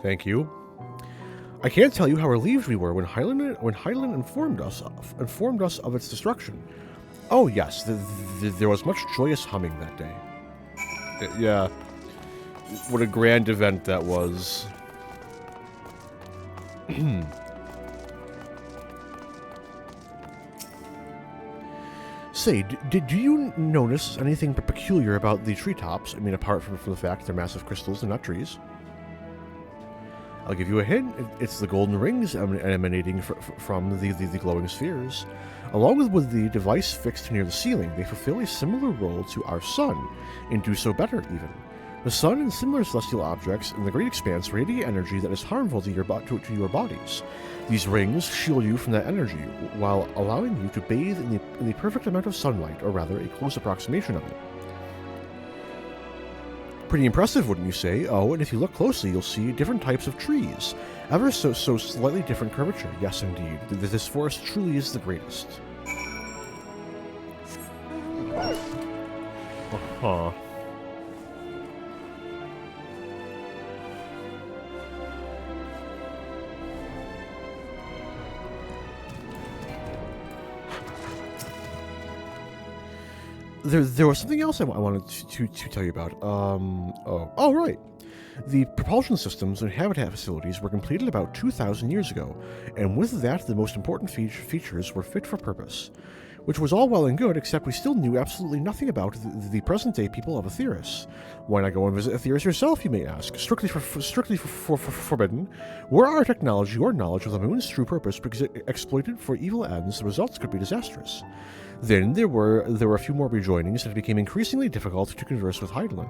Thank you. I can't tell you how relieved we were when Hydaelyn informed us of its destruction. Oh yes, there was much joyous humming that day. Yeah, what a grand event that was. Say, do you notice anything peculiar about the treetops? I mean, apart from the fact they're massive crystals and not trees. I'll give you a hint. It's the golden rings emanating from the glowing spheres. Along with the device fixed near the ceiling, they fulfill a similar role to our sun, and do so better even. The sun and similar celestial objects in the great expanse radiate energy that is harmful to your bodies. These rings shield you from that energy, while allowing you to bathe in the perfect amount of sunlight, or rather, a close approximation of it. Pretty impressive, wouldn't you say? Oh, and if you look closely, you'll see different types of trees. Ever so slightly different curvature. Yes, indeed. This forest truly is the greatest. Uh-huh. There was something else I wanted to tell you about. Oh, right. The propulsion systems and habitat facilities were completed about 2,000 years ago, and with that, the most important features were fit for purpose. Which was all well and good, except we still knew absolutely nothing about the present-day people of Aetheris. Why not go and visit Aetheris yourself, you may ask? Strictly forbidden. Were our technology or knowledge of the moon's true purpose exploited for evil ends, the results could be disastrous. Then there were a few more rejoinings, and it became increasingly difficult to converse with Heidelin.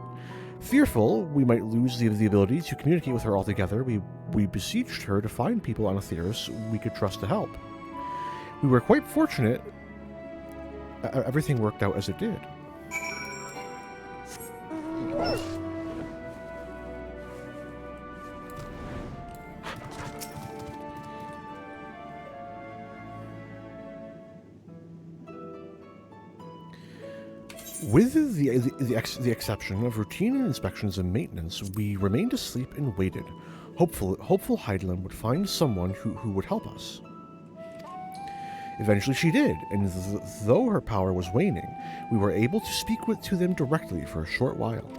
Fearful we might lose the ability to communicate with her altogether, we beseeched her to find people on Aetheris we could trust to help. We were quite fortunate everything worked out as it did. With the exception of routine inspections and maintenance, we remained asleep and waited, hopeful Heidelin would find someone who would help us. Eventually she did, and though her power was waning, we were able to speak to them directly for a short while.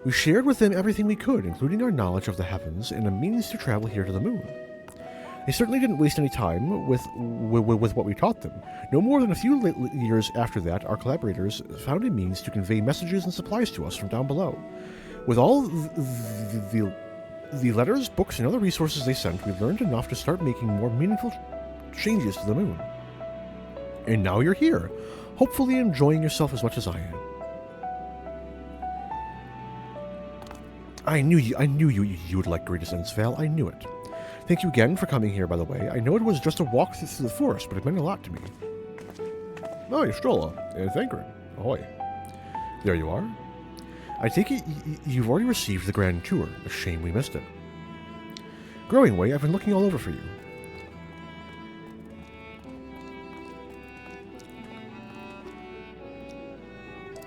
We shared with them everything we could, including our knowledge of the heavens and a means to travel here to the moon. They certainly didn't waste any time with what we taught them. No more than a few years after that, our collaborators found a means to convey messages and supplies to us from down below. With all the letters, books, and other resources they sent, we learned enough to start making more meaningful changes to the moon. And now you're here, hopefully enjoying yourself as much as I am. I knew you would like Greatest Ends, Val. I knew it. Thank you again for coming here, by the way. I know it was just a walk through the forest, but it meant a lot to me. Oh, Strolla. Thankred. Ahoy. There you are. I take it you've already received the grand tour. A shame we missed it. Growing Way, I've been looking all over for you.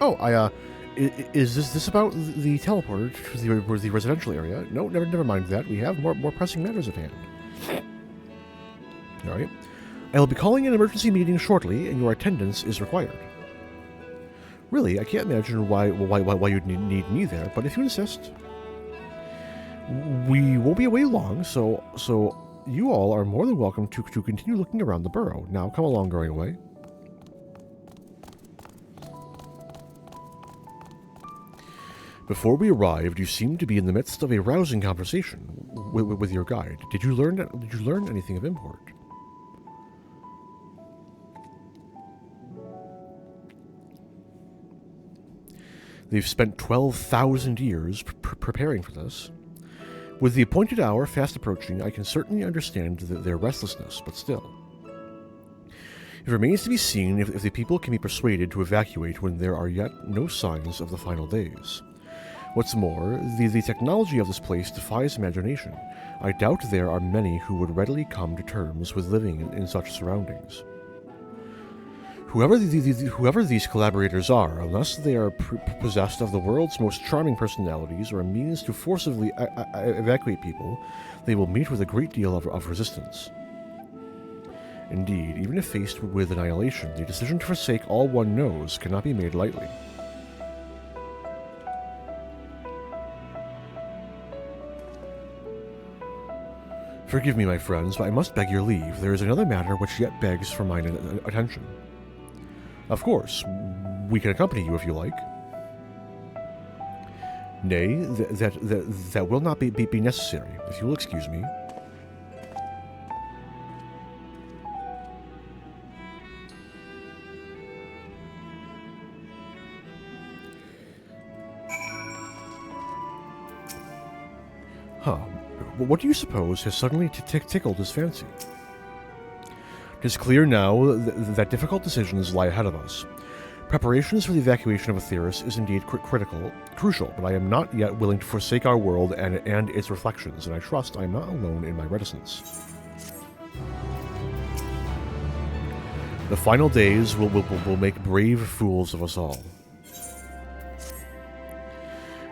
Oh, is this about the teleporter to the residential area? No, never mind that. We have more pressing matters at hand. All right. I'll be calling an emergency meeting shortly, and your attendance is required. Really, I can't imagine why you'd need me there, but if you insist. We won't be away long, so you all are more than welcome to continue looking around the burrow. Now, come along, Growing Way. Before we arrived, you seemed to be in the midst of a rousing conversation with your guide. Did you learn anything of import? They've spent 12,000 years preparing for this. With the appointed hour fast approaching, I can certainly understand their restlessness, but still. It remains to be seen if the people can be persuaded to evacuate when there are yet no signs of the final days. What's more, the technology of this place defies imagination. I doubt there are many who would readily come to terms with living in such surroundings. Whoever these collaborators are, unless they are possessed of the world's most charming personalities or a means to forcibly evacuate people, they will meet with a great deal of resistance. Indeed, even if faced with annihilation, the decision to forsake all one knows cannot be made lightly. Forgive me, my friends, but I must beg your leave. There is another matter which yet begs for mine attention. Of course, we can accompany you if you like. Nay, that will not be necessary, if you will excuse me. Huh. What do you suppose has suddenly tickled his fancy? It is clear now that difficult decisions lie ahead of us. Preparations for the evacuation of Aetheris is indeed crucial, but I am not yet willing to forsake our world and its reflections, and I trust I am not alone in my reticence. The final days will make brave fools of us all.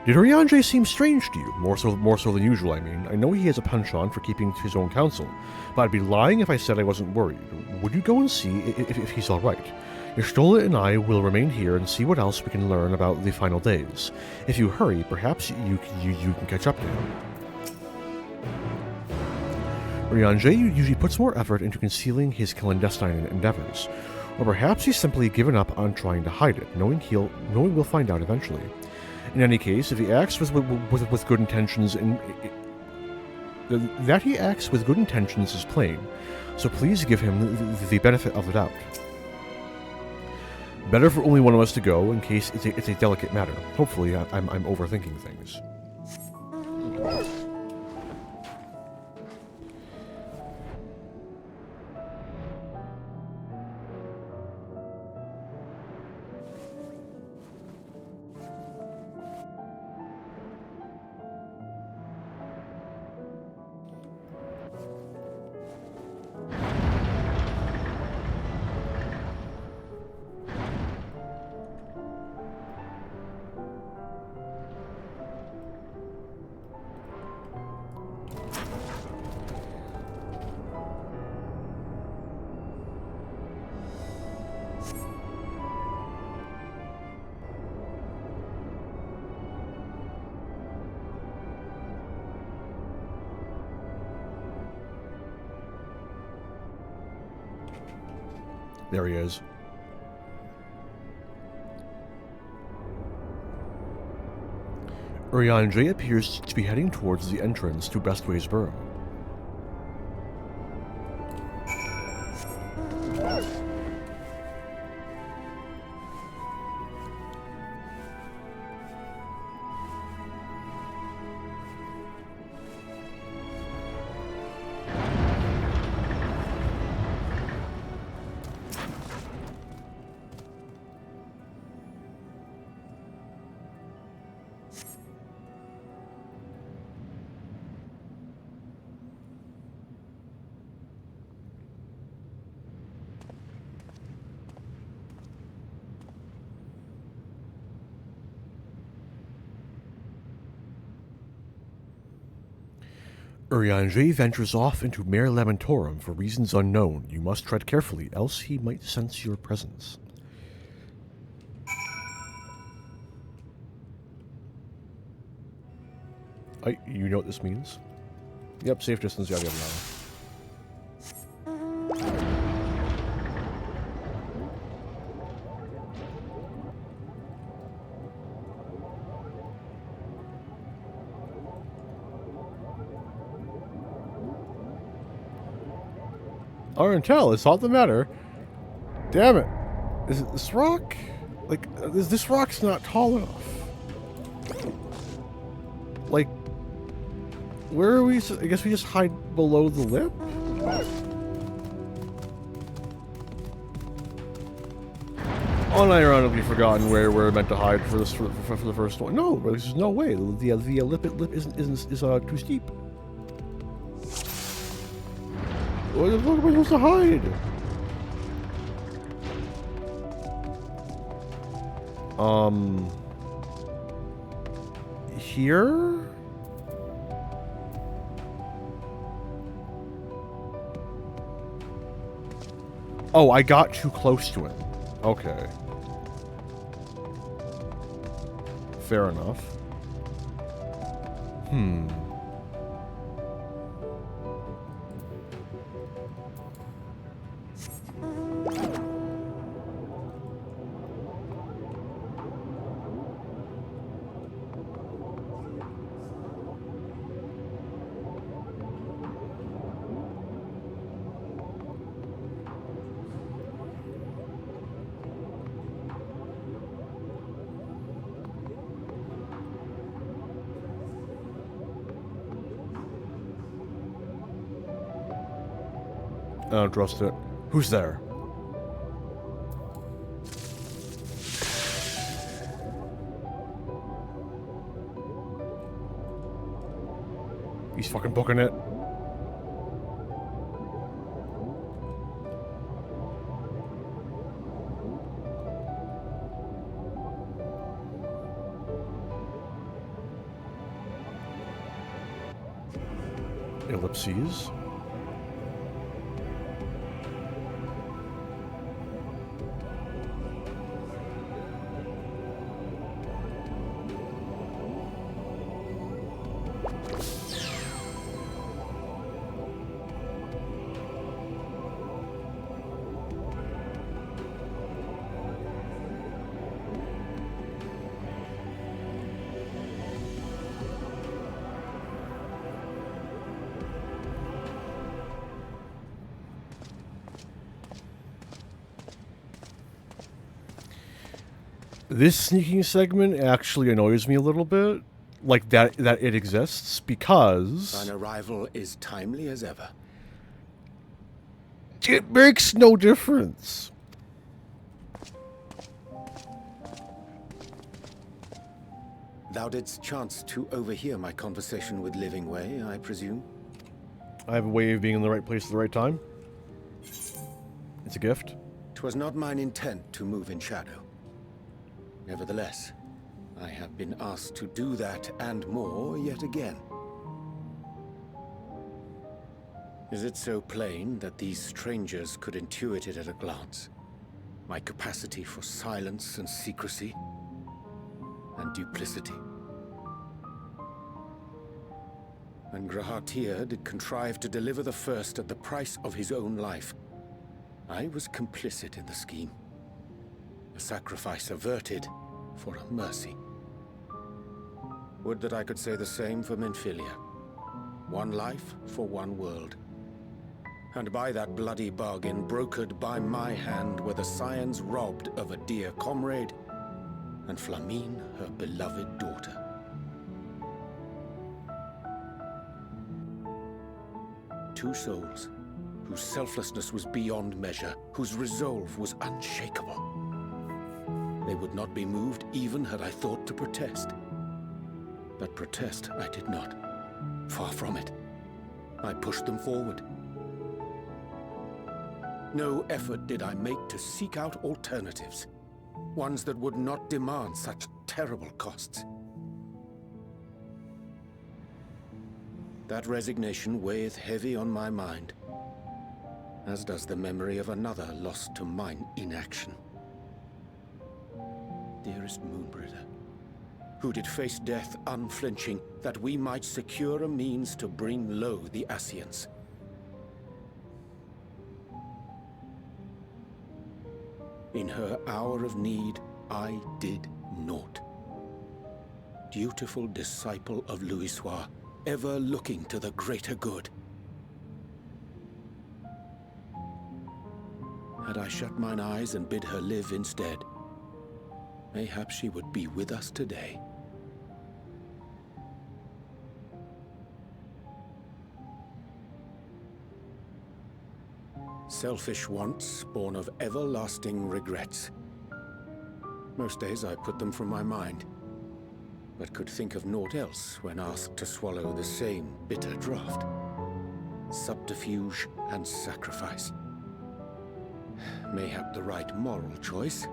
Did Urianger seem strange to you? More so than usual, I mean. I know he has a penchant for keeping to his own counsel, but I'd be lying if I said I wasn't worried. Would you go and see if he's all right? Y'shtola and I will remain here and see what else we can learn about the final days. If you hurry, perhaps you can catch up to him. Urianger usually puts more effort into concealing his clandestine endeavors, or perhaps he's simply given up on trying to hide it, knowing we'll find out eventually. In any case, if he acts with good intentions, that he acts with good intentions is plain, so please give him the benefit of the doubt. Better for only one of us to go, in case it's a delicate matter. Hopefully, I'm overthinking things. There he is. Urianger appears to be heading towards the entrance to Bestway's Burrow. Urianger ventures off into Mare Lamentorum for reasons unknown. You must tread carefully, else he might sense your presence. You know what this means? Yep, safe distance, yada yada yada. Arentel, it's not the matter. Damn it. Is it this rock? Like, this rock's not tall enough. Like, where are we? I guess we just hide below the lip? Unironically forgotten where we're meant to hide for this for the first one. No, there's no way. The lip is too steep. Where the fuck am I supposed to hide? Here? Oh, I got too close to him. Okay. Fair enough. I don't trust it. Who's there? He's fucking booking it. Ellipses. This sneaking segment actually annoys me a little bit. Like, that it exists, because Thine arrival is timely as ever. it makes no difference. Thou didst chance to overhear my conversation with Living Way, I presume? I have a way of being in the right place at the right time. It's a gift. 'Twas not mine intent to move in shadow. Nevertheless, I have been asked to do that and more yet again. Is it so plain that these strangers could intuit it at a glance? My capacity for silence and secrecy and duplicity. And Grahatir did contrive to deliver the first at the price of his own life. I was complicit in the scheme. A sacrifice averted for a mercy. Would that I could say the same for Minfilia. One life for one world. And by that bloody bargain brokered by my hand were the scions robbed of a dear comrade, and Flamine her beloved daughter. Two souls, whose selflessness was beyond measure, whose resolve was unshakable. They would not be moved even had I thought to protest. But protest I did not. Far from it. I pushed them forward. No effort did I make to seek out alternatives, ones that would not demand such terrible costs. That resignation weigheth heavy on my mind, as does the memory of another lost to mine inaction. Dearest Moonbringer, who did face death unflinching, that we might secure a means to bring low the Ascians. In her hour of need, I did naught. Dutiful disciple of Louisoix, ever looking to the greater good. Had I shut mine eyes and bid her live instead, mayhap she would be with us today. Selfish wants, born of everlasting regrets. Most days I put them from my mind, but could think of naught else when asked to swallow the same bitter draught. Subterfuge and sacrifice. Mayhap the right moral choice,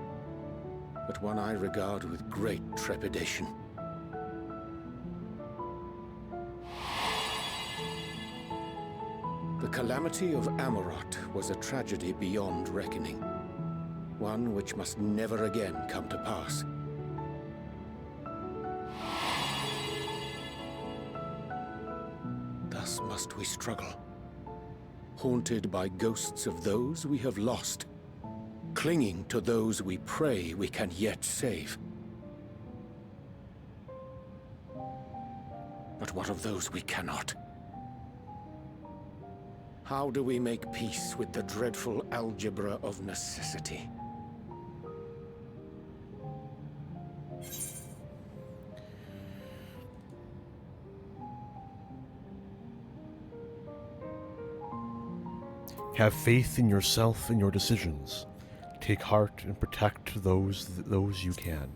but one I regard with great trepidation. The calamity of Amarot was a tragedy beyond reckoning, one which must never again come to pass. Thus must we struggle, haunted by ghosts of those we have lost, clinging to those we pray we can yet save. But what of those we cannot? How do we make peace with the dreadful algebra of necessity? Have faith in yourself and your decisions. Take heart and protect those you can.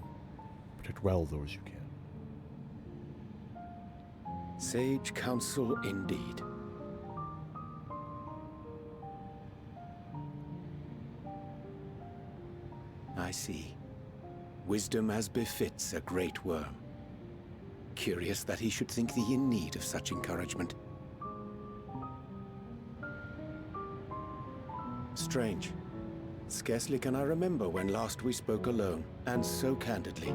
Protect well those you can. Sage counsel indeed. I see. Wisdom as befits a great worm. Curious that he should think thee in need of such encouragement. Strange. Scarcely can I remember when last we spoke alone, and so candidly.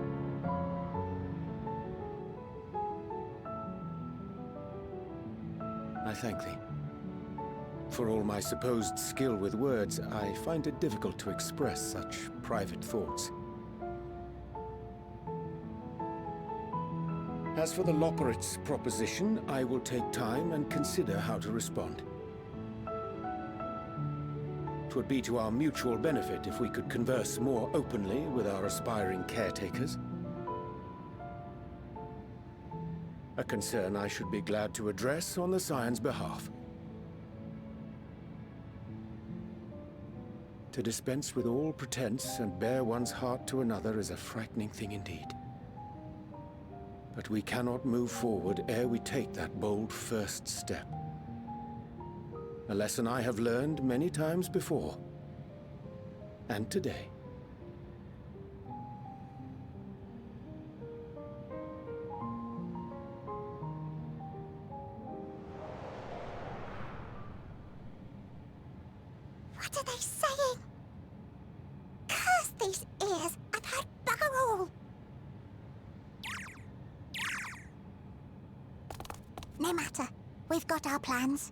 I thank thee. For all my supposed skill with words, I find it difficult to express such private thoughts. As for the Loporrit's proposition, I will take time and consider how to respond. 'Twould be to our mutual benefit if we could converse more openly with our aspiring caretakers. A concern I should be glad to address on the Scion's behalf. To dispense with all pretense and bare one's heart to another is a frightening thing indeed. But we cannot move forward ere we take that bold first step. A lesson I have learned many times before. And today. What are they saying? Curse these ears! I've heard bugger all! No matter. We've got our plans.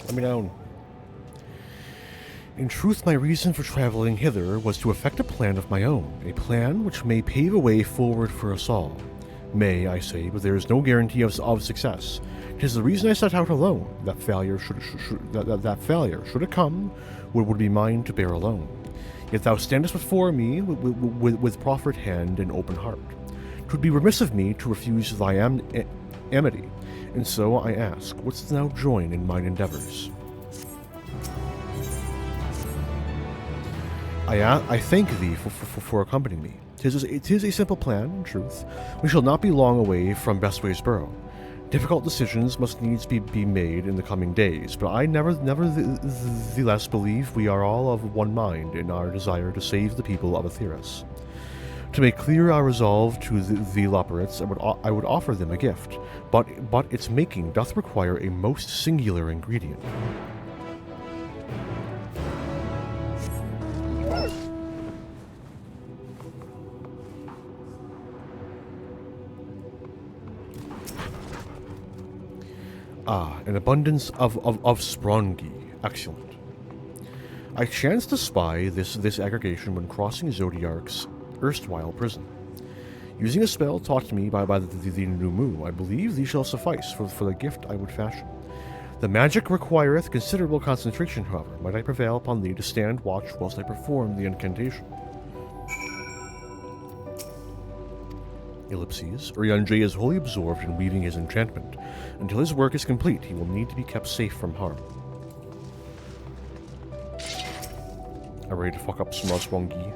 Let me down. In truth, my reason for traveling hither was to effect a plan of my own, a plan which may pave a way forward for us all. May, I say, but there is no guarantee of success. 'Tis the reason I set out alone. That failure, should it come, would be mine to bear alone. Yet thou standest before me with proffered hand and open heart. 'Twould be remiss of me to refuse thy amity, and so I ask, wouldst thou join in mine endeavors? I thank thee for accompanying me. 'Tis a simple plan, in truth. We shall not be long away from Bestway's Burrow. Difficult decisions must needs be made in the coming days, but I nevertheless believe we are all of one mind in our desire to save the people of Aetheris. To make clear our resolve to the Loporrits, I would offer them a gift, but its making doth require a most singular ingredient. An abundance of sprongi. Excellent. I chanced to spy this aggregation when crossing Zodiark's erstwhile prison. Using a spell taught to me by the new moon, I believe these shall suffice for the gift I would fashion. The magic requireth considerable concentration, however. Might I prevail upon thee to stand watch whilst I perform the incantation? Ellipses. Urianger is wholly absorbed in weaving his enchantment. Until his work is complete, he will need to be kept safe from harm. I'm ready to fuck up some Sprongi.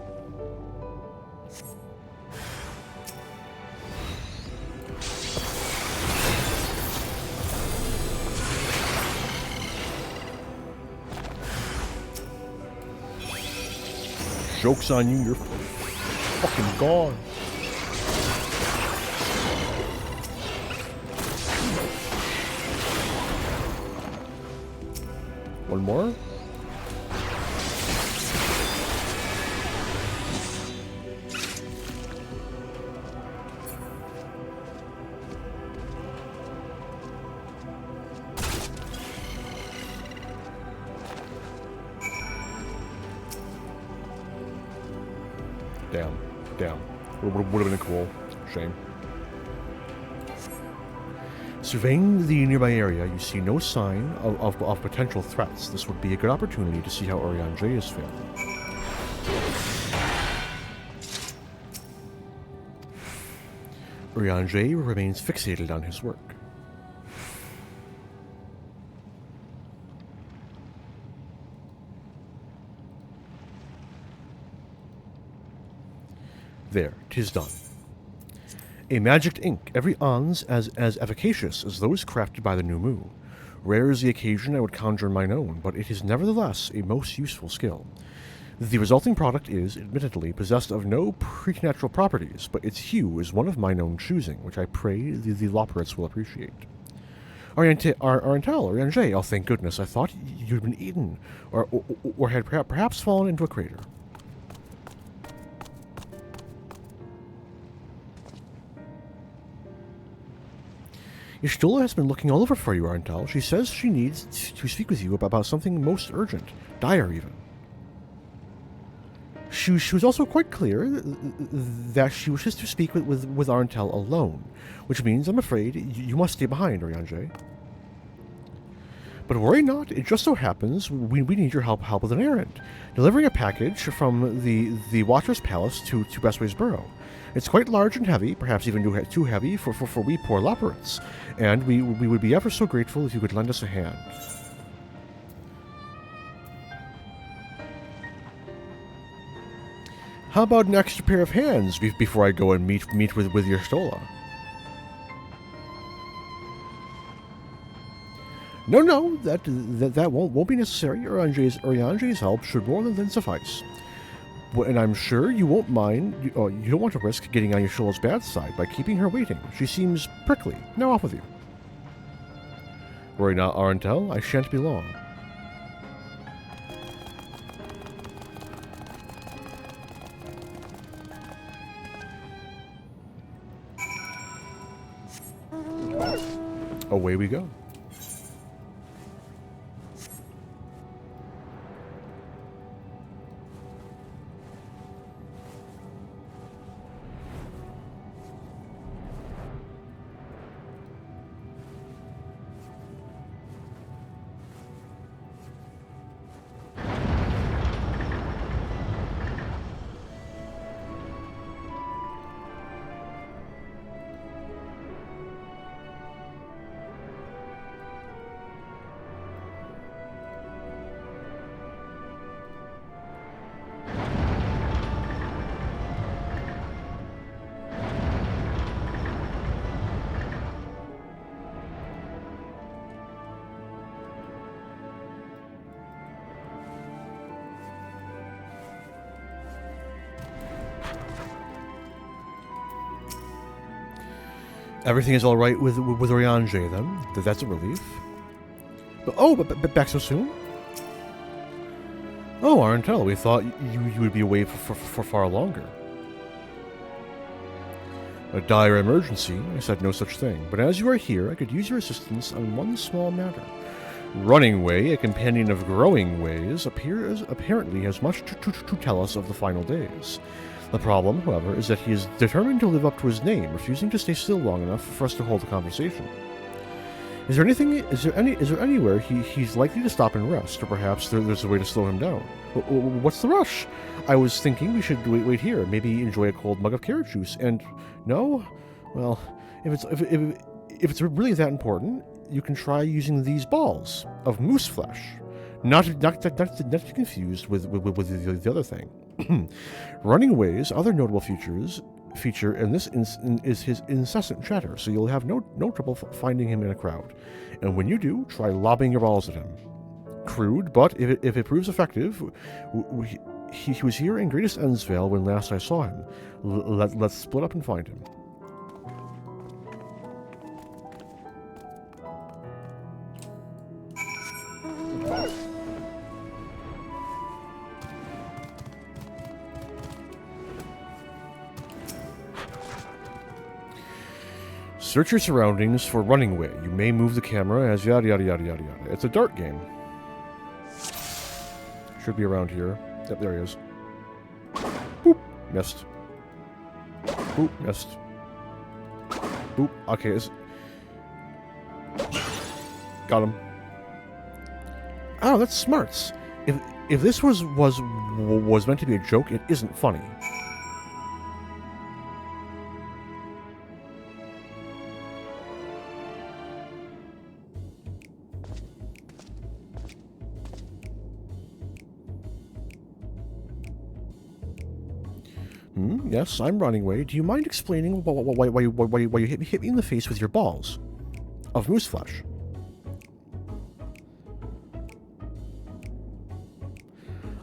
Joke's on you, you're fucking gone. One more? Damn. Would have been cool. Shame. Surveying the nearby area, you see no sign of potential threats. This would be a good opportunity to see how Urianger is faring. Urianger remains fixated on his work. There, 'tis done. A magicked ink, every ons as efficacious as those crafted by the new moon. Rare is the occasion I would conjure mine own, but it is nevertheless a most useful skill. The resulting product is, admittedly, possessed of no preternatural properties, but its hue is one of mine own choosing, which I pray the Loporrits will appreciate. Urianger, oh thank goodness, I thought you'd been eaten, or had perhaps fallen into a crater. Y'shtola has been looking all over for you, Arntel. She says she needs to speak with you about something most urgent, dire even. She was also quite clear that she wishes to speak with Arntel alone, which means, I'm afraid, you must stay behind, Oriange. But worry not, it just so happens we need your help with an errand, delivering a package from the Watcher's Palace to Bestway's Burrow. It's quite large and heavy, perhaps even too heavy for we poor leopards, and we would be ever so grateful if you could lend us a hand. How about an extra pair of hands before I go and meet with Y'shtola? No, that won't be necessary. Oriange's help should more than suffice. And I'm sure you won't mind. You don't want to risk getting on Y'shtola's bad side by keeping her waiting. She seems prickly. Now off with you. Worry not, Arntel. I shan't be long. Away we go. Everything is all right with Oriange, then? That's a relief. But back so soon? Oh, Arntel, we thought you would be away for far longer. A dire emergency? I said no such thing. But as you are here, I could use your assistance on one small matter. Running Way, a companion of Growing Ways, apparently has much to tell us of the final days. The problem, however, is that he is determined to live up to his name, refusing to stay still long enough for us to hold a conversation. Is there anywhere he's likely to stop and rest, or perhaps there's a way to slow him down? What's the rush? I was thinking we should wait here, maybe enjoy a cold mug of carrot juice, and no? Well, if it's really that important, you can try using these balls of moose flesh. Not to be confused with the other thing. Running Way's other notable feature in this is his incessant chatter, so you'll have no trouble finding him in a crowd. And when you do, try lobbing your balls at him. Crude, but if it proves effective, he was here in Greatest Endsvale when last I saw him. Let's split up and find him. Search your surroundings for Running Way. You may move the camera as yada yada yada yada yada. It's a dart game. Should be around here. Yep, there he is. Boop. Missed. Boop. Missed. Boop. Okay. Got him. Oh, that's smarts. If this was meant to be a joke, it isn't funny. Yes, I'm Running Away. Do you mind explaining why you hit me in the face with your balls of moose flesh?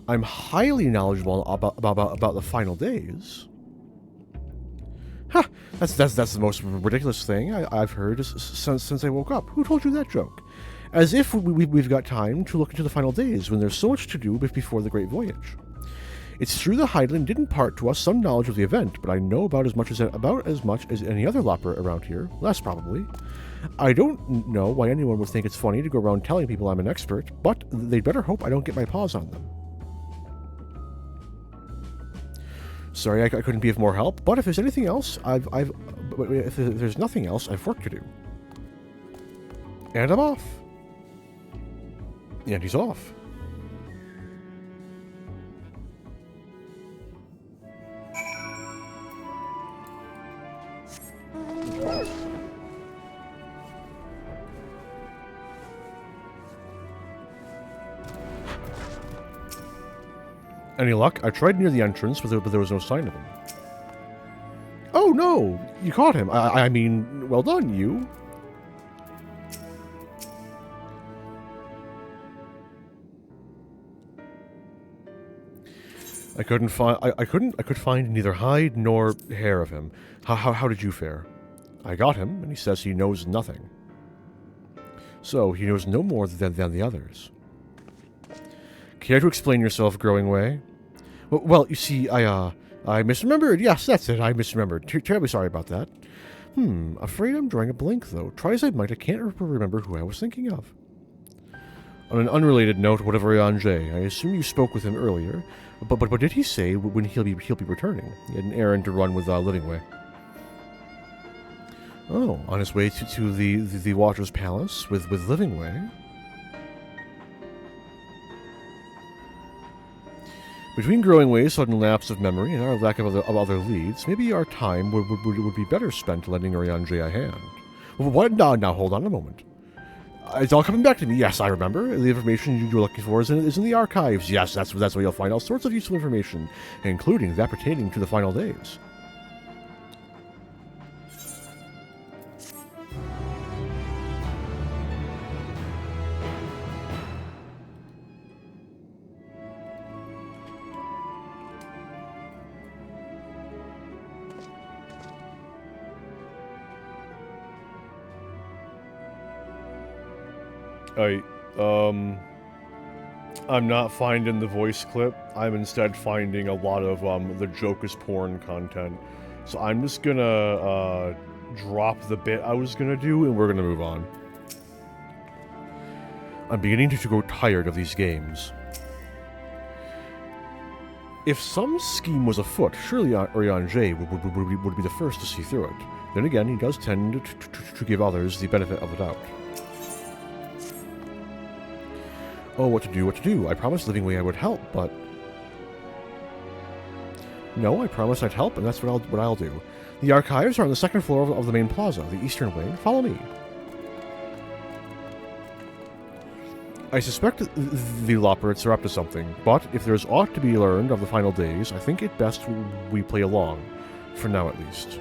I'm highly knowledgeable about the final days. Ha! That's the most ridiculous thing I've heard since I woke up. Who told you that joke? As if we've got time to look into the final days when there's so much to do before the Great Voyage. It's true that Hydaelyn did impart to us some knowledge of the event, but I know about as much as any other Lopper around here, less probably. I don't know why anyone would think it's funny to go around telling people I'm an expert, but they'd better hope I don't get my paws on them. Sorry I couldn't be of more help, but if there's anything else, if there's nothing else, I've work to do. And I'm off. And he's off. Any luck? I tried near the entrance, but there was no sign of him. Oh no! You caught him. I mean, well done, you. I could find neither hide nor hair of him. How did you fare? I got him, and he says he knows nothing. So, he knows no more than the others. Care to explain yourself, Growing Way? Well, you see, I misremembered. Yes, that's it, I misremembered. Terribly sorry about that. Afraid I'm drawing a blank, though. Try as I might, I can't remember who I was thinking of. On an unrelated note, whatever Anjay, I assume you spoke with him earlier, but did he say when he'll be returning? He had an errand to run with Livingway. Oh, on his way to the Watcher's Palace with Livingway? Between Growing Way's sudden lapse of memory and our lack of other leads, maybe our time would be better spent lending Orianjay a hand. What? Now, hold on a moment. It's all coming back to me. Yes, I remember. The information you're looking for is in the archives. Yes, that's where you'll find all sorts of useful information, including that pertaining to the final days. I'm not finding the voice clip. I'm instead finding a lot of the joke is porn content. So I'm just gonna drop the bit I was gonna do and we're gonna move on. I'm beginning to grow tired of these games. If some scheme was afoot, surely Orianjay would be the first to see through it. Then again, he does tend to give others the benefit of the doubt. Oh, what to do. I promised Livingway I would help, but... No, I promised I'd help, and that's what I'll do. The archives are on the second floor of the main plaza, the eastern wing. Follow me. I suspect the Lopperates are up to something, but if there's aught to be learned of the final days, I think it best we play along. For now, at least.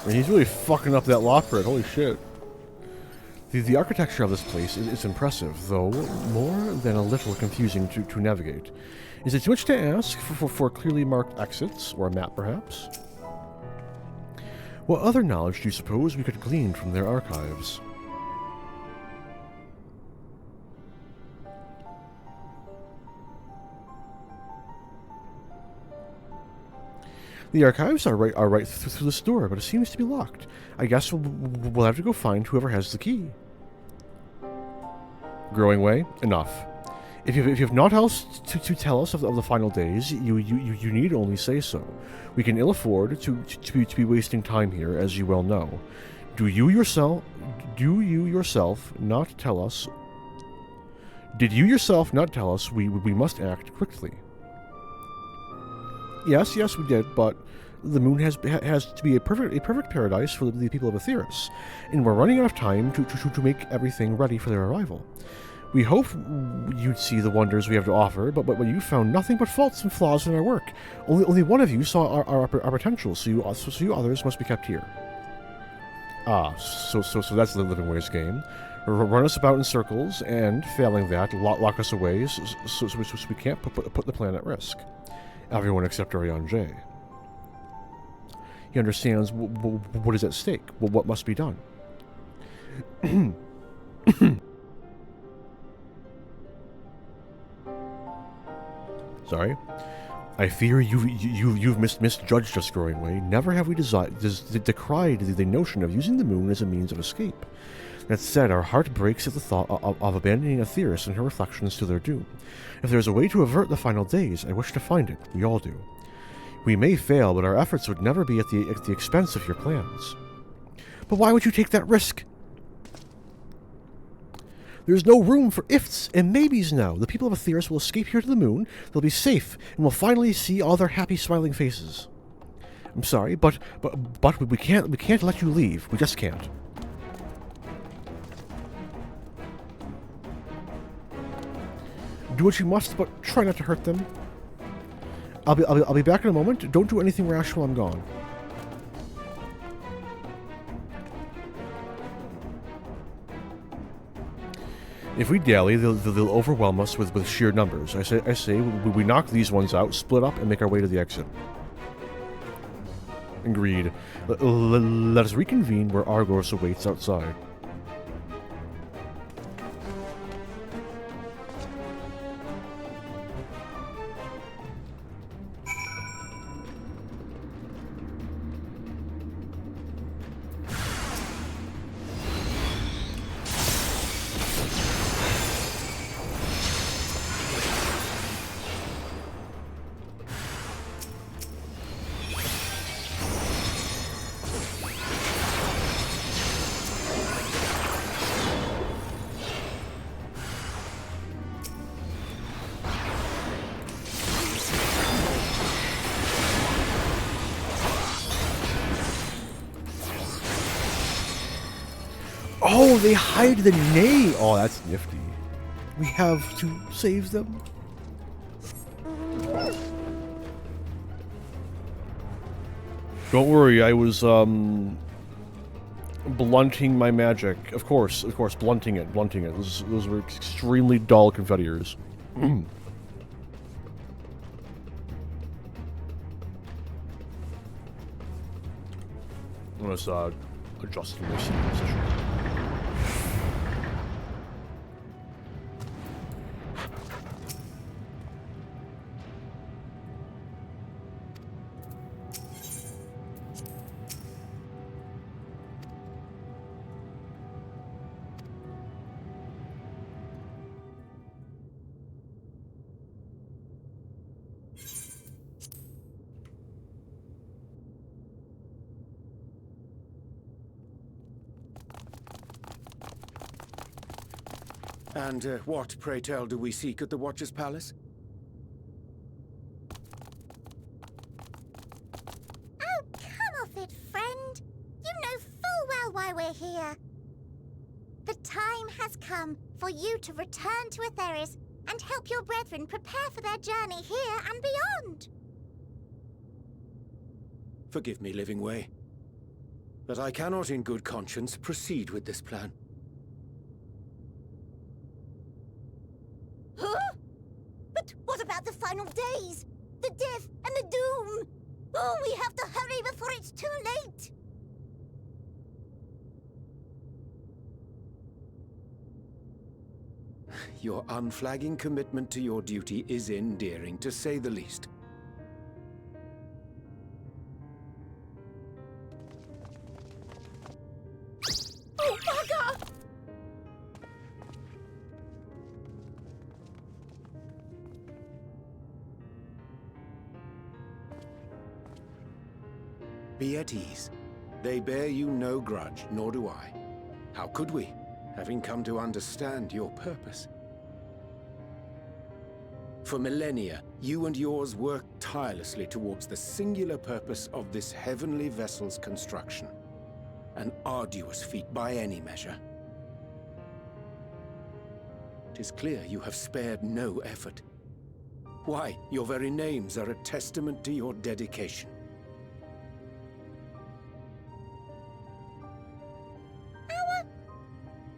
And he's really fucking up that Lopperate, holy shit. The architecture of this place is impressive, though more than a little confusing to navigate. Is it too much to ask for clearly marked exits, or a map perhaps? What other knowledge do you suppose we could glean from their archives? The archives are right through this door, but it seems to be locked. I guess we'll have to go find whoever has the key. Growing Way, enough. If you have naught else to tell us of the final days, you need only say so. We can ill afford to be wasting time here, as you well know. Do you yourself not tell us? Did you yourself not tell us we must act quickly? Yes, we did, but the moon has to be a perfect paradise for the people of Aetheris, and we're running out of time to make everything ready for their arrival. We hope you'd see the wonders we have to offer, but you found nothing but faults and flaws in our work. Only one of you saw our potential, so you others must be kept here. So that's the Living Ways game. Run us about in circles, and failing that, lock us away, so we can't put the plan at risk. Everyone except Ariane J. He understands what is at stake, what must be done. Sorry. I fear you've misjudged us, Growing Way. Never have we decried the notion of using the moon as a means of escape. That said, our heart breaks at the thought of abandoning Aetheris and her reflections to their doom. If there is a way to avert the final days, I wish to find it. We all do. We may fail, but our efforts would never be at the expense of your plans. But why would you take that risk? There's no room for ifs and maybes now. The people of Aetheris will escape here to the moon, they'll be safe, and we'll finally see all their happy, smiling faces. I'm sorry, but we can't let you leave. We just can't. Do what you must, but try not to hurt them. I'll be back in a moment. Don't do anything rash while I'm gone. If we dally, they'll overwhelm us with sheer numbers. I say we knock these ones out, split up, and make our way to the exit. Agreed. Let us reconvene where Argos awaits outside. Oh, they hide the name. Oh, that's nifty. We have to save them. Don't worry, I was blunting my magic. Of course, blunting it. Those were extremely dull confettiers. Let's adjust my seating position. And what, pray tell, do we seek at the Watcher's Palace? Oh, come off it, friend. You know full well why we're here. The time has come for you to return to Aetheris and help your brethren prepare for their journey here and beyond. Forgive me, Living Way, but I cannot in good conscience proceed with this plan. Huh? But what about the final days? The death and the doom? Oh, we have to hurry before it's too late! Your unflagging commitment to your duty is endearing, to say the least. Oh, bugger! Be at ease. They bear you no grudge, nor do I. How could we, having come to understand your purpose? For millennia, you and yours worked tirelessly towards the singular purpose of this heavenly vessel's construction. An arduous feat by any measure. It is clear you have spared no effort. Why, your very names are a testament to your dedication.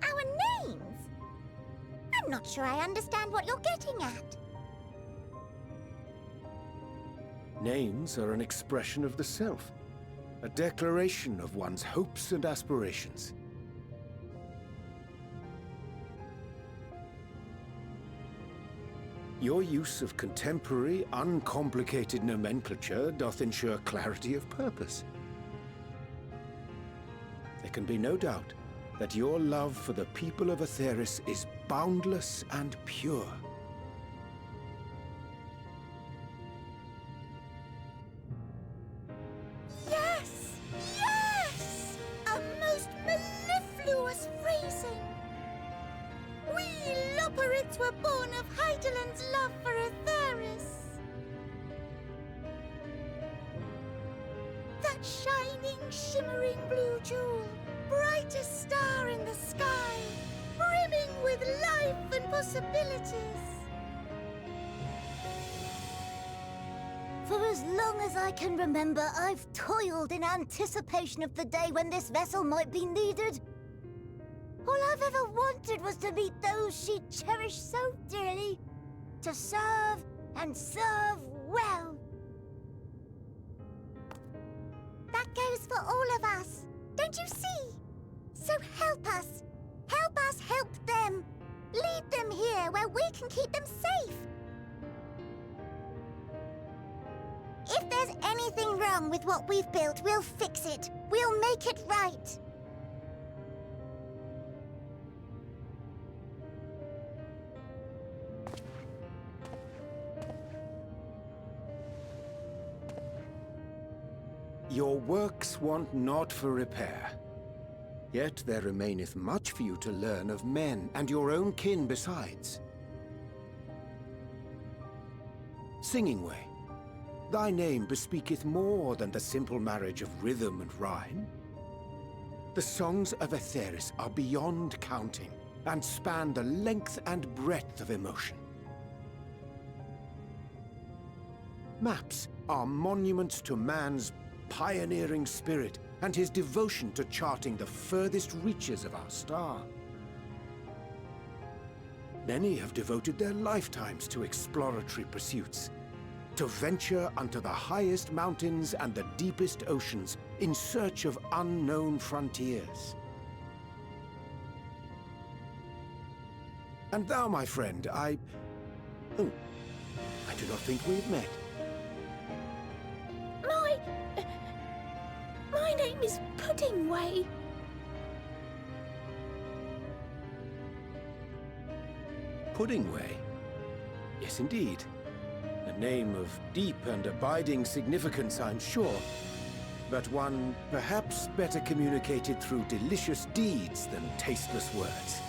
Our names? I'm not sure I understand what you're getting at. Names are an expression of the self, a declaration of one's hopes and aspirations. Your use of contemporary, uncomplicated nomenclature doth ensure clarity of purpose. There can be no doubt that your love for the people of Aetheris is boundless and pure. Yes! Yes! A most mellifluous phrasing! We Loperids were born of Hydaelyn's love for Aetheris. That shining, shimmering blue jewel, brightest star in the sky, brimming with life and possibilities. For as long as I can remember, I've toiled in anticipation of the day when this vessel might be needed. All I've ever wanted was to meet those she cherished so dearly, to serve and serve well. That goes for all of us, don't you see? So help us. Help us help them. Lead them here where we can keep them safe. If there's anything wrong with what we've built, we'll fix it. We'll make it right. Your works want not for repair. Yet there remaineth much for you to learn of men, and your own kin besides. Singing Way, thy name bespeaketh more than the simple marriage of rhythm and rhyme. The songs of Aetheris are beyond counting, and span the length and breadth of emotion. Maps are monuments to man's pioneering spirit and his devotion to charting the furthest reaches of our star. Many have devoted their lifetimes to exploratory pursuits, to venture unto the highest mountains and the deepest oceans in search of unknown frontiers. And thou, my friend, Oh, I do not think we've met. My name is Puddingway. Puddingway? Yes, indeed. A name of deep and abiding significance, I'm sure, but one perhaps better communicated through delicious deeds than tasteless words.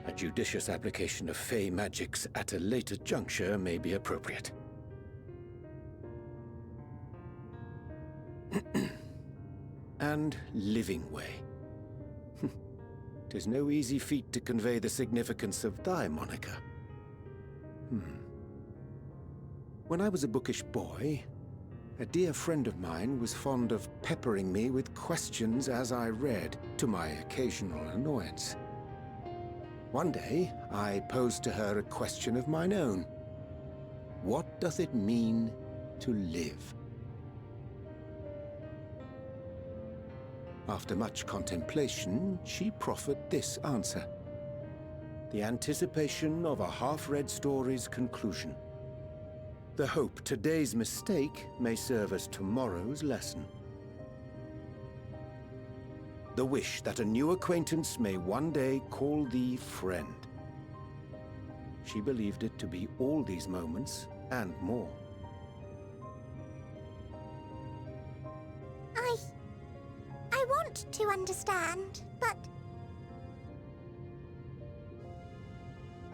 A judicious application of fey magics at a later juncture may be appropriate. And Living Way. 'Tis no easy feat to convey the significance of thy moniker. When I was a bookish boy, a dear friend of mine was fond of peppering me with questions as I read, to my occasional annoyance. One day, I posed to her a question of mine own. What doth it mean to live? After much contemplation, she proffered this answer. The anticipation of a half-read story's conclusion. The hope today's mistake may serve as tomorrow's lesson. The wish that a new acquaintance may one day call thee friend. She believed it to be all these moments and more. I want to understand, but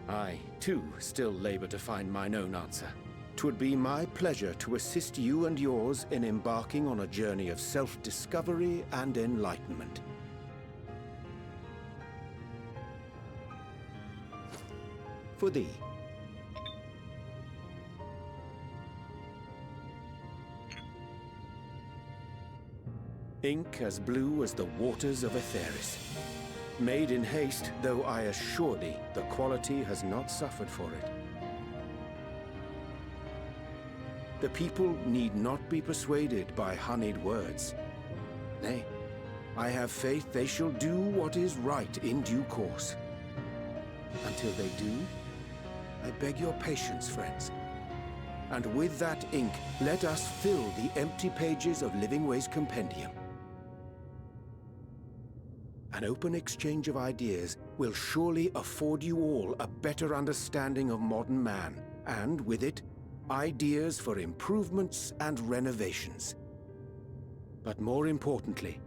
I, too, still labor to find mine own answer. 'Twould be my pleasure to assist you and yours in embarking on a journey of self-discovery and enlightenment. For thee. Ink as blue as the waters of Aetheris. Made in haste, though I assure thee, the quality has not suffered for it. The people need not be persuaded by honeyed words. Nay, I have faith they shall do what is right in due course. Until they do, I beg your patience, friends. And with that ink, let us fill the empty pages of Livingway's compendium. An open exchange of ideas will surely afford you all a better understanding of modern man, and with it, ideas for improvements and renovations. But more importantly,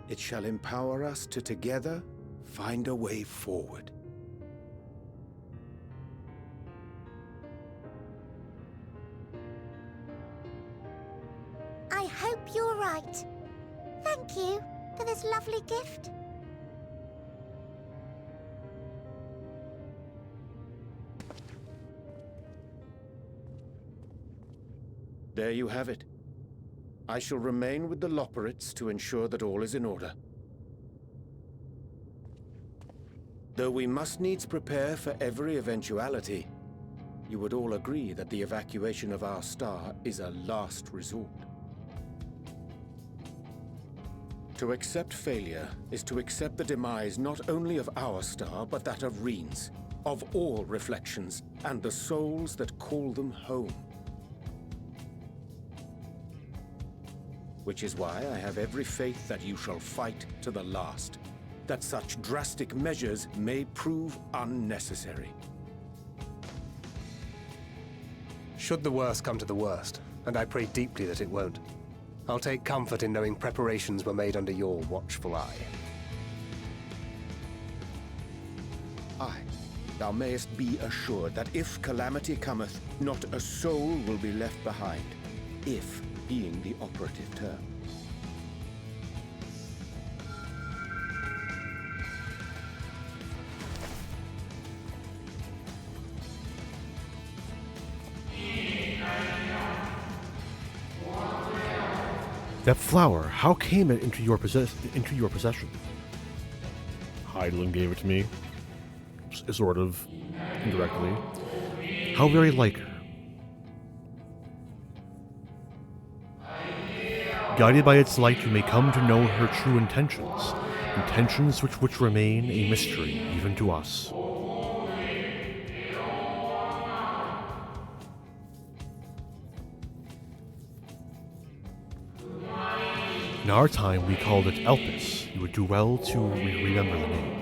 it shall empower us to together find a way forward. I hope you're right. Thank you for this lovely gift. There you have it. I shall remain with the Loporrits to ensure that all is in order. Though we must needs prepare for every eventuality, you would all agree that the evacuation of our star is a last resort. To accept failure is to accept the demise not only of our star, but that of Reen's, of all reflections, and the souls that call them home. Which is why I have every faith that you shall fight to the last, that such drastic measures may prove unnecessary. Should the worst come to the worst, and I pray deeply that it won't, I'll take comfort in knowing preparations were made under your watchful eye. Aye, thou mayest be assured that if calamity cometh, not a soul will be left behind, if being the operative term. That flower, how came it into your possession? Hydaelyn gave it to me, sort of, indirectly. How very like her. Guided by its light, you may come to know her true intentions, intentions which remain a mystery even to us. In our time, we called it Eldest. You would do well to remember the name.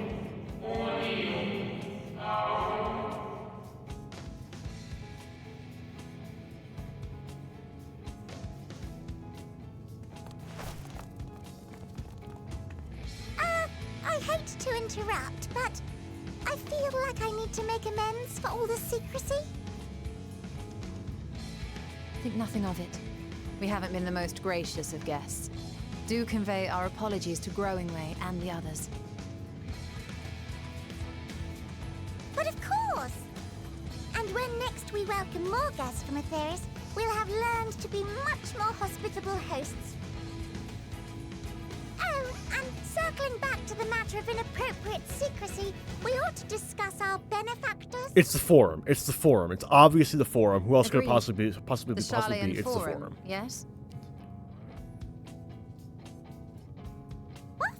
I hate to interrupt, but I feel like I need to make amends for all the secrecy. Think nothing of it. We haven't been the most gracious of guests. Do convey our apologies to Growingway and the others. But of course! And when next we welcome more guests from Aetheris, we'll have learned to be much more hospitable hosts. Oh, and circling back to the matter of inappropriate secrecy, we ought to discuss our benefactors. It's the Forum. It's the Forum. It's obviously the Forum. Who else could it possibly be? The It's Sharlayan the Forum, Forum. yes? What?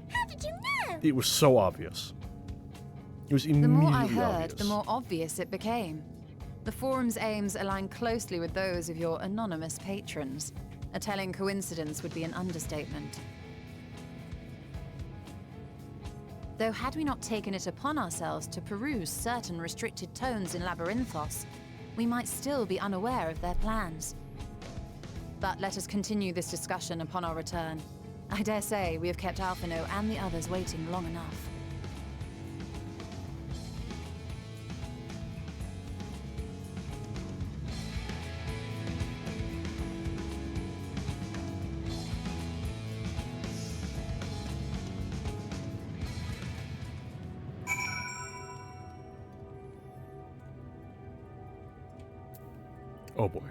How did you know? It was so obvious. It was The immediately more I heard, obvious. the more obvious it became. The Forum's aims align closely with those of your anonymous patrons. A telling coincidence would be an understatement. Though had we not taken it upon ourselves to peruse certain restricted tones in Labyrinthos, we might still be unaware of their plans. But let us continue this discussion upon our return. I dare say we have kept Alphino and the others waiting long enough. Oh boy.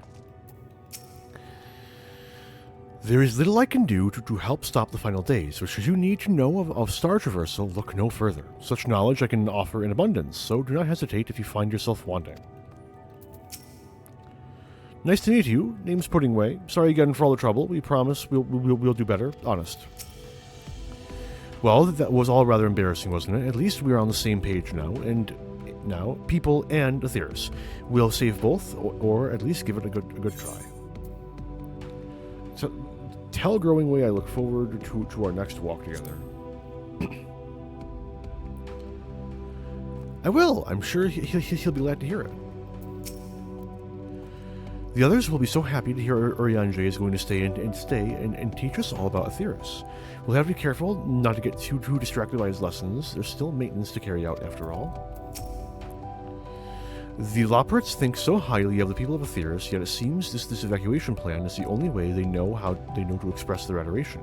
There is little I can do to help stop the final days, so should you need to know of star traversal, look no further. Such knowledge I can offer in abundance, so do not hesitate if you find yourself wanting. Nice to meet you. Name's Puddingway. Sorry again for all the trouble. We promise we'll do better. Honest. Well, that was all rather embarrassing, wasn't it? At least we're on the same page now, people and Aetheris. We'll save both, or at least give it a good try. So, tell Growing Way I look forward to our next walk together. I will. I'm sure he'll be glad to hear it. The others will be so happy to hear Urianger is going to stay and teach us all about Aetheris. We'll have to be careful not to get too distracted by his lessons. There's still maintenance to carry out after all. The Loporrits think so highly of the people of Aetheris, yet it seems this evacuation plan is the only way they know to express their adoration.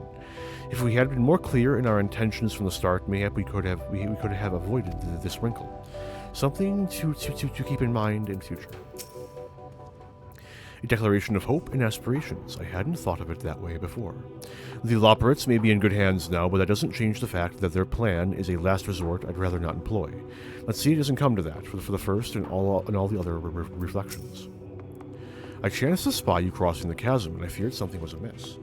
If we had been more clear in our intentions from the start, mayhap we could have avoided this wrinkle. Something to keep in mind in future. A declaration of hope and aspirations. I hadn't thought of it that way before. The Loporrits may be in good hands now, but that doesn't change the fact that their plan is a last resort I'd rather not employ. Let's see it doesn't come to that for the first and all the other reflections. I chanced to spy you crossing the chasm, and I feared something was amiss.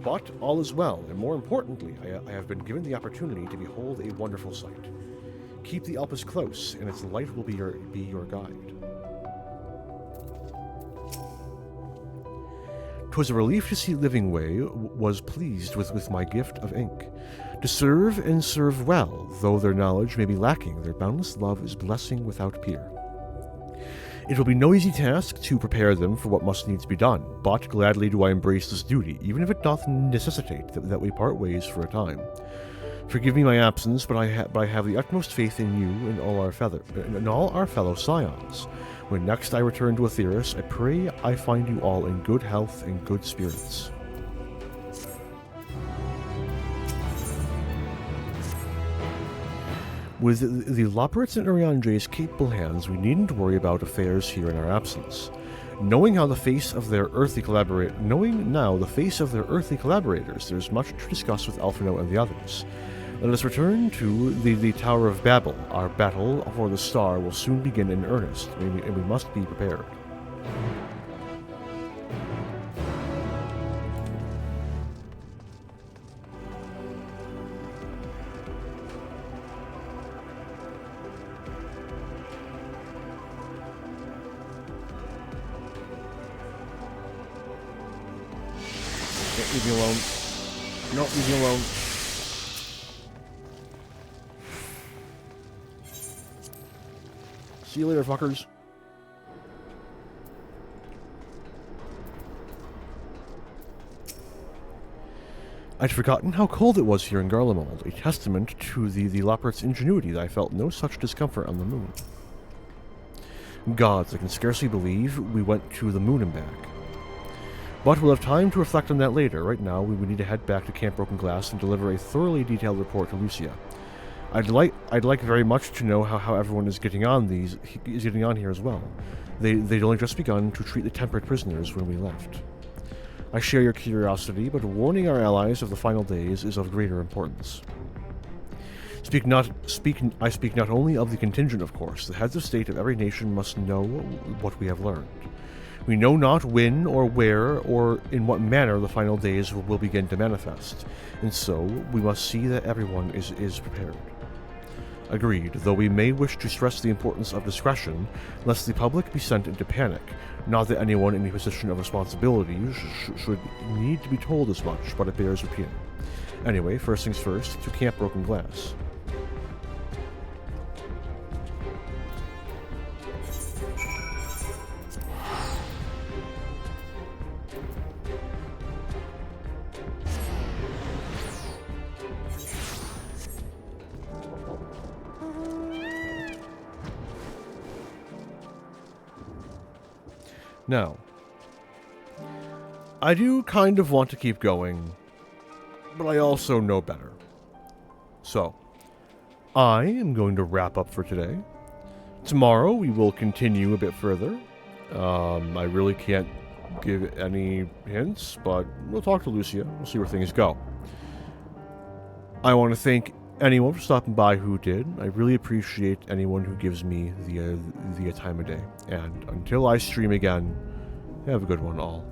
But all is well, and more importantly, I have been given the opportunity to behold a wonderful sight. Keep the Elpis close, and its light will be your guide. 'Twas a relief to see Living Way was pleased with my gift of ink. To serve and serve well, though their knowledge may be lacking, their boundless love is blessing without peer. It will be no easy task to prepare them for what must needs be done, but gladly do I embrace this duty, even if it doth necessitate that we part ways for a time. Forgive me my absence, but I have the utmost faith in you and all our fellow scions. When next I return to Aetheris, I pray I find you all in good health and good spirits. With the Loporrits in Urianger's capable hands, we needn't worry about affairs here in our absence. Knowing now the face of their earthly collaborators, there's much to discuss with Alphino and the others. Let us return to the Tower of Babel. Our battle for the star will soon begin in earnest, and we must be prepared. Leave me alone. No, leave me alone. See you later, fuckers. I'd forgotten how cold it was here in Garlemald, a testament to the Loporrits' ingenuity that I felt no such discomfort on the moon. Gods, I can scarcely believe we went to the moon and back. But we'll have time to reflect on that later. Right now, we would need to head back to Camp Broken Glass and deliver a thoroughly detailed report to Lucia. I'd like very much to know how everyone is getting on here as well. They'd only just begun to treat the temperate prisoners when we left. I share your curiosity, but warning our allies of the final days is of greater importance. I speak not only of the contingent, of course. The heads of state of every nation must know what we have learned. We know not when or where or in what manner the final days will begin to manifest, and so we must see that everyone is prepared. Agreed, though we may wish to stress the importance of discretion, lest the public be sent into panic. Not that anyone in a position of responsibility should need to be told as much, but it bears repeating. Anyway, first things first, to Camp Broken Glass. Now, I do kind of want to keep going, but I also know better. So, I am going to wrap up for today. Tomorrow we will continue a bit further, I really can't give any hints, but we'll talk to Lucia. We'll see where things go. I want to thank anyone for stopping by who did. I really appreciate anyone who gives me the time of day. And until I stream again, have a good one, all.